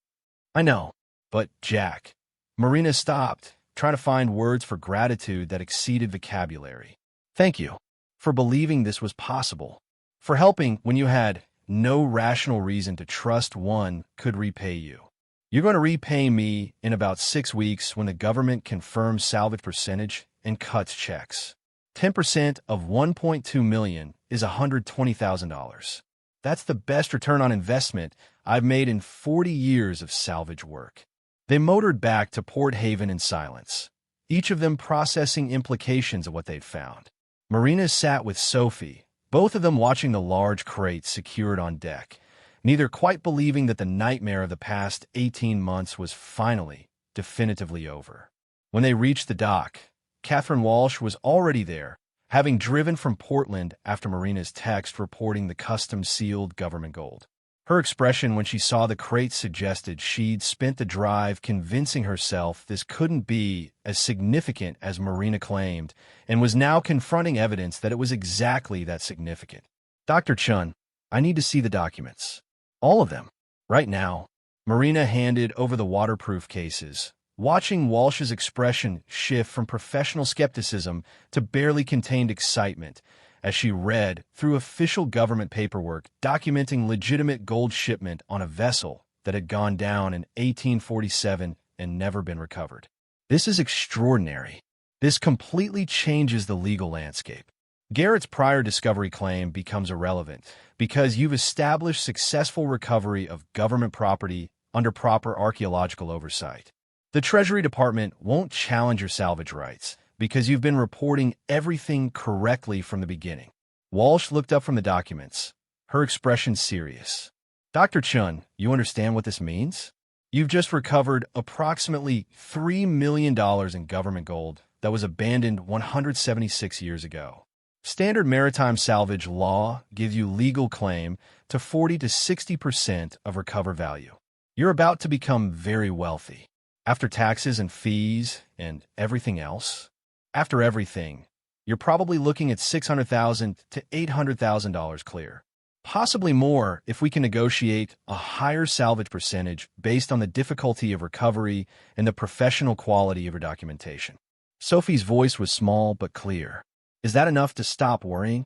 I know, but Jack. Marina stopped, trying to find words for gratitude that exceeded vocabulary. Thank you. For believing this was possible, for helping when you had no rational reason to trust one could repay you. You're going to repay me in about 6 weeks when the government confirms salvage percentage and cuts checks. 10% of $1.2 million is $120,000. That's the best return on investment I've made in 40 years of salvage work. They motored back to Port Haven in silence, each of them processing implications of what they'd found. Marina sat with Sophie, both of them watching the large crate secured on deck, neither quite believing that the nightmare of the past 18 months was finally, definitively over. When they reached the dock, Catherine Walsh was already there, having driven from Portland after Marina's text reporting the custom-sealed government gold. Her expression when she saw the crate suggested she'd spent the drive convincing herself this couldn't be as significant as Marina claimed, and was now confronting evidence that it was exactly that significant. Dr. Chen, I need to see the documents. All of them. Right now. Marina handed over the waterproof cases, watching Walsh's expression shift from professional skepticism to barely contained excitement, as she read through official government paperwork documenting legitimate gold shipment on a vessel that had gone down in 1847 and never been recovered. This is extraordinary. This completely changes the legal landscape. Garrett's prior discovery claim becomes irrelevant because you've established successful recovery of government property under proper archaeological oversight. The Treasury Department won't challenge your salvage rights, because you've been reporting everything correctly from the beginning. Walsh looked up from the documents, her expression serious. Dr. Chen, you understand what this means? You've just recovered approximately $3 million in government gold that was abandoned 176 years ago. Standard maritime salvage law gives you legal claim to 40 to 60% of recover value. You're about to become very wealthy. After taxes and fees and everything else, after everything, you're probably looking at $600,000 to $800,000 clear. Possibly more if we can negotiate a higher salvage percentage based on the difficulty of recovery and the professional quality of your documentation. Sophie's voice was small but clear. Is that enough to stop worrying?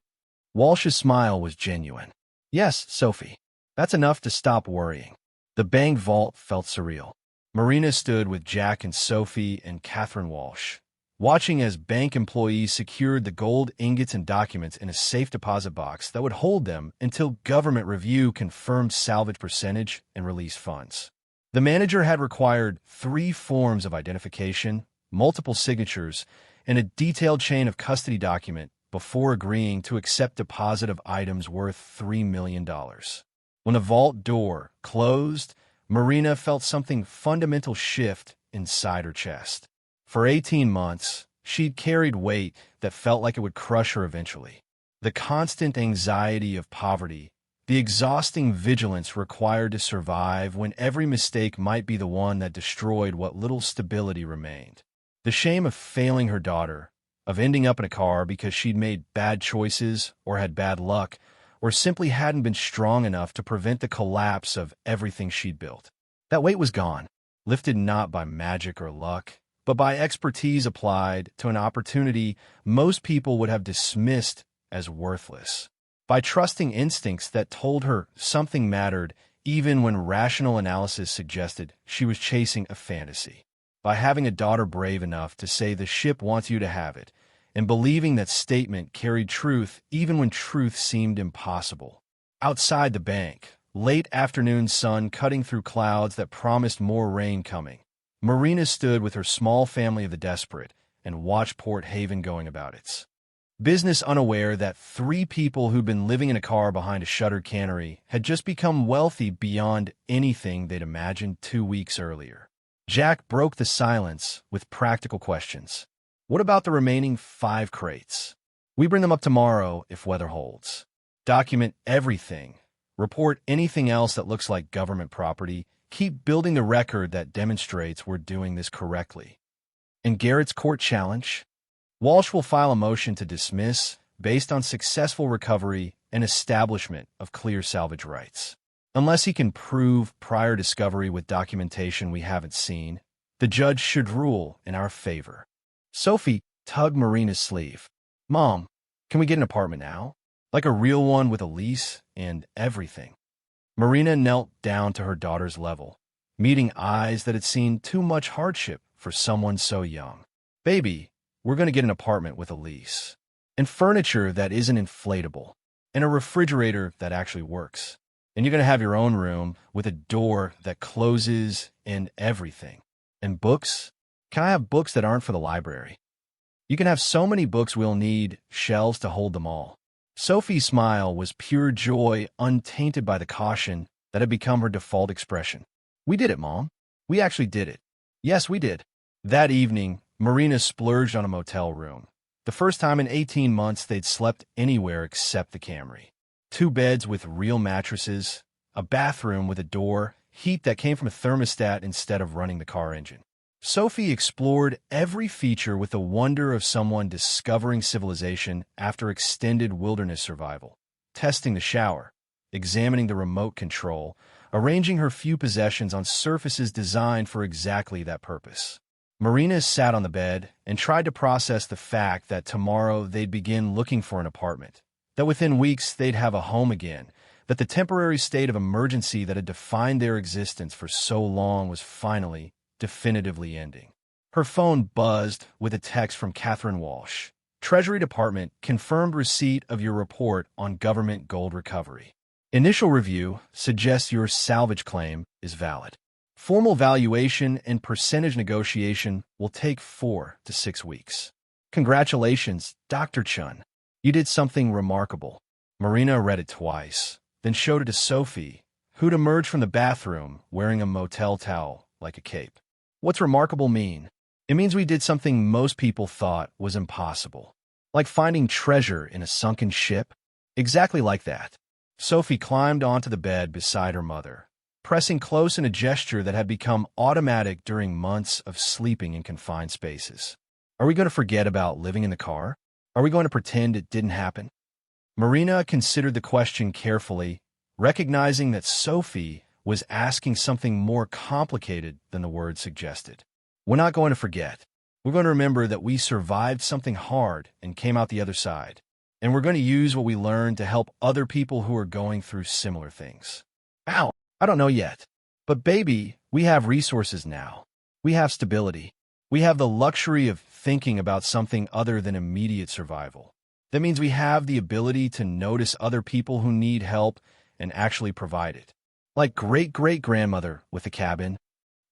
Walsh's smile was genuine. Yes, Sophie. That's enough to stop worrying. The bank vault felt surreal. Marina stood with Jack and Sophie and Catherine Walsh, watching as bank employees secured the gold ingots and documents in a safe deposit box that would hold them until government review confirmed salvage percentage and released funds. The manager had required 3 forms of identification, multiple signatures, and a detailed chain of custody document before agreeing to accept deposit of items worth $3 million. When the vault door closed, Marina felt something fundamental shift inside her chest. For 18 months, she'd carried weight that felt like it would crush her eventually. The constant anxiety of poverty, the exhausting vigilance required to survive when every mistake might be the one that destroyed what little stability remained. The shame of failing her daughter, of ending up in a car because she'd made bad choices or had bad luck, or simply hadn't been strong enough to prevent the collapse of everything she'd built. That weight was gone, lifted not by magic or luck, but by expertise applied to an opportunity most people would have dismissed as worthless. By trusting instincts that told her something mattered even when rational analysis suggested she was chasing a fantasy. By having a daughter brave enough to say the ship wants you to have it, and believing that statement carried truth even when truth seemed impossible. Outside the bank, late afternoon sun cutting through clouds that promised more rain coming, Marina stood with her small family of the desperate and watched Port Haven going about its business, unaware that 3 people who'd been living in a car behind a shuttered cannery had just become wealthy beyond anything they'd imagined 2 weeks earlier. Jack broke the silence with practical questions. What about the remaining 5 crates? We bring them up tomorrow if weather holds. Document everything. Report anything else that looks like government property. Keep building the record that demonstrates we're doing this correctly. And Garrett's court challenge? Walsh will file a motion to dismiss based on successful recovery and establishment of clear salvage rights. Unless he can prove prior discovery with documentation we haven't seen, the judge should rule in our favor. Sophie tugged Marina's sleeve. Mom, can we get an apartment now? Like a real one with a lease and everything. Marina knelt down to her daughter's level, meeting eyes that had seen too much hardship for someone so young. Baby, we're going to get an apartment with a lease, and furniture that isn't inflatable, and a refrigerator that actually works. And you're going to have your own room with a door that closes and everything. And books? Can I have books that aren't for the library? You can have so many books we'll need shelves to hold them all. Sophie's smile was pure joy, untainted by the caution that had become her default expression. We did it, Mom. We actually did it. Yes, we did. That evening, Marina splurged on a motel room. The first time in 18 months they'd slept anywhere except the Camry. 2 beds with real mattresses, a bathroom with a door, heat that came from a thermostat instead of running the car engine. Sophie explored every feature with the wonder of someone discovering civilization after extended wilderness survival, testing the shower, examining the remote control, arranging her few possessions on surfaces designed for exactly that purpose. Marina sat on the bed and tried to process the fact that tomorrow they'd begin looking for an apartment, that within weeks they'd have a home again, that the temporary state of emergency that had defined their existence for so long was finally, definitively ending. Her phone buzzed with a text from Catherine Walsh. Treasury Department confirmed receipt of your report on government gold recovery. Initial review suggests your salvage claim is valid. Formal valuation and percentage negotiation will take 4 to 6 weeks. Congratulations, Dr. Chen. You did something remarkable. Marina read it twice, then showed it to Sophie, who'd emerged from the bathroom wearing a motel towel like a cape. What's remarkable mean? It means we did something most people thought was impossible. Like finding treasure in a sunken ship? Exactly like that. Sophie climbed onto the bed beside her mother, pressing close in a gesture that had become automatic during months of sleeping in confined spaces. Are we going to forget about living in the car? Are we going to pretend it didn't happen? Marina considered the question carefully, recognizing that Sophie was asking something more complicated than the word suggested. We're not going to forget. We're going to remember that we survived something hard and came out the other side. And we're going to use what we learned to help other people who are going through similar things. Ow, I don't know yet. But baby, we have resources now. We have stability. We have the luxury of thinking about something other than immediate survival. That means we have the ability to notice other people who need help and actually provide it. Like great-great-grandmother with a cabin,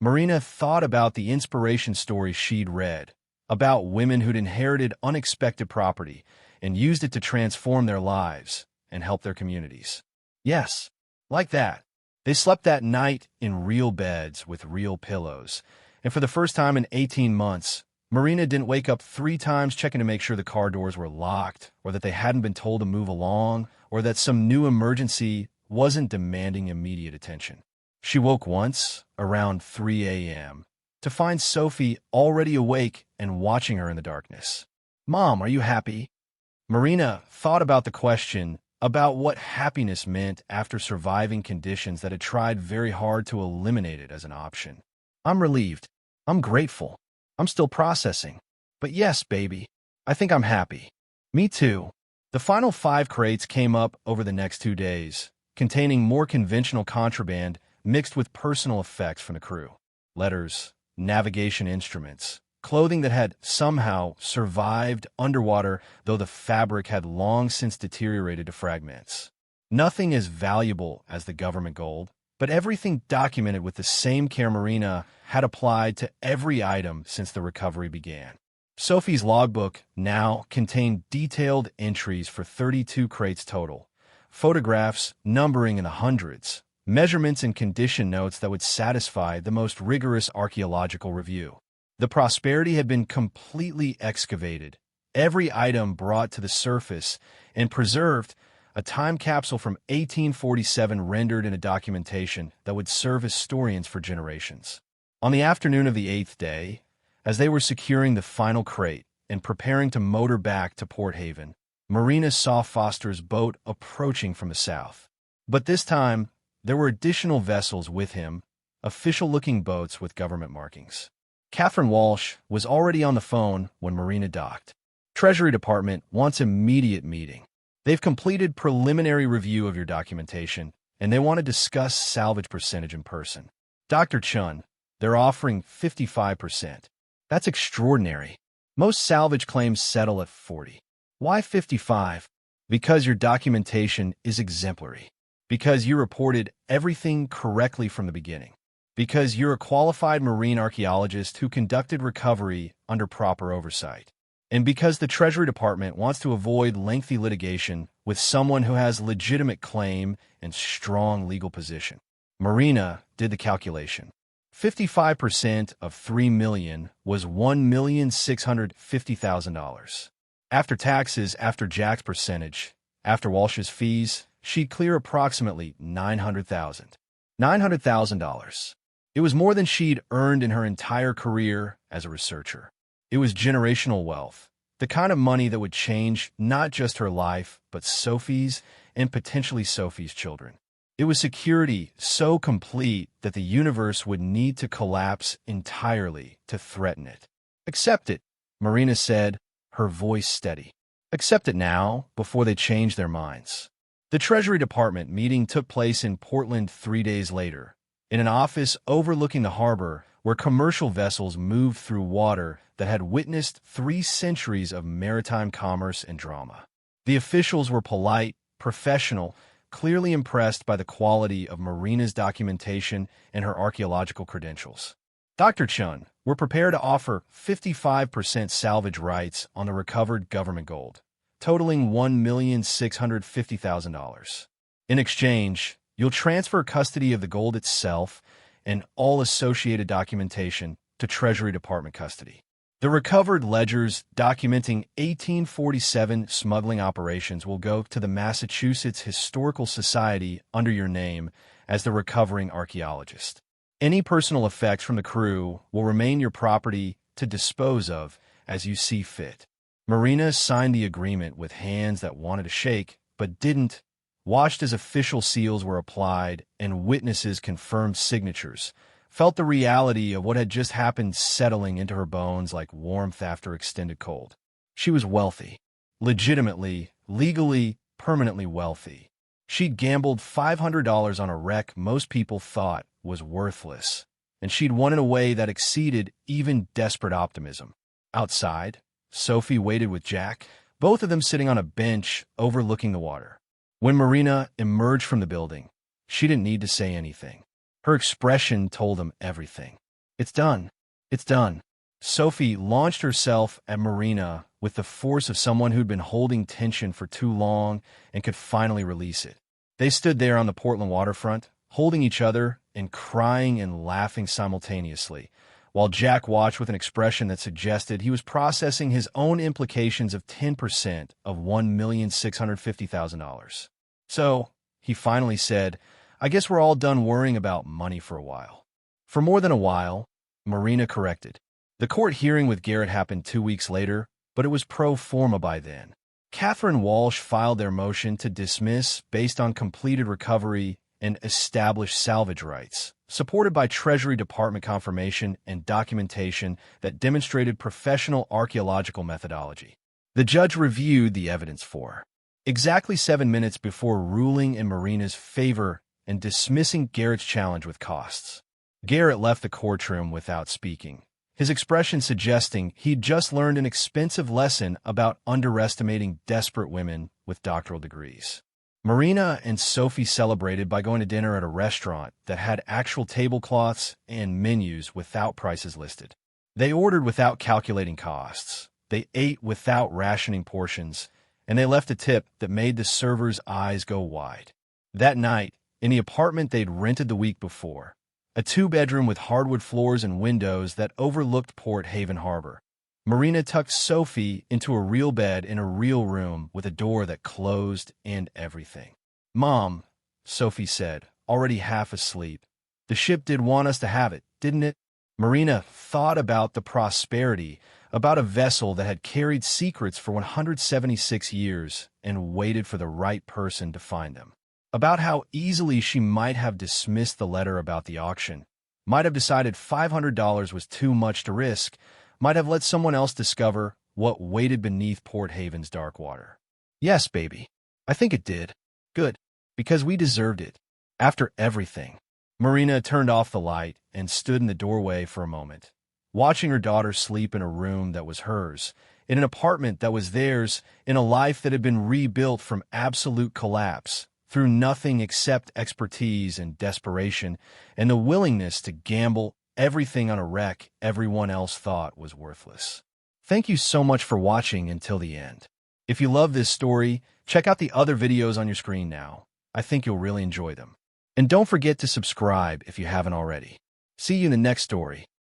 Marina thought about the inspiration stories she'd read, about women who'd inherited unexpected property and used it to transform their lives and help their communities. Yes, like that. They slept that night in real beds with real pillows, and for the first time in 18 months, Marina didn't wake up 3 times checking to make sure the car doors were locked, or that they hadn't been told to move along, or that some new emergency wasn't demanding immediate attention. She woke once, around 3 a.m., to find Sophie already awake and watching her in the darkness. Mom, are you happy? Marina thought about the question about what happiness meant after surviving conditions that had tried very hard to eliminate it as an option. I'm relieved. I'm grateful. I'm still processing. But yes, baby, I think I'm happy. Me too. The final 5 crates came up over the next 2 days, containing more conventional contraband mixed with personal effects from the crew. Letters, navigation instruments, clothing that had somehow survived underwater, though the fabric had long since deteriorated to fragments. Nothing as valuable as the government gold, but everything documented with the same care Marina had applied to every item since the recovery began. Sophie's logbook now contained detailed entries for 32 crates total, photographs numbering in the hundreds, measurements and condition notes that would satisfy the most rigorous archaeological review. The prosperity had been completely excavated, every item brought to the surface and preserved, a time capsule from 1847 rendered in a documentation that would serve historians for generations. On the afternoon of the 8th day, as they were securing the final crate and preparing to motor back to Port Haven, Marina saw Foster's boat approaching from the south. But this time, there were additional vessels with him, official-looking boats with government markings. Catherine Walsh was already on the phone when Marina docked. Treasury Department wants immediate meeting. They've completed preliminary review of your documentation, and they want to discuss salvage percentage in person. Dr. Chen, they're offering 55%. That's extraordinary. Most salvage claims settle at 40. Why 55? Because your documentation is exemplary. Because you reported everything correctly from the beginning. Because you're a qualified marine archaeologist who conducted recovery under proper oversight. And because the Treasury Department wants to avoid lengthy litigation with someone who has legitimate claim and strong legal position. Marina did the calculation. 55% of $3 million was $1,650,000. After taxes, after Jack's percentage, after Walsh's fees, she'd clear approximately $900,000. $900,000. It was more than she'd earned in her entire career as a researcher. It was generational wealth, the kind of money that would change not just her life, but Sophie's and potentially Sophie's children. It was security so complete that the universe would need to collapse entirely to threaten it. Accept it, Marina said, her voice steady. Accept it now, before they change their minds. The Treasury Department meeting took place in Portland 3 days later, in an office overlooking the harbor where commercial vessels moved through water that had witnessed 3 centuries of maritime commerce and drama. The officials were polite, professional, clearly impressed by the quality of Marina's documentation and her archaeological credentials. Dr. Chen, we're prepared to offer 55% salvage rights on the recovered government gold, totaling $1,650,000. In exchange, you'll transfer custody of the gold itself and all associated documentation to Treasury Department custody. The recovered ledgers documenting 1847 smuggling operations will go to the Massachusetts Historical Society under your name as the recovering archaeologist. Any personal effects from the crew will remain your property to dispose of as you see fit. Marina signed the agreement with hands that wanted to shake, but didn't, watched as official seals were applied and witnesses confirmed signatures, felt the reality of what had just happened settling into her bones like warmth after extended cold. She was wealthy. Legitimately, legally, permanently wealthy. She'd gambled $500 on a wreck most people thought was worthless, and she'd won in a way that exceeded even desperate optimism. Outside, Sophie waited with Jack, both of them sitting on a bench overlooking the water. When Marina emerged from the building, she didn't need to say anything. Her expression told them everything. It's done. It's done. Sophie launched herself at Marina with the force of someone who'd been holding tension for too long and could finally release it. They stood there on the Portland waterfront, holding each other and crying and laughing simultaneously, while Jack watched with an expression that suggested he was processing his own implications of 10% of $1,650,000. So, he finally said, I guess we're all done worrying about money for a while. For more than a while, Marina corrected. The court hearing with Garrett happened 2 weeks later, but it was pro forma by then. Catherine Walsh filed their motion to dismiss based on completed recovery and established salvage rights, supported by Treasury Department confirmation and documentation that demonstrated professional archaeological methodology. The judge reviewed the evidence for exactly 7 minutes before ruling in Marina's favor and dismissing Garrett's challenge with costs. Garrett left the courtroom without speaking, his expression suggesting he'd just learned an expensive lesson about underestimating desperate women with doctoral degrees. Marina and Sophie celebrated by going to dinner at a restaurant that had actual tablecloths and menus without prices listed. They ordered without calculating costs, they ate without rationing portions, and they left a tip that made the server's eyes go wide. That night, in the apartment they'd rented the week before, a 2-bedroom with hardwood floors and windows that overlooked Port Haven Harbor, Marina tucked Sophie into a real bed in a real room with a door that closed and everything. "Mom," Sophie said, already half asleep, "the ship did want us to have it, didn't it?" Marina thought about the prosperity, about a vessel that had carried secrets for 176 years and waited for the right person to find them. About how easily she might have dismissed the letter about the auction, might have decided $500 was too much to risk, might have let someone else discover what waited beneath Port Haven's dark water. "Yes, baby. I think it did. Good. Because we deserved it. After everything." Marina turned off the light and stood in the doorway for a moment, watching her daughter sleep in a room that was hers, in an apartment that was theirs, in a life that had been rebuilt from absolute collapse, through nothing except expertise and desperation, and the willingness to gamble everything on a wreck everyone else thought was worthless. Thank you so much for watching until the end. If you love this story, check out the other videos on your screen now. I think you'll really enjoy them. And don't forget to subscribe if you haven't already. See you in the next story.